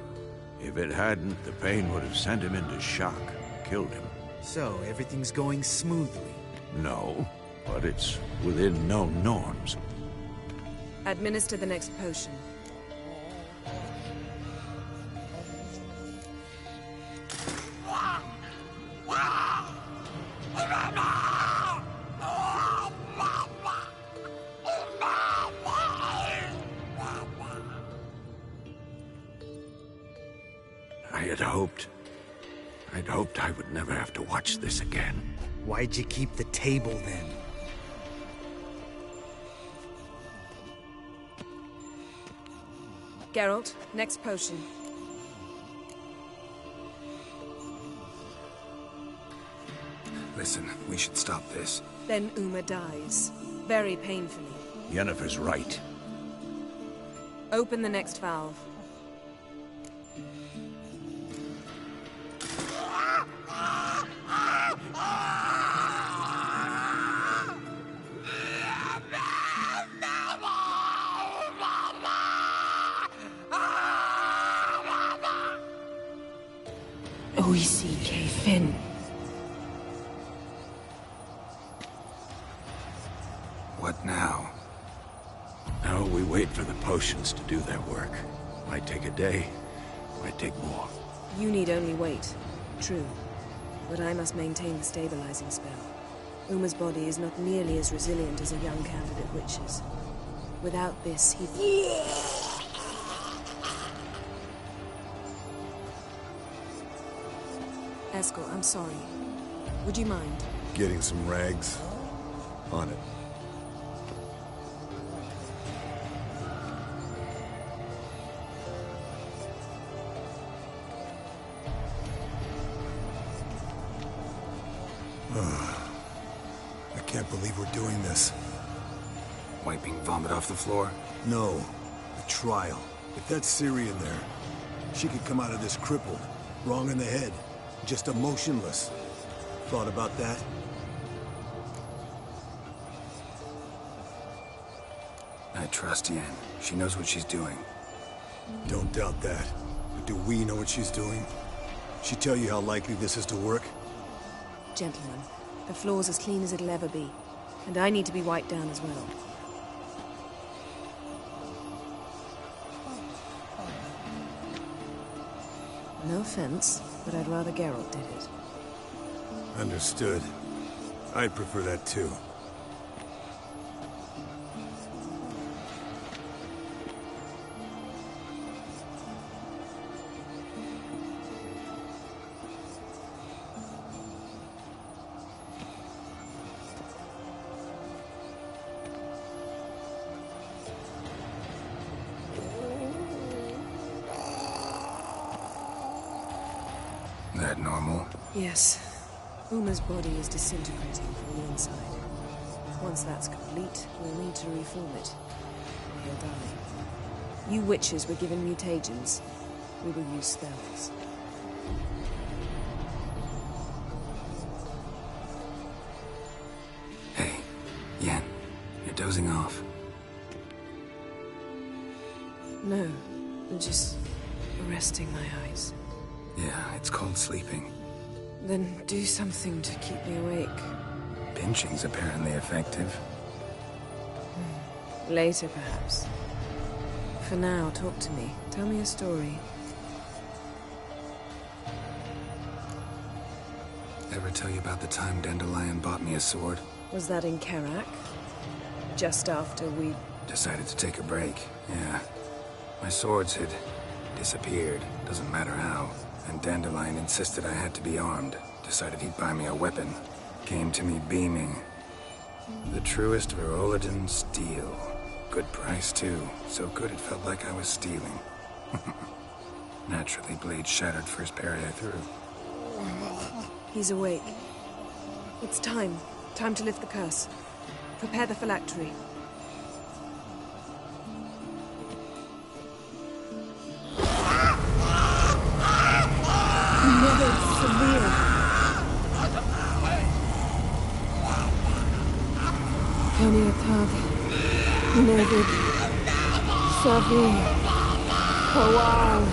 If it hadn't, the pain would have sent him into shock. Killed him. So, everything's going smoothly? No, but it's within known norms. Administer the next potion. I'd hoped I would never have to watch this again. Why'd you keep the table then? Geralt, next potion. Listen, we should stop this. Then Uma dies. Very painfully. Yennefer's right. Open the next valve. Finn. What now? Now we wait for the potions to do their work. Might take a day, might take more. You need only wait. True, but I must maintain the stabilizing spell. Uma's body is not nearly as resilient as a young candidate witch's. Without this, he... Eskel, I'm sorry. Would you mind? Getting some rags? On it. I can't believe we're doing this. Wiping vomit off the floor? No. The trial. If that's Ciri in there, she could come out of this crippled, wrong in the head, just emotionless. Thought about that? I trust Yen. She knows what she's doing. Don't doubt that. But do we know what she's doing? She tell you how likely this is to work? Gentlemen, the floor's as clean as it'll ever be. And I need to be wiped down as well. No offense, but I'd rather Geralt did it. Understood. I'd prefer that too. That normal? Yes. Uma's body is disintegrating from the inside. Once that's complete, we'll need to reform it. Or he'll die. You witches were given mutagens. We will use spells. Hey, Yen, you're dozing off. No, I'm just resting my eyes. Yeah, it's called sleeping. Then do something to keep me awake. Pinching's apparently effective. Later, perhaps. For now, talk to me. Tell me a story. Ever tell you about the time Dandelion bought me a sword? Was that in Karak? Just after we... Decided to take a break, yeah. My swords had disappeared, doesn't matter how. And Dandelion insisted I had to be armed. Decided he'd buy me a weapon. Came to me beaming. The truest Verolidan steel. Good price, too. So good it felt like I was stealing. Naturally, blade shattered first parry I threw. He's awake. It's time. Time to lift the curse. Prepare the phylactery. Kaniatad, Nevid, Savi, Kowal,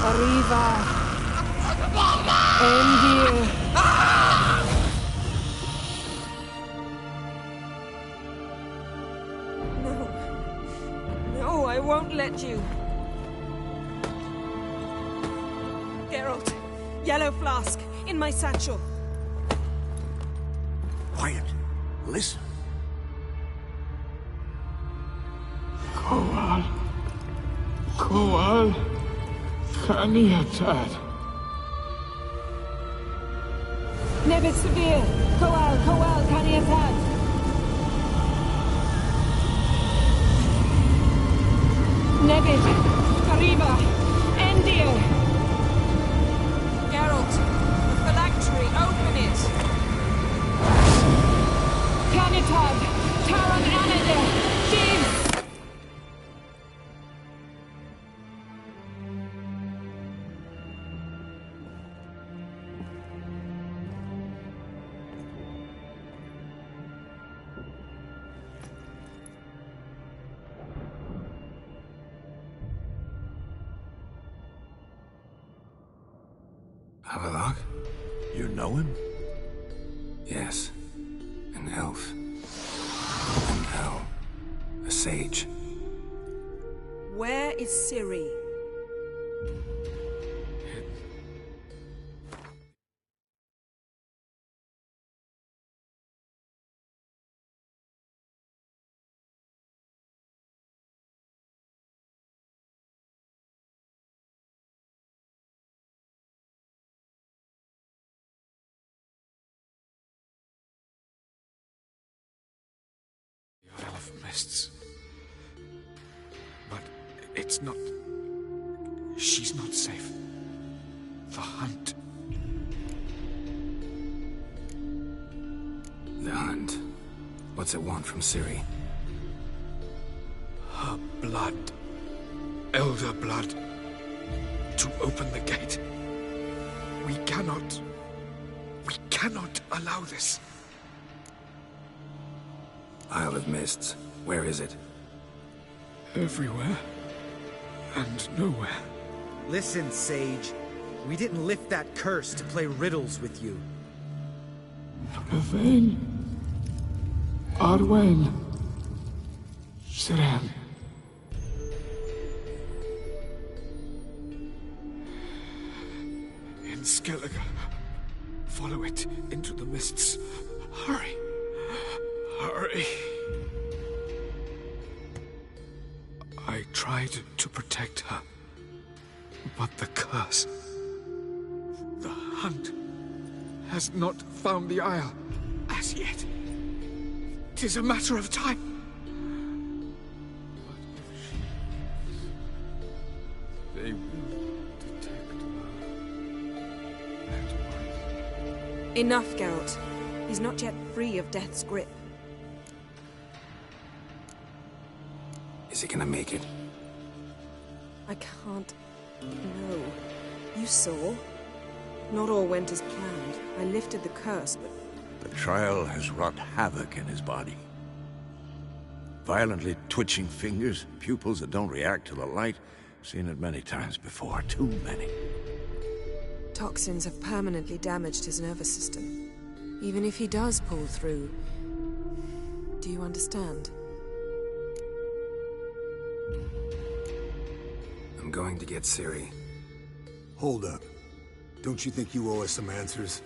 Arriva, Endir. No, I won't let you. Geralt, yellow flask, in my satchel. Quiet. Listen. Kowal, Kaniatad. Nevid Severe, Kowal, Kaniatad. Nevid, Arriva, Endir. Geralt, the phylactery, open it. Kanitad, Taran Anadir, Jeeves! Havelock? You know him? Yes. An elf. An owl. A sage. Where is Ciri? mists. But it's not... She's not safe. The hunt. The hunt? What's it want from Ciri? Her blood. Elder blood. To open the gate. We cannot allow this. Isle of Mists. Where is it? Everywhere. And nowhere. Listen, Sage. We didn't lift that curse to play riddles with you. Yvain. Arwen. Siren. In Skellige. Follow it into the mists. Hurry. Hurry. I tried to protect her. But the curse... The hunt has not found the Isle as yet. 'Tis a matter of time. But if she is, they will detect her at once. Enough, Geralt. He's not yet free of death's grip. Is he gonna make it? I can't... No. You saw? Not all went as planned. I lifted the curse, but... The trial has wrought havoc in his body. Violently twitching fingers, pupils that don't react to the light. Seen it many times before, too many. Toxins have permanently damaged his nervous system. Even if he does pull through... Do you understand? I'm going to get Ciri. Hold up. Don't you think you owe us some answers?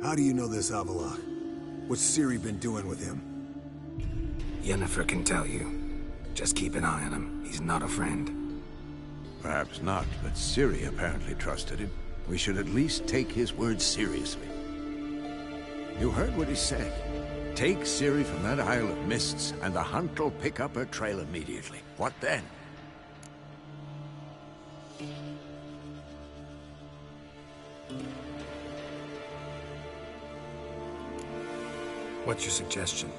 How do you know this Avallac'h? What's Ciri been doing with him? Yennefer can tell you. Just keep an eye on him. He's not a friend. Perhaps not, but Ciri apparently trusted him. We should at least take his words seriously. You heard what he said. Take Ciri from that Isle of Mists, and the hunt will pick up her trail immediately. What then? What's your suggestion?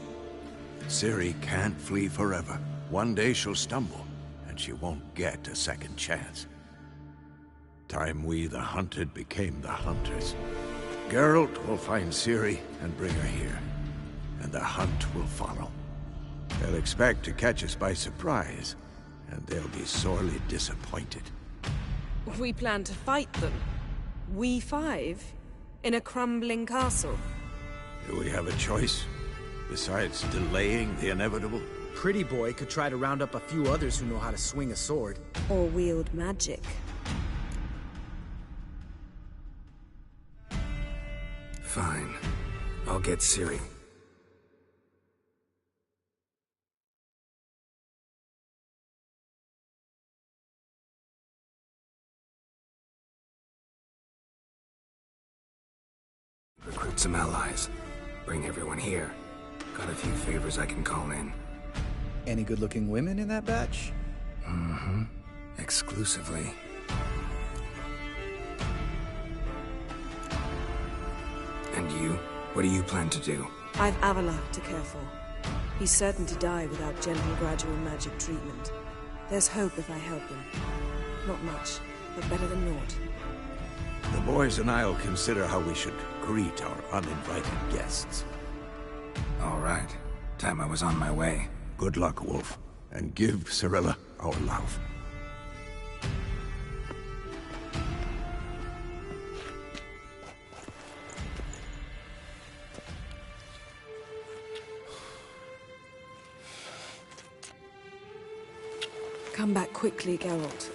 Ciri can't flee forever. One day she'll stumble, and she won't get a second chance. Time we, the hunted, became the hunters. Geralt will find Ciri and bring her here, and the hunt will follow. They'll expect to catch us by surprise, and they'll be sorely disappointed. We plan to fight them. We five? In a crumbling castle? Do we have a choice? Besides delaying the inevitable? Pretty Boy could try to round up a few others who know how to swing a sword. Or wield magic. Fine. I'll get Ciri. Recruit some allies. Bring everyone here. Got a few favors I can call in. Any good-looking women in that batch? Mm-hmm. Exclusively. And you? What do you plan to do? I've Avallac'h to care for. He's certain to die without gentle, gradual magic treatment. There's hope if I help him. Not much, but better than naught. The boys and I'll consider how we should greet our uninvited guests. All right. Time I was on my way. Good luck, Wolf. And give Cirilla our love. Come back quickly, Geralt.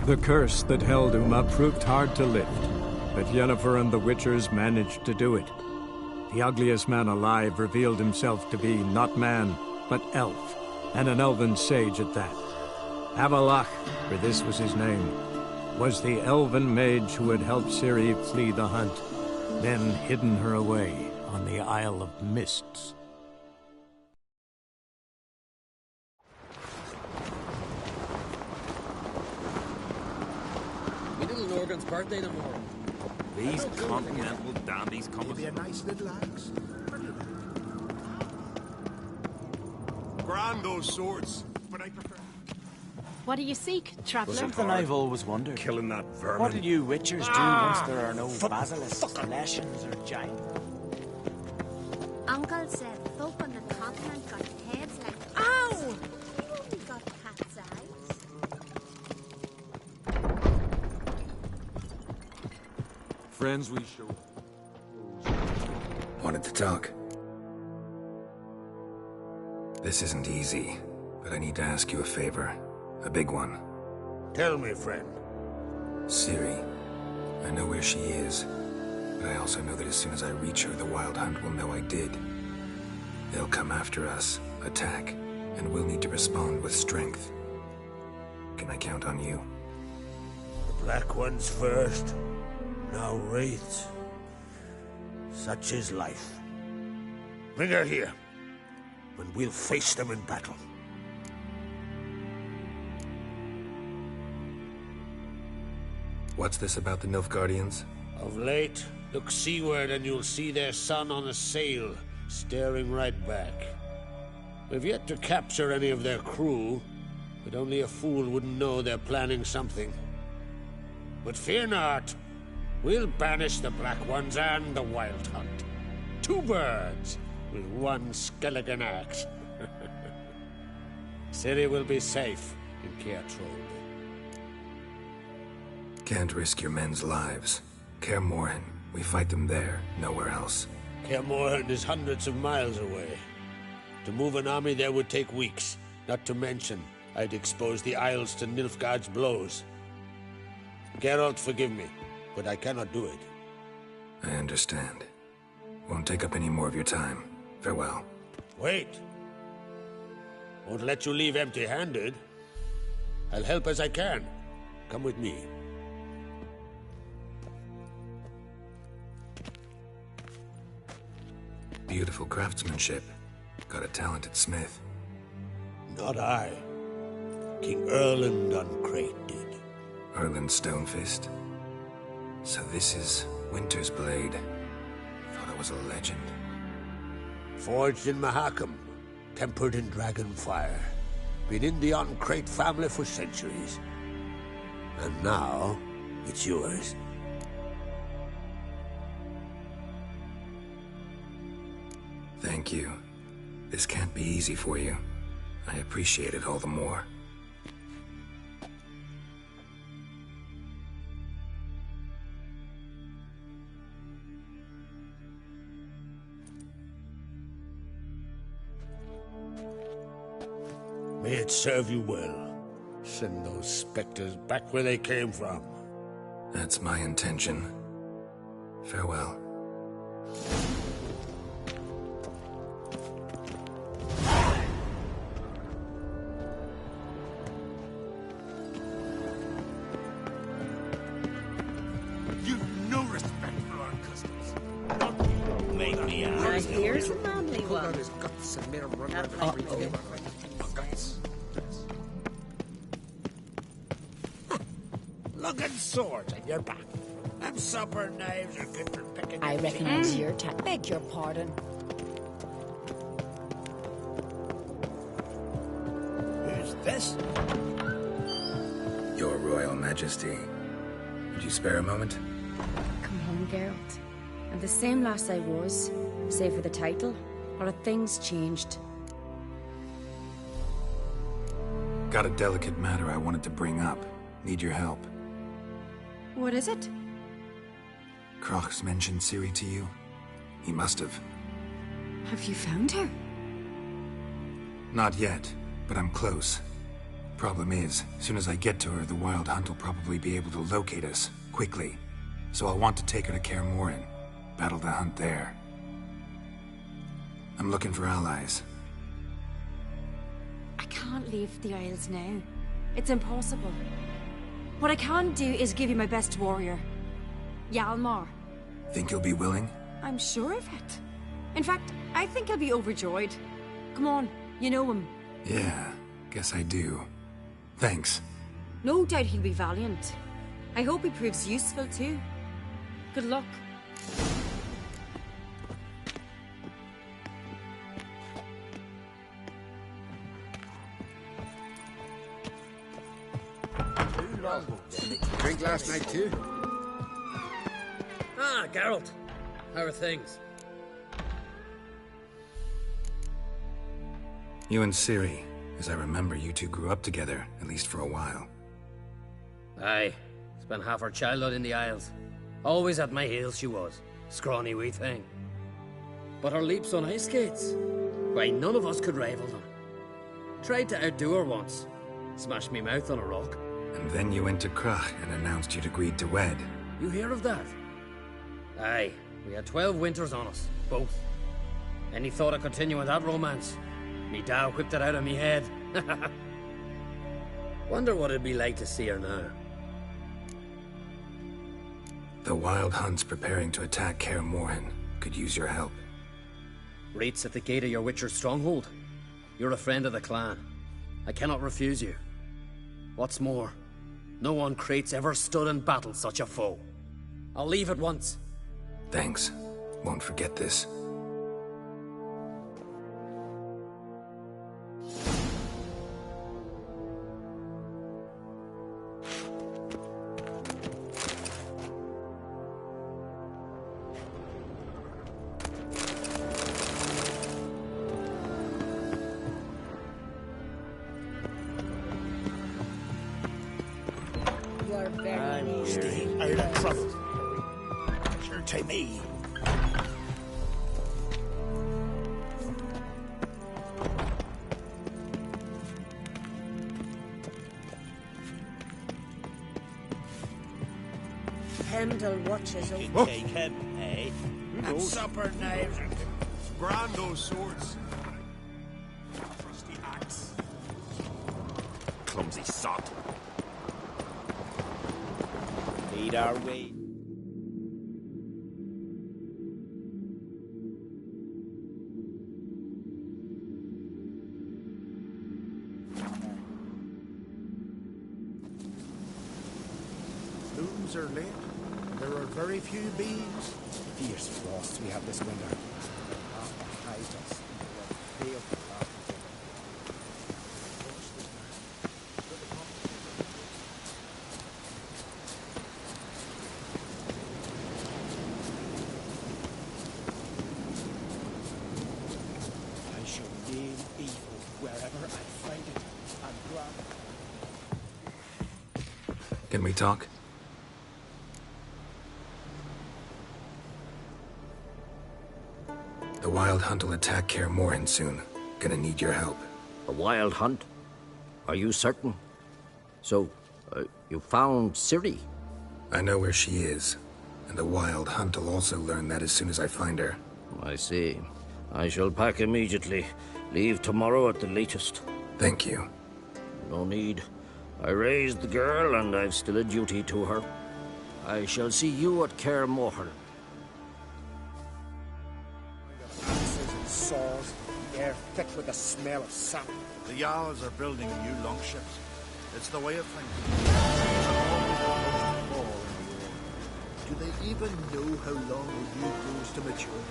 The curse that held Uma proved hard to lift, but Yennefer and the Witchers managed to do it. The ugliest man alive revealed himself to be not man, but elf, and an elven sage at that. Avalach, for this was his name, was the elven mage who had helped Ciri flee the hunt, then hidden her away on the Isle of Mists. My little Norgan's birthday tomorrow. These continental dandies come Maybe a nice little axe. Grand those swords, but I prefer... What do you seek, traveler? Something I've always wondered. Killing that vermin. What do you witchers do once there are no basilisks, leshens, or giants? Uncle said folk on the continent got heads like... Ow! We only got cat's eyes. Friends we show. Wanted to talk. This isn't easy, but I need to ask you a favor. A big one. Tell me, friend. Ciri. I know where she is, but I also know that as soon as I reach her, the Wild Hunt will know I did. They'll come after us, attack, and we'll need to respond with strength. Can I count on you? The Black Ones first, now Wraiths. Such is life. Bring her here, and we'll face them in battle. What's this about the Nilfgaardians? Of late, look seaward and you'll see their sun on a sail, staring right back. We've yet to capture any of their crew, but only a fool wouldn't know they're planning something. But fear not, we'll banish the Black Ones and the Wild Hunt. 2 birds with 1 skeleton axe. Ciri will be safe in Caertrode. Can't risk your men's lives. Kaer Morhen, we fight them there, nowhere else. Kaer Morhen is hundreds of miles away. To move an army there would take weeks. Not to mention, I'd expose the Isles to Nilfgaard's blows. Geralt, forgive me, but I cannot do it. I understand. Won't take up any more of your time. Farewell. Wait. Won't let you leave empty-handed. I'll help as I can. Come with me. Beautiful craftsmanship. Got a talented smith. Not I. King Erland Uncrate did. Erland Stonefist. So this is Winter's blade. Thought it was a legend. Forged in Mahakam, tempered in dragon fire. Been in the Uncrate family for centuries. And now, it's yours. Thank you. This can't be easy for you. I appreciate it all the more. May it serve you well. Send those specters back where they came from. That's my intention. Farewell. You've no respect for our customs. Make me Now here's a manly Pull one. out his guts and made him run around the streets again. Guts. Lugging swords on your back. Them supper knives are good for picking. I reckon it's your time. Beg your pardon. Who's this? Your Royal Majesty. Would you spare a moment? Come home, Geralt. I'm the same lass I was, save for the title. Or have things changed? Got a delicate matter I wanted to bring up. Need your help. What is it? Crach's mentioned Ciri to you? He must have. Have you found her? Not yet, but I'm close. Problem is, as soon as I get to her, the Wild Hunt will probably be able to locate us, quickly. So I'll want to take her to Kaer Morhen, battle the Hunt there. I'm looking for allies. I can't leave the Isles now. It's impossible. What I can do is give you my best warrior, Hjalmar. Think you'll be willing? I'm sure of it. In fact, I think he'll be overjoyed. Come on, you know him. Yeah, guess I do. Thanks. No doubt he'll be valiant. I hope he proves useful too. Good luck. Drink last night too? Ah, Geralt. How are things? You and Ciri. As I remember, you two grew up together, at least for a while. Aye. Spent half her childhood in the Isles. Always at my heels she was. Scrawny wee thing. But her leaps on ice skates? Why, none of us could rival them. Tried to outdo her once. Smashed me mouth on a rock. And then you went to Krach and announced you'd agreed to wed. You hear of that? Aye. We had 12 winters on us. Both. Any thought of continuing that romance? Me Dow whipped it out of me head. Wonder what it'd be like to see her now. The Wild Hunt's preparing to attack Kaer Morhen. Could use your help. Rates at the gate of your Witcher's stronghold. You're a friend of the clan. I cannot refuse you. What's more, no one Krait's ever stood and battled such a foe. I'll leave at once. Thanks. Won't forget this. Stay out of trouble. Sure to me. Heimdall watches You over. can take him, eh? And supper knives and Brando swords. Rusty axe. Clumsy sot. Lead our way. Blooms are late. There are very few bees. Fierce frost we have this winter. High dust. Pale I shall name evil wherever I find it and grab. Can we talk? The Wild Hunt will attack Kaer Morhen soon. Gonna need your help. A wild hunt? Are you certain? So, you found Ciri? I know where she is. And the Wild Hunt will also learn that as soon as I find her. I see. I shall pack immediately. Leave tomorrow at the latest. Thank you. No need. I raised the girl, and I've still a duty to her. I shall see you at Kaer Morhen. Axes and saws, the air thick with the smell of sap. The Jarls are building new longships. It's the way of things. Do they even know how long a yew grows to mature?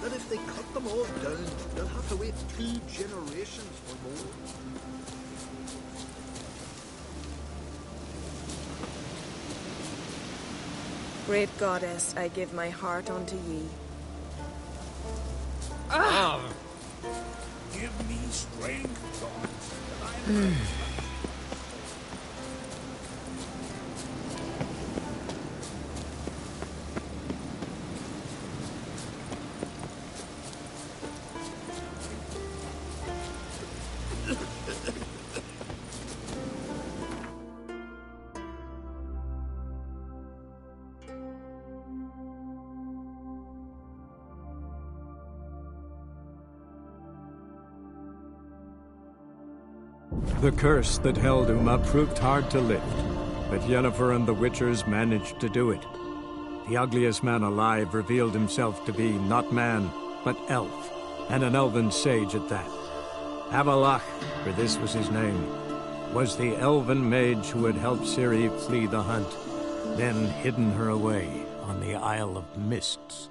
That if they cut them all down, they'll have to wait 2 generations or more. Great goddess, I give my heart unto ye. Give me strength, The curse that held Uma proved hard to lift, but Yennefer and the Witchers managed to do it. The ugliest man alive revealed himself to be not man, but elf, and an elven sage at that. Avalach, for this was his name, was the elven mage who had helped Ciri flee the hunt, then hidden her away on the Isle of Mists.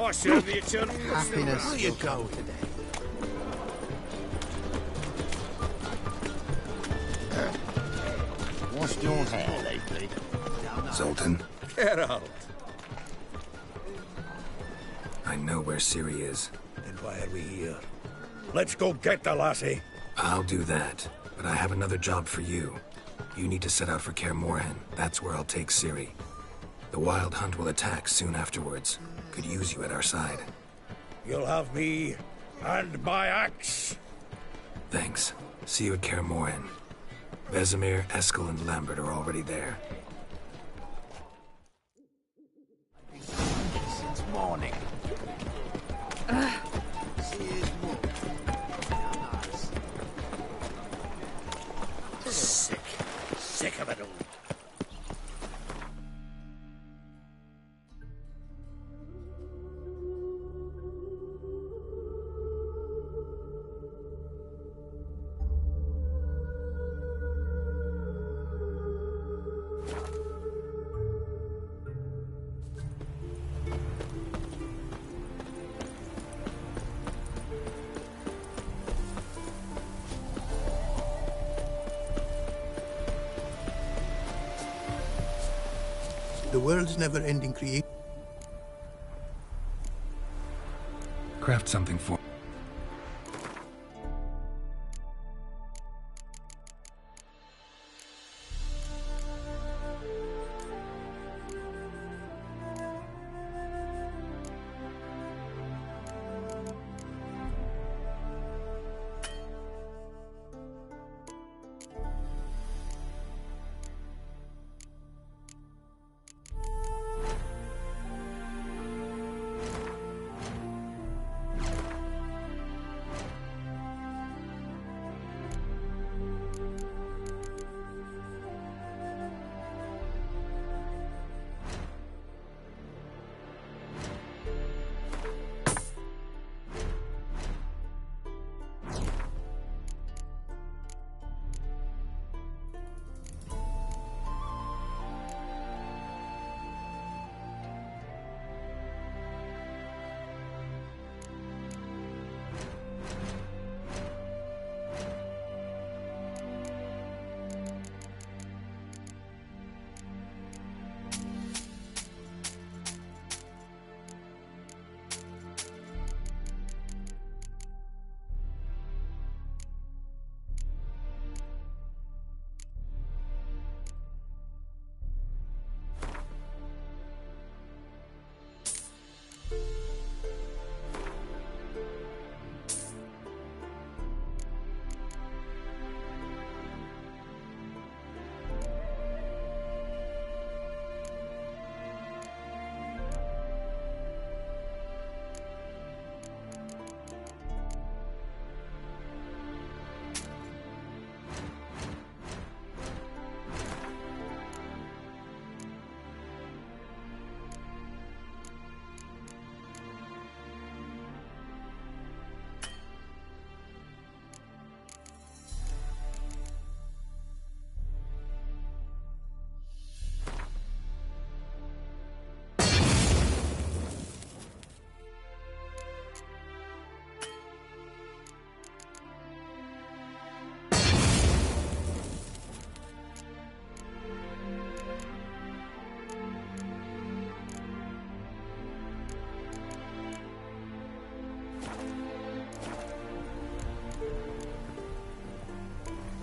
I serve the eternal. Happiness Where you will go come today? Washed your hair lately? Zoltan, Geralt. I know where Ciri is. Then why are we here? Let's go get the lassie. I'll do that, but I have another job for you. You need to set out for Kaer Morhen. That's where I'll take Ciri. The Wild Hunt will attack soon afterwards. Could use you at our side. You'll have me and my axe. Thanks. See you at Kaer Morhen. Vesemir, Eskel, and Lambert are already there. Since morning. Sick of it all. The world's never-ending creation. Craft something for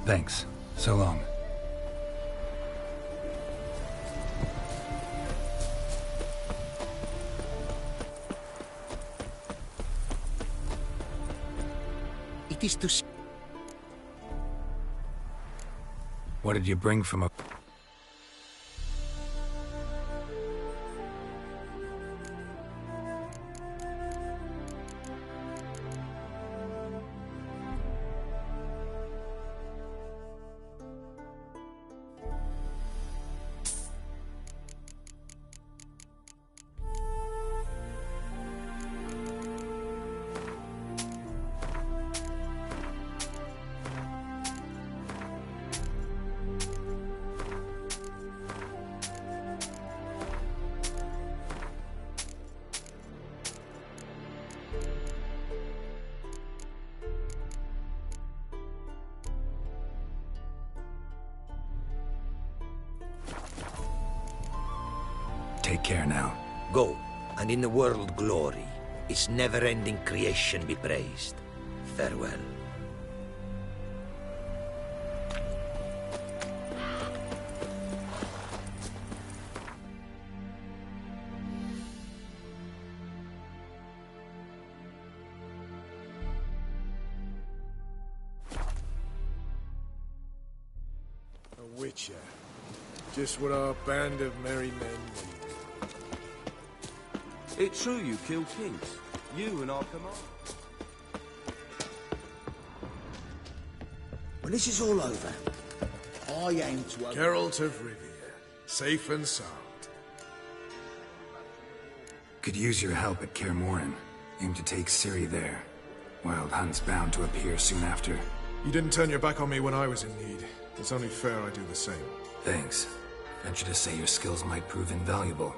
Thanks. So long. It is to... What did you bring from a... Take care now. Go, and in the world glory, its never-ending creation be praised. Farewell. A witcher. Just what our band of merry men need. It's true you killed kings. You and our command. When this is all over, I aim to... Geralt of Rivia, safe and sound. Could use your help at Kaer Morhen. Aim to take Ciri there. Wild Hunt's bound to appear soon after. You didn't turn your back on me when I was in need. It's only fair I do the same. Thanks. Venture to say your skills might prove invaluable.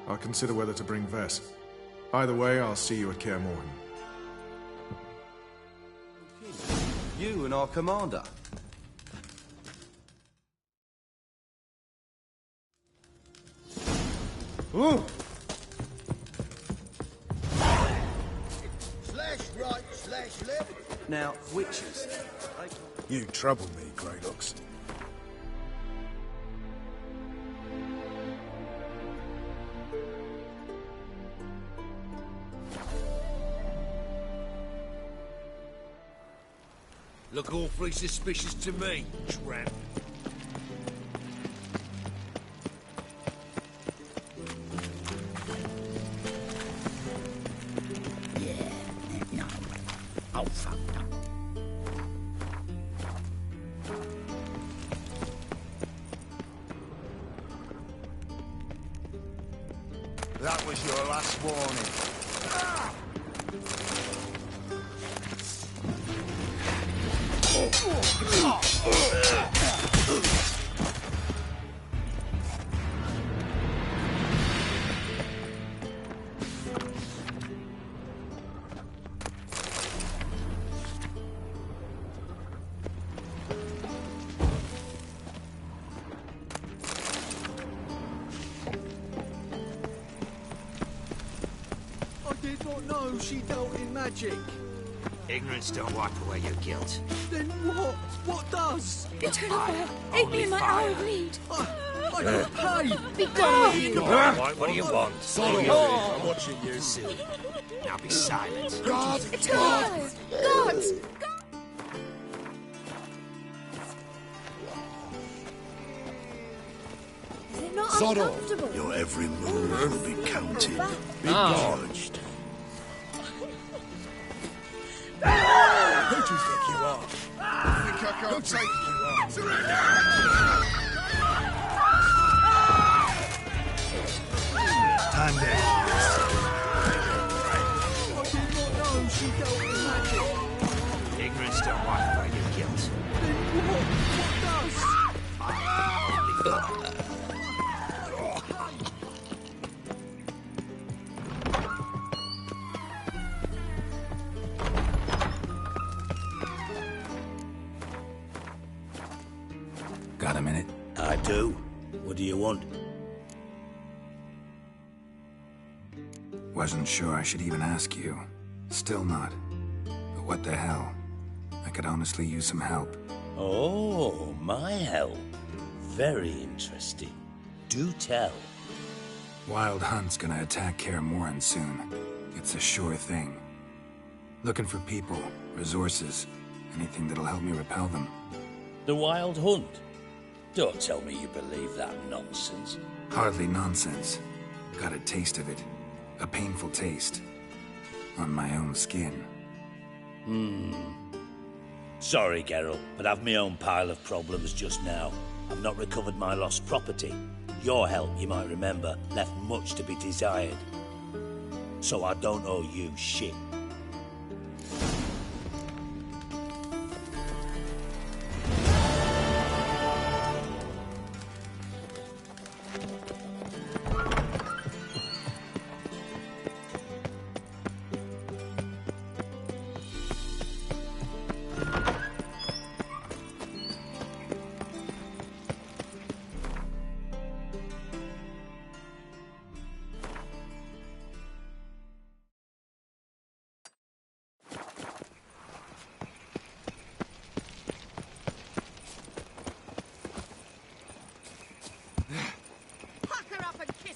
I'll consider whether to bring Vess. Either way, I'll see you at Kaer Morhen. You and our commander. Ooh! Slash right, slash left. Now, witches. You trouble me, Greylocks. Look awfully suspicious to me, tramp. Yeah, no. Oh, fuck no. That was your last warning. I did not know she dealt in magic. Ignorance don't wipe away your guilt. Then what? What does? Eternal fire, aid me in my hour of need. I got paid. Be gone! What do you want? I'm watching you soon. Now be silent. God! Eternal fire! Gods! Is it not Sod off. uncomfortable? Your every move will be counted. Be Ah. judged. Who do you think you are? Think I can't take Time down. I did not know she dealt in magic. Ignorance don't wipe away your guilt. Then what? What does? Got a minute? I do. What do you want? Wasn't sure I should even ask you. Still not. But what the hell? I could honestly use some help. Oh, my help. Very interesting. Do tell. Wild Hunt's gonna attack Kaer Morhen soon. It's a sure thing. Looking for people, resources, anything that'll help me repel them. The Wild Hunt? Don't tell me you believe that nonsense. Hardly nonsense. Got a taste of it. A painful taste. On my own skin. Sorry, Geralt, but I've my own pile of problems just now. I've not recovered my lost property. Your help, you might remember, left much to be desired. So I don't owe you shit.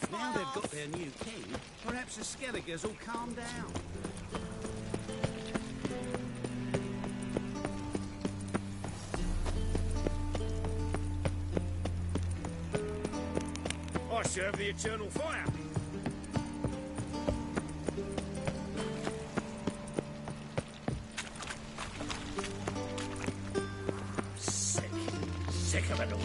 Now they've got their new king, perhaps the Skelligers will calm down. I serve the eternal fire. Sick of it all.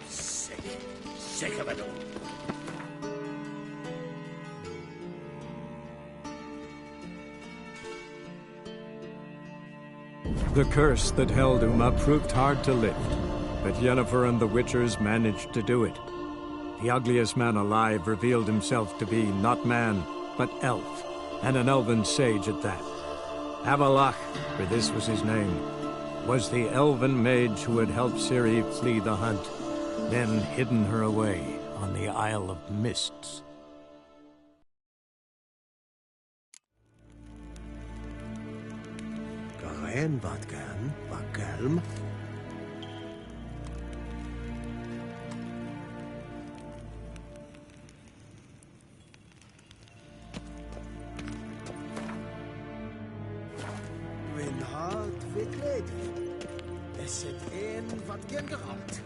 Sick of it all. The curse that held Uma proved hard to lift, but Yennefer and the Witchers managed to do it. The ugliest man alive revealed himself to be not man, but elf, and an elven sage at that. Avalach, for this was his name, was the elven mage who had helped Ciri flee the hunt, then hidden her away on the Isle of Mists. Garen Vatgan, Vakelm. Winhard wird ledig. Es ist Vatgen geraubt.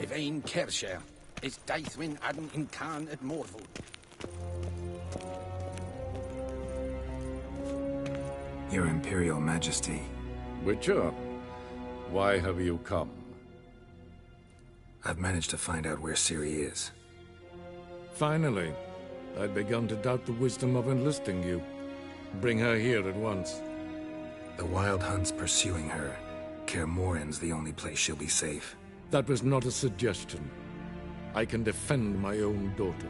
Evain Kersher is Daithwin Adam in Khan at Morwood. Your Imperial Majesty. Witcher, why have you come? I've managed to find out where Ciri is. Finally. I'd begun to doubt the wisdom of enlisting you. Bring her here at once. The Wild Hunt's pursuing her. Kaer Morhen's the only place she'll be safe. That was not a suggestion. I can defend my own daughter.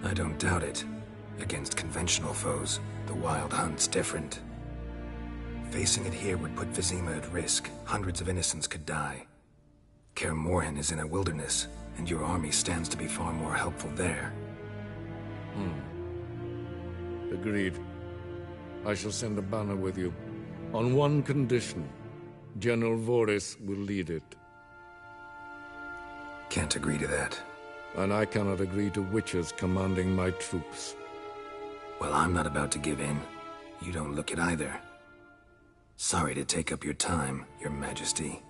I don't doubt it. Against conventional foes, the Wild Hunt's different. Facing it here would put Vizima at risk. Hundreds of innocents could die. Kaer Morhen is in a wilderness, and your army stands to be far more helpful there. Agreed. I shall send a banner with you. On one condition. General Voris will lead it. Can't agree to that. And I cannot agree to witches commanding my troops. Well, I'm not about to give in. You don't look it either. Sorry to take up your time, Your Majesty.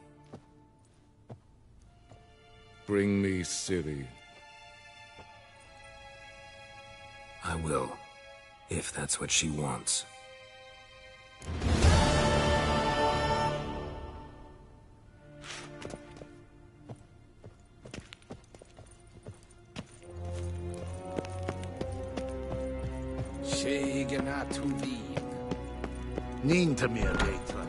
Bring me Ciri. I will, if that's what she wants. Ninta mir deitla.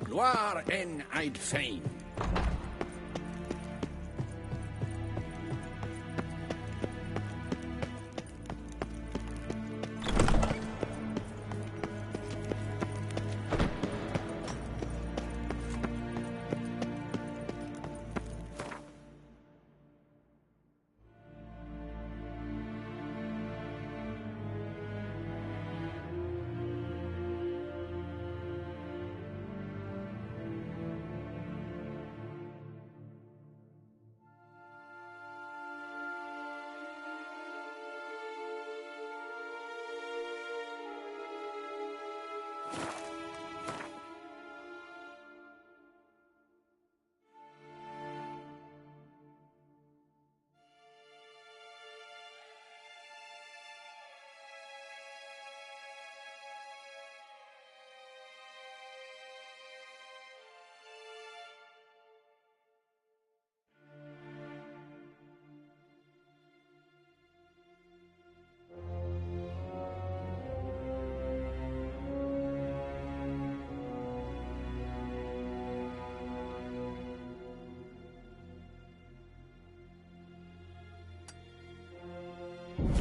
Gloire en I'd fain.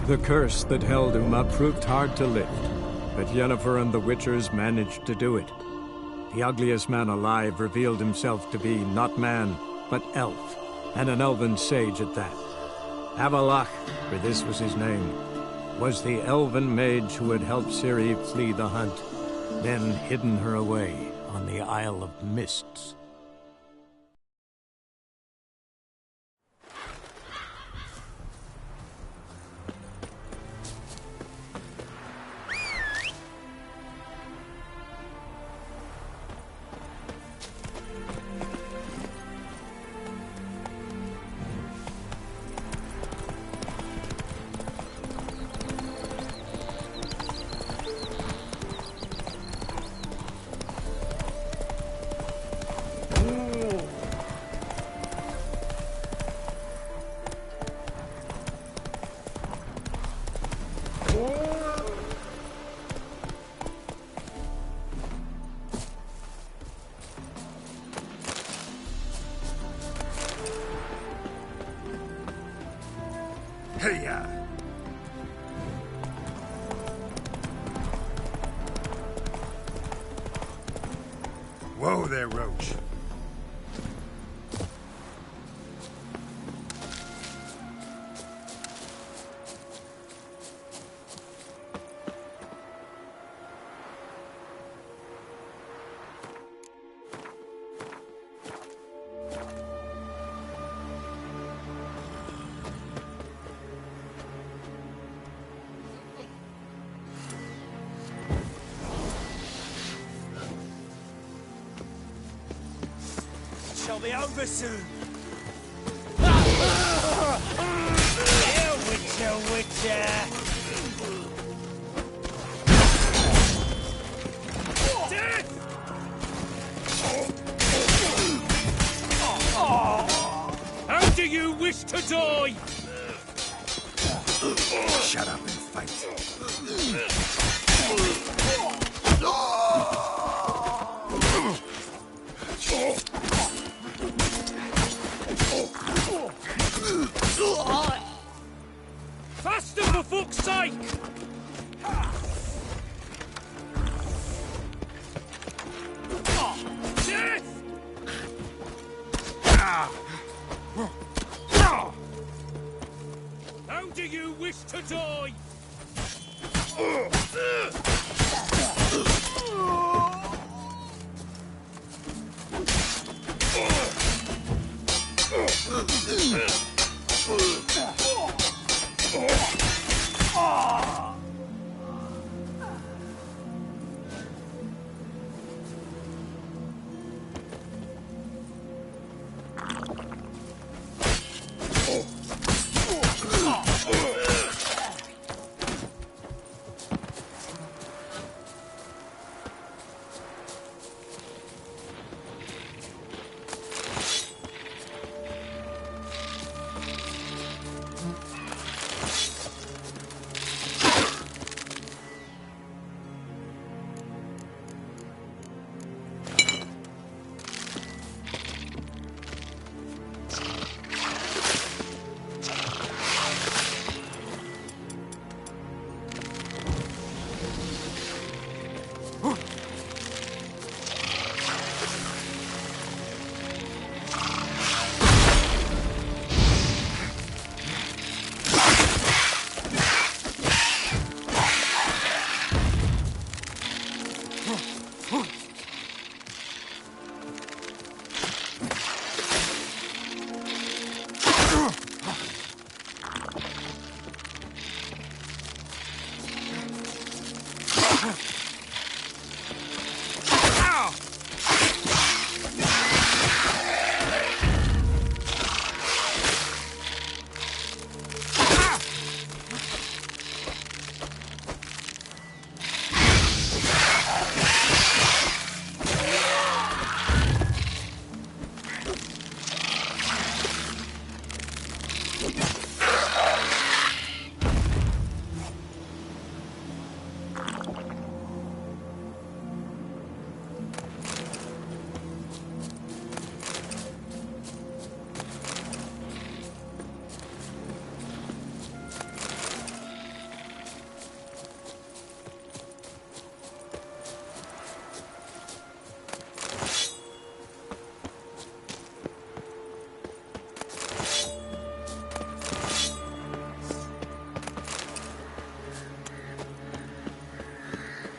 The curse that held Uma proved hard to lift, but Yennefer and the Witchers managed to do it. The ugliest man alive revealed himself to be not man, but elf, and an elven sage at that. Avalach, for this was his name, was the elven mage who had helped Ciri flee the hunt, then hidden her away on the Isle of Mists. Hey-ya! Whoa there, Roach. Shall be over soon. Here, Witcher, Witcher! Death! How do you wish to die? Shut up and fight. Faster, for fuck's sake! Death! How do you wish to die?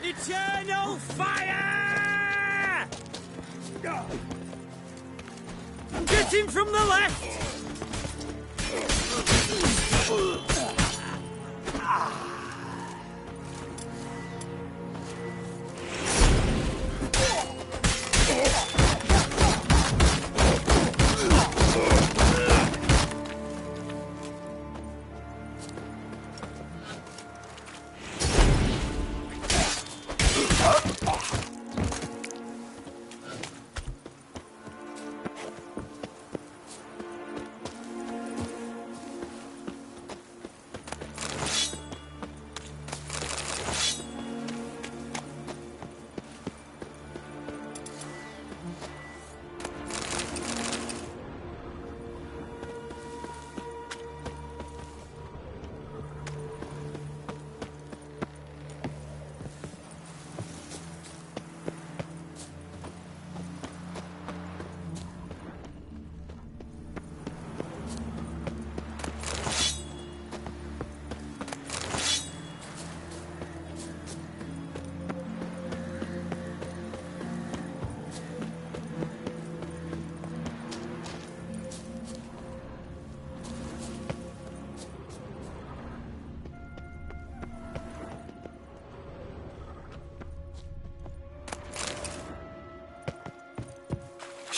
Eternal fire! Get him from the left!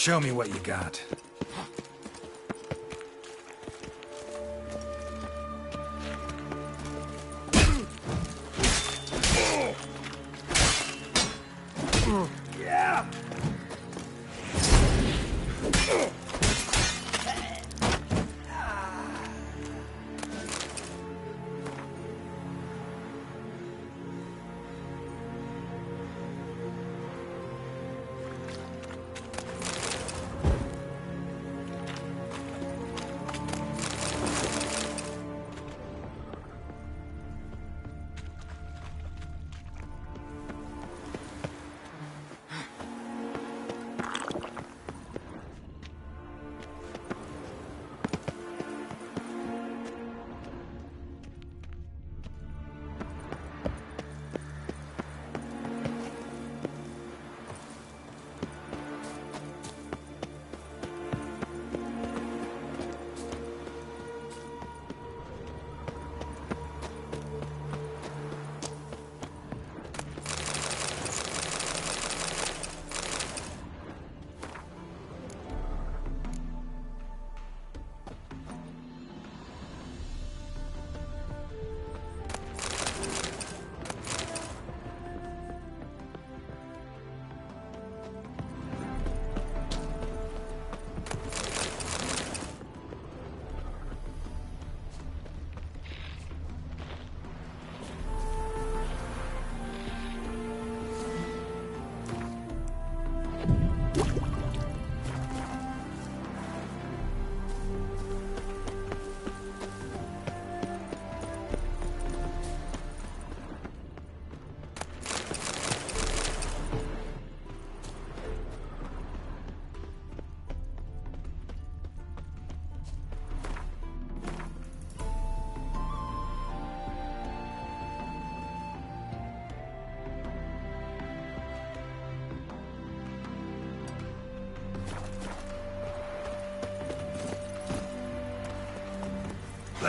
Show me what you got. Yeah!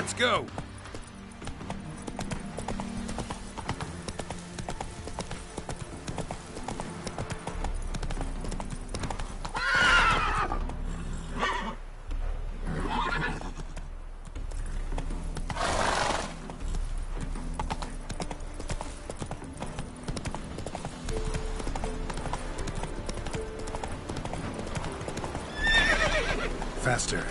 Let's go! Faster.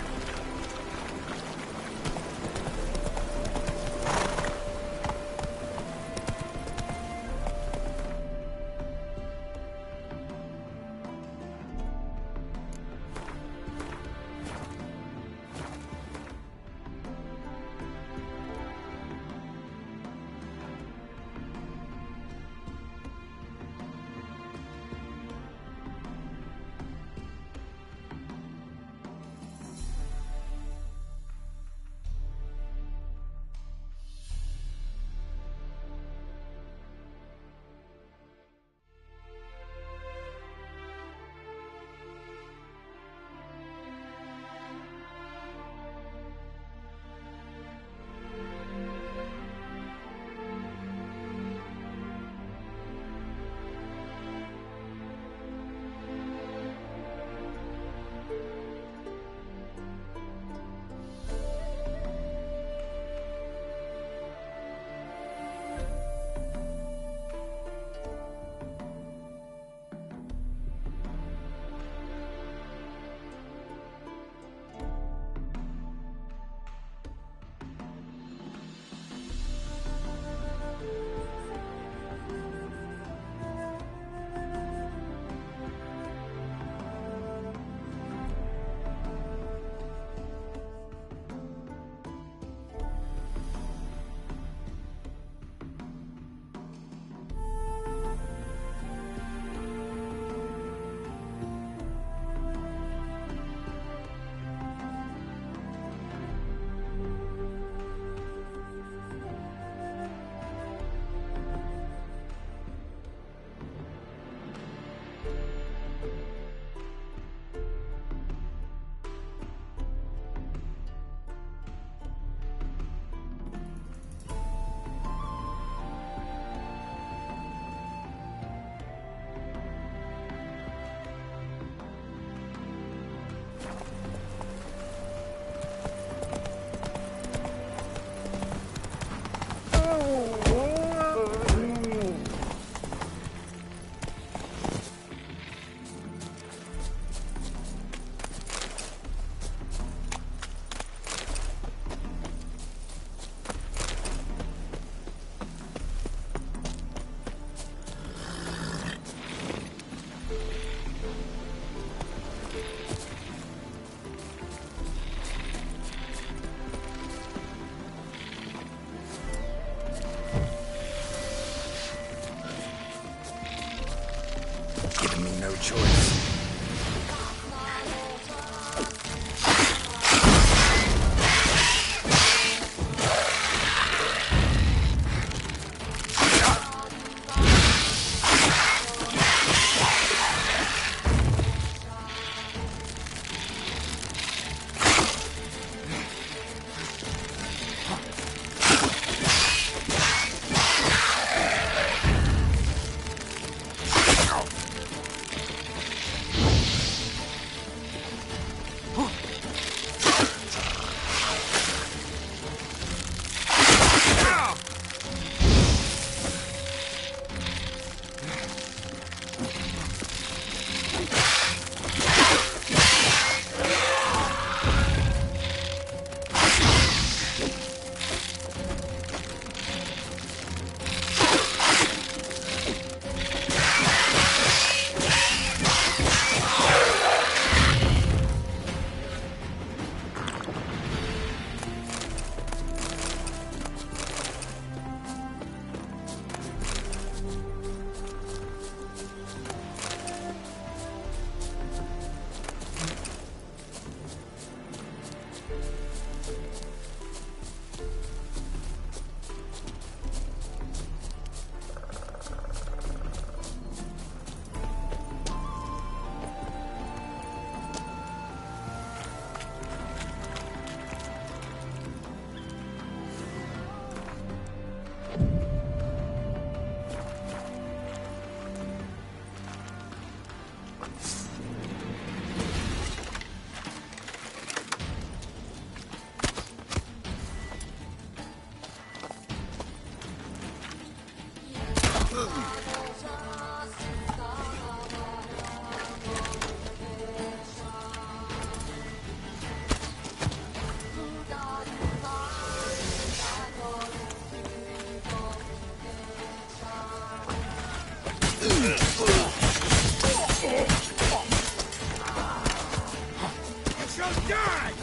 Die!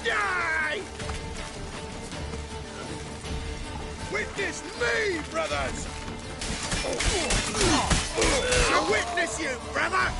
Die! Witness me, brothers! I witness you, brother!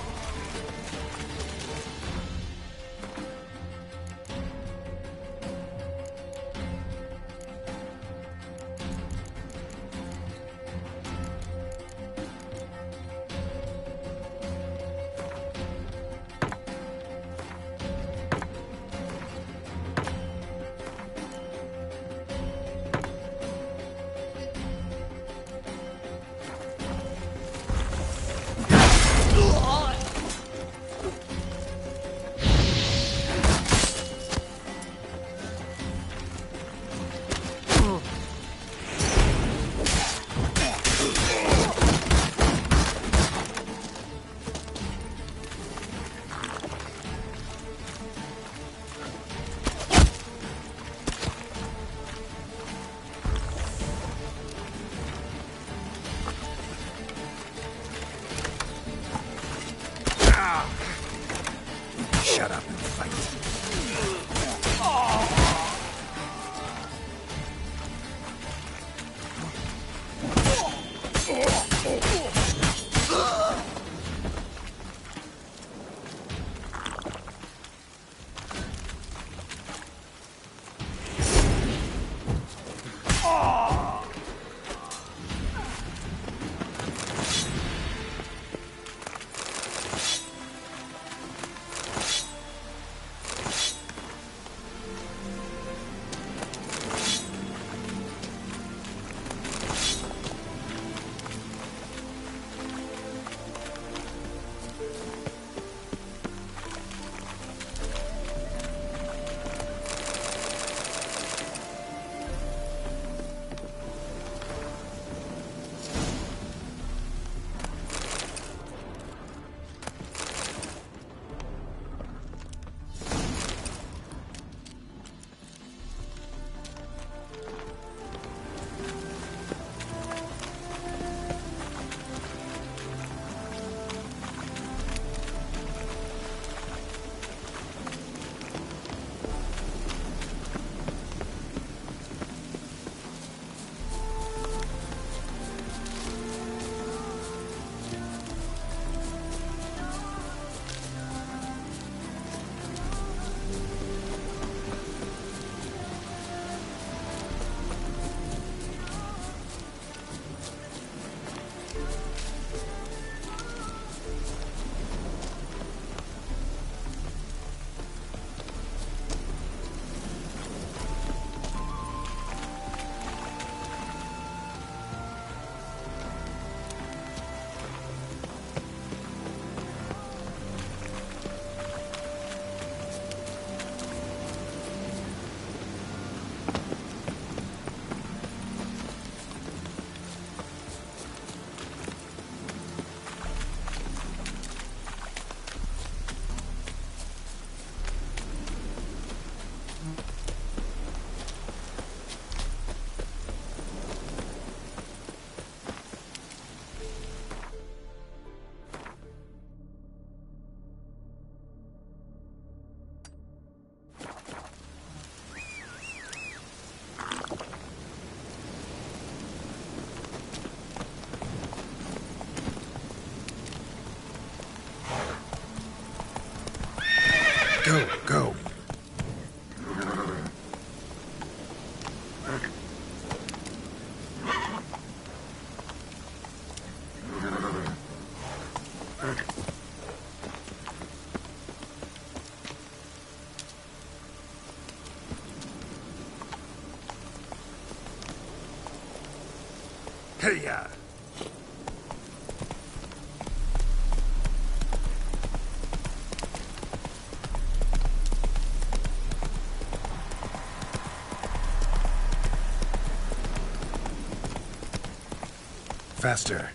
Shut up and fight. Go, go. Hey-ya! Faster.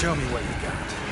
Show me what you got.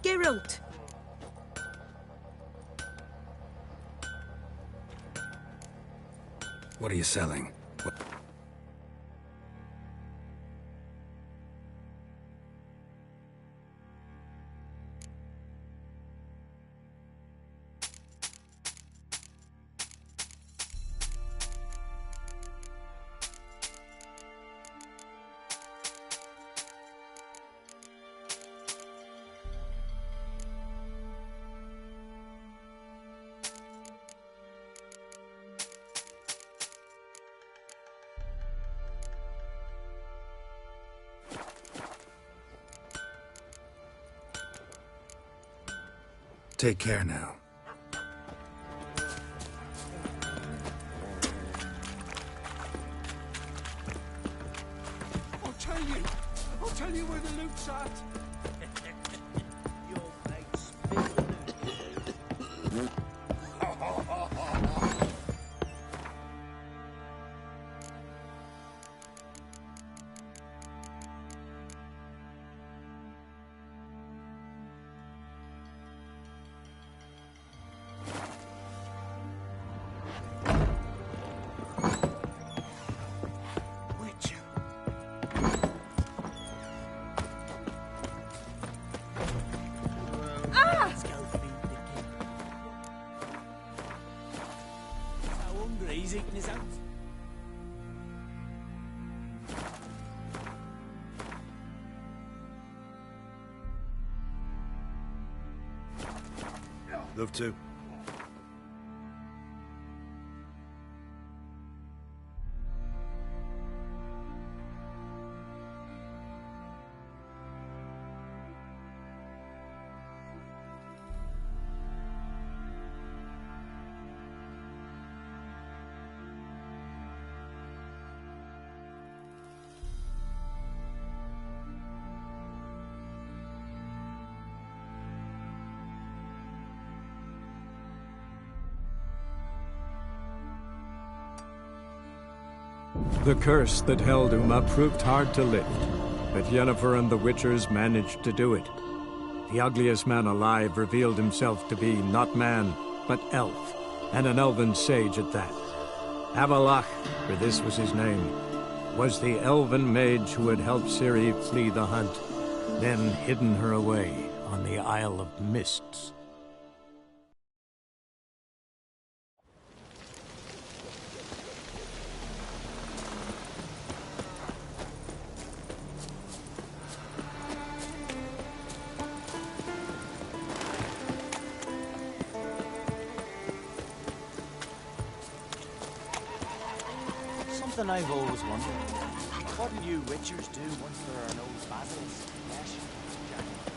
Geralt! What are you selling? Take care now. I'll tell you where the loot's at. Your mate's he's eating his own. Love to. The curse that held Uma proved hard to lift, but Yennefer and the Witchers managed to do it. The ugliest man alive revealed himself to be not man, but elf, and an elven sage at that. Avalach, for this was his name, was the elven mage who had helped Ciri flee the hunt, then hidden her away on the Isle of Mists. Something I've always wondered. What do you Witchers do once there are no basilisks, flesh, giants?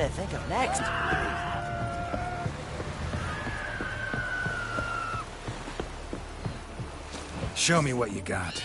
I think of next? Show me what you got.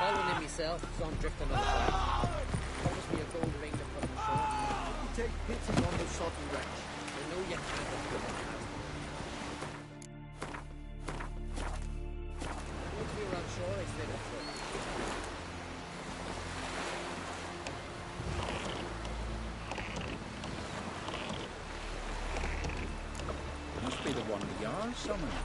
Following myself, so I'm drifting on the side. Promise me a gold ring to put on shore. You take pity on the sodden wretch. I know you can't have put it out. Once we were on shore, I stayed up for it. Must be the one the Jarl summoned.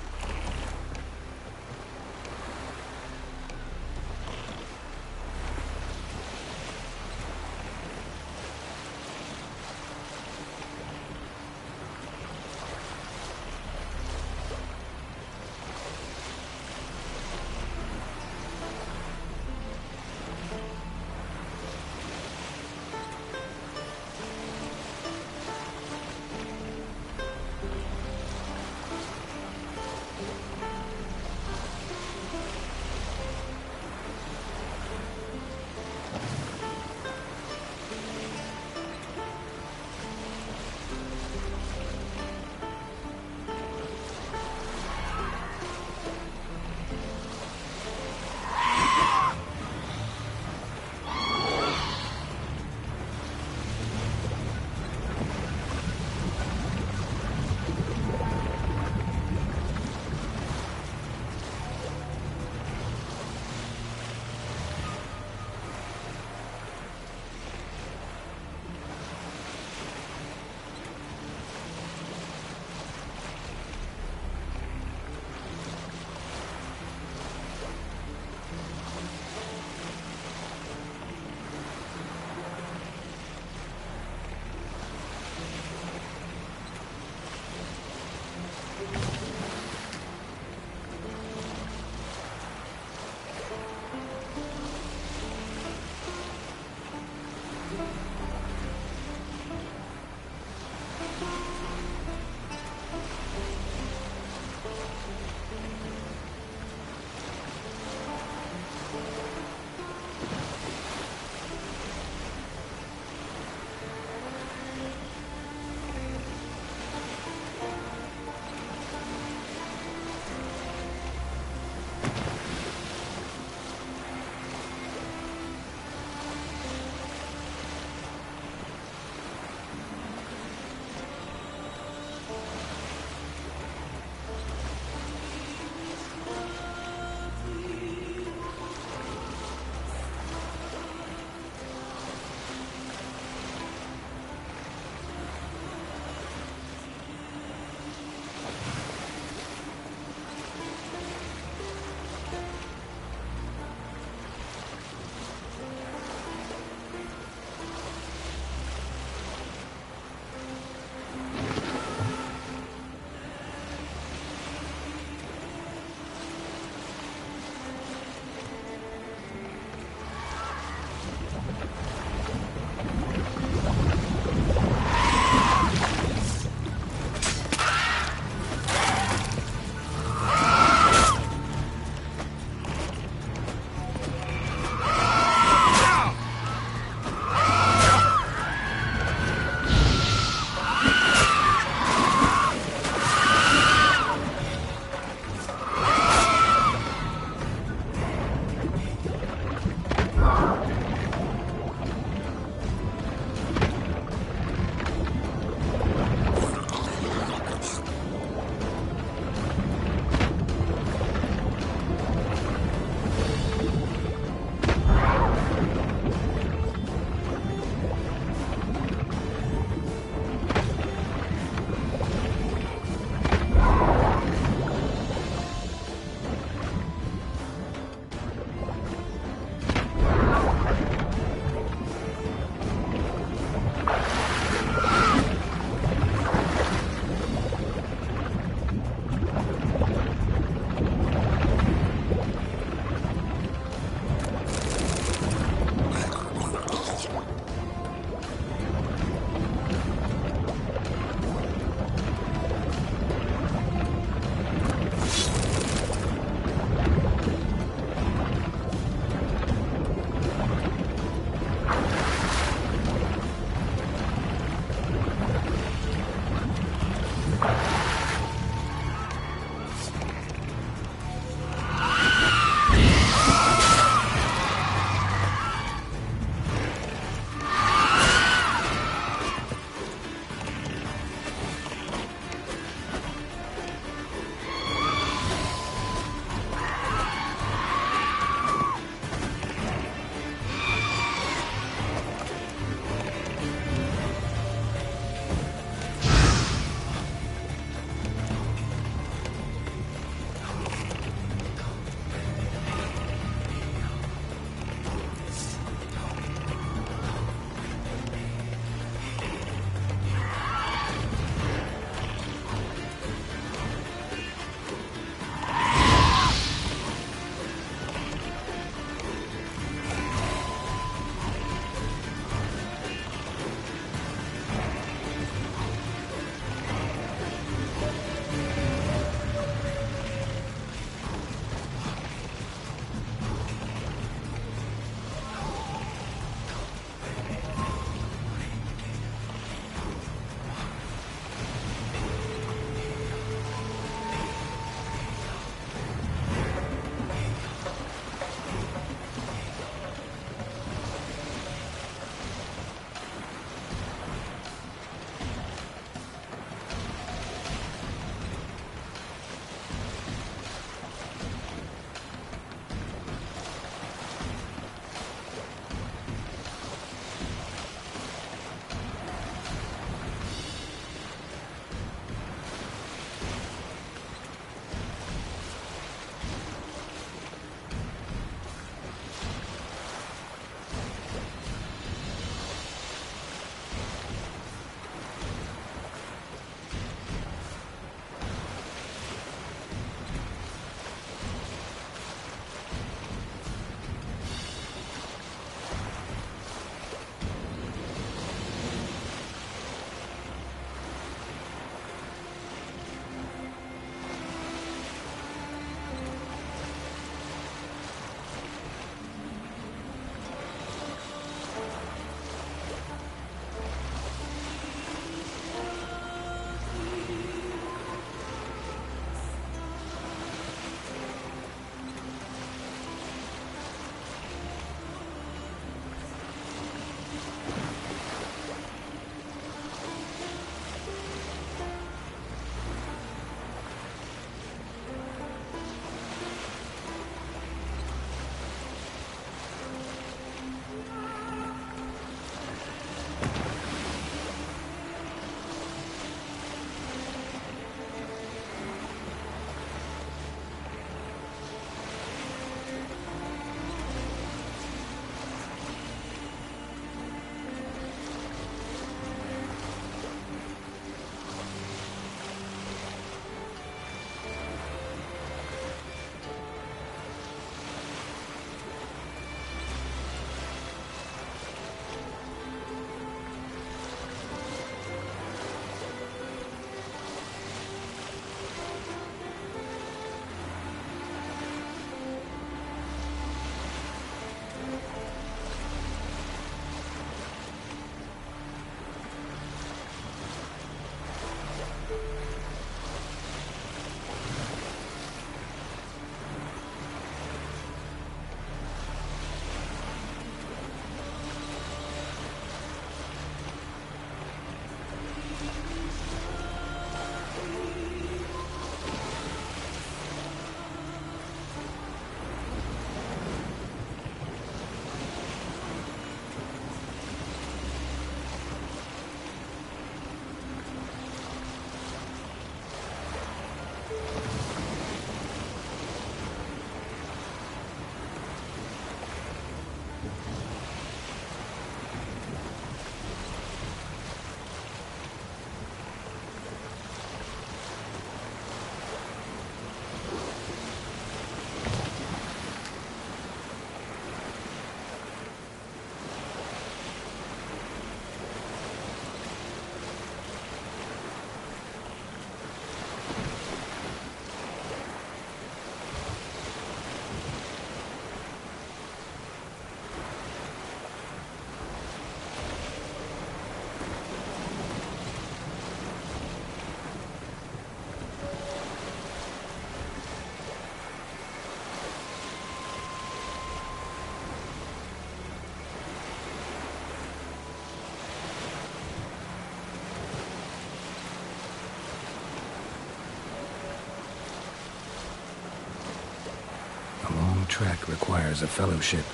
track requires a fellowship.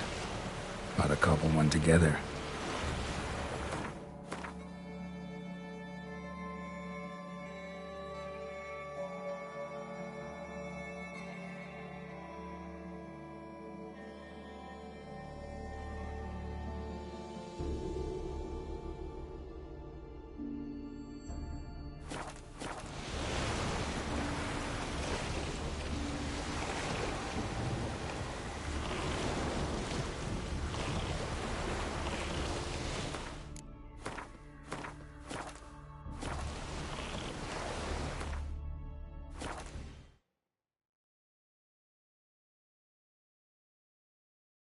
Ought to cobble one together.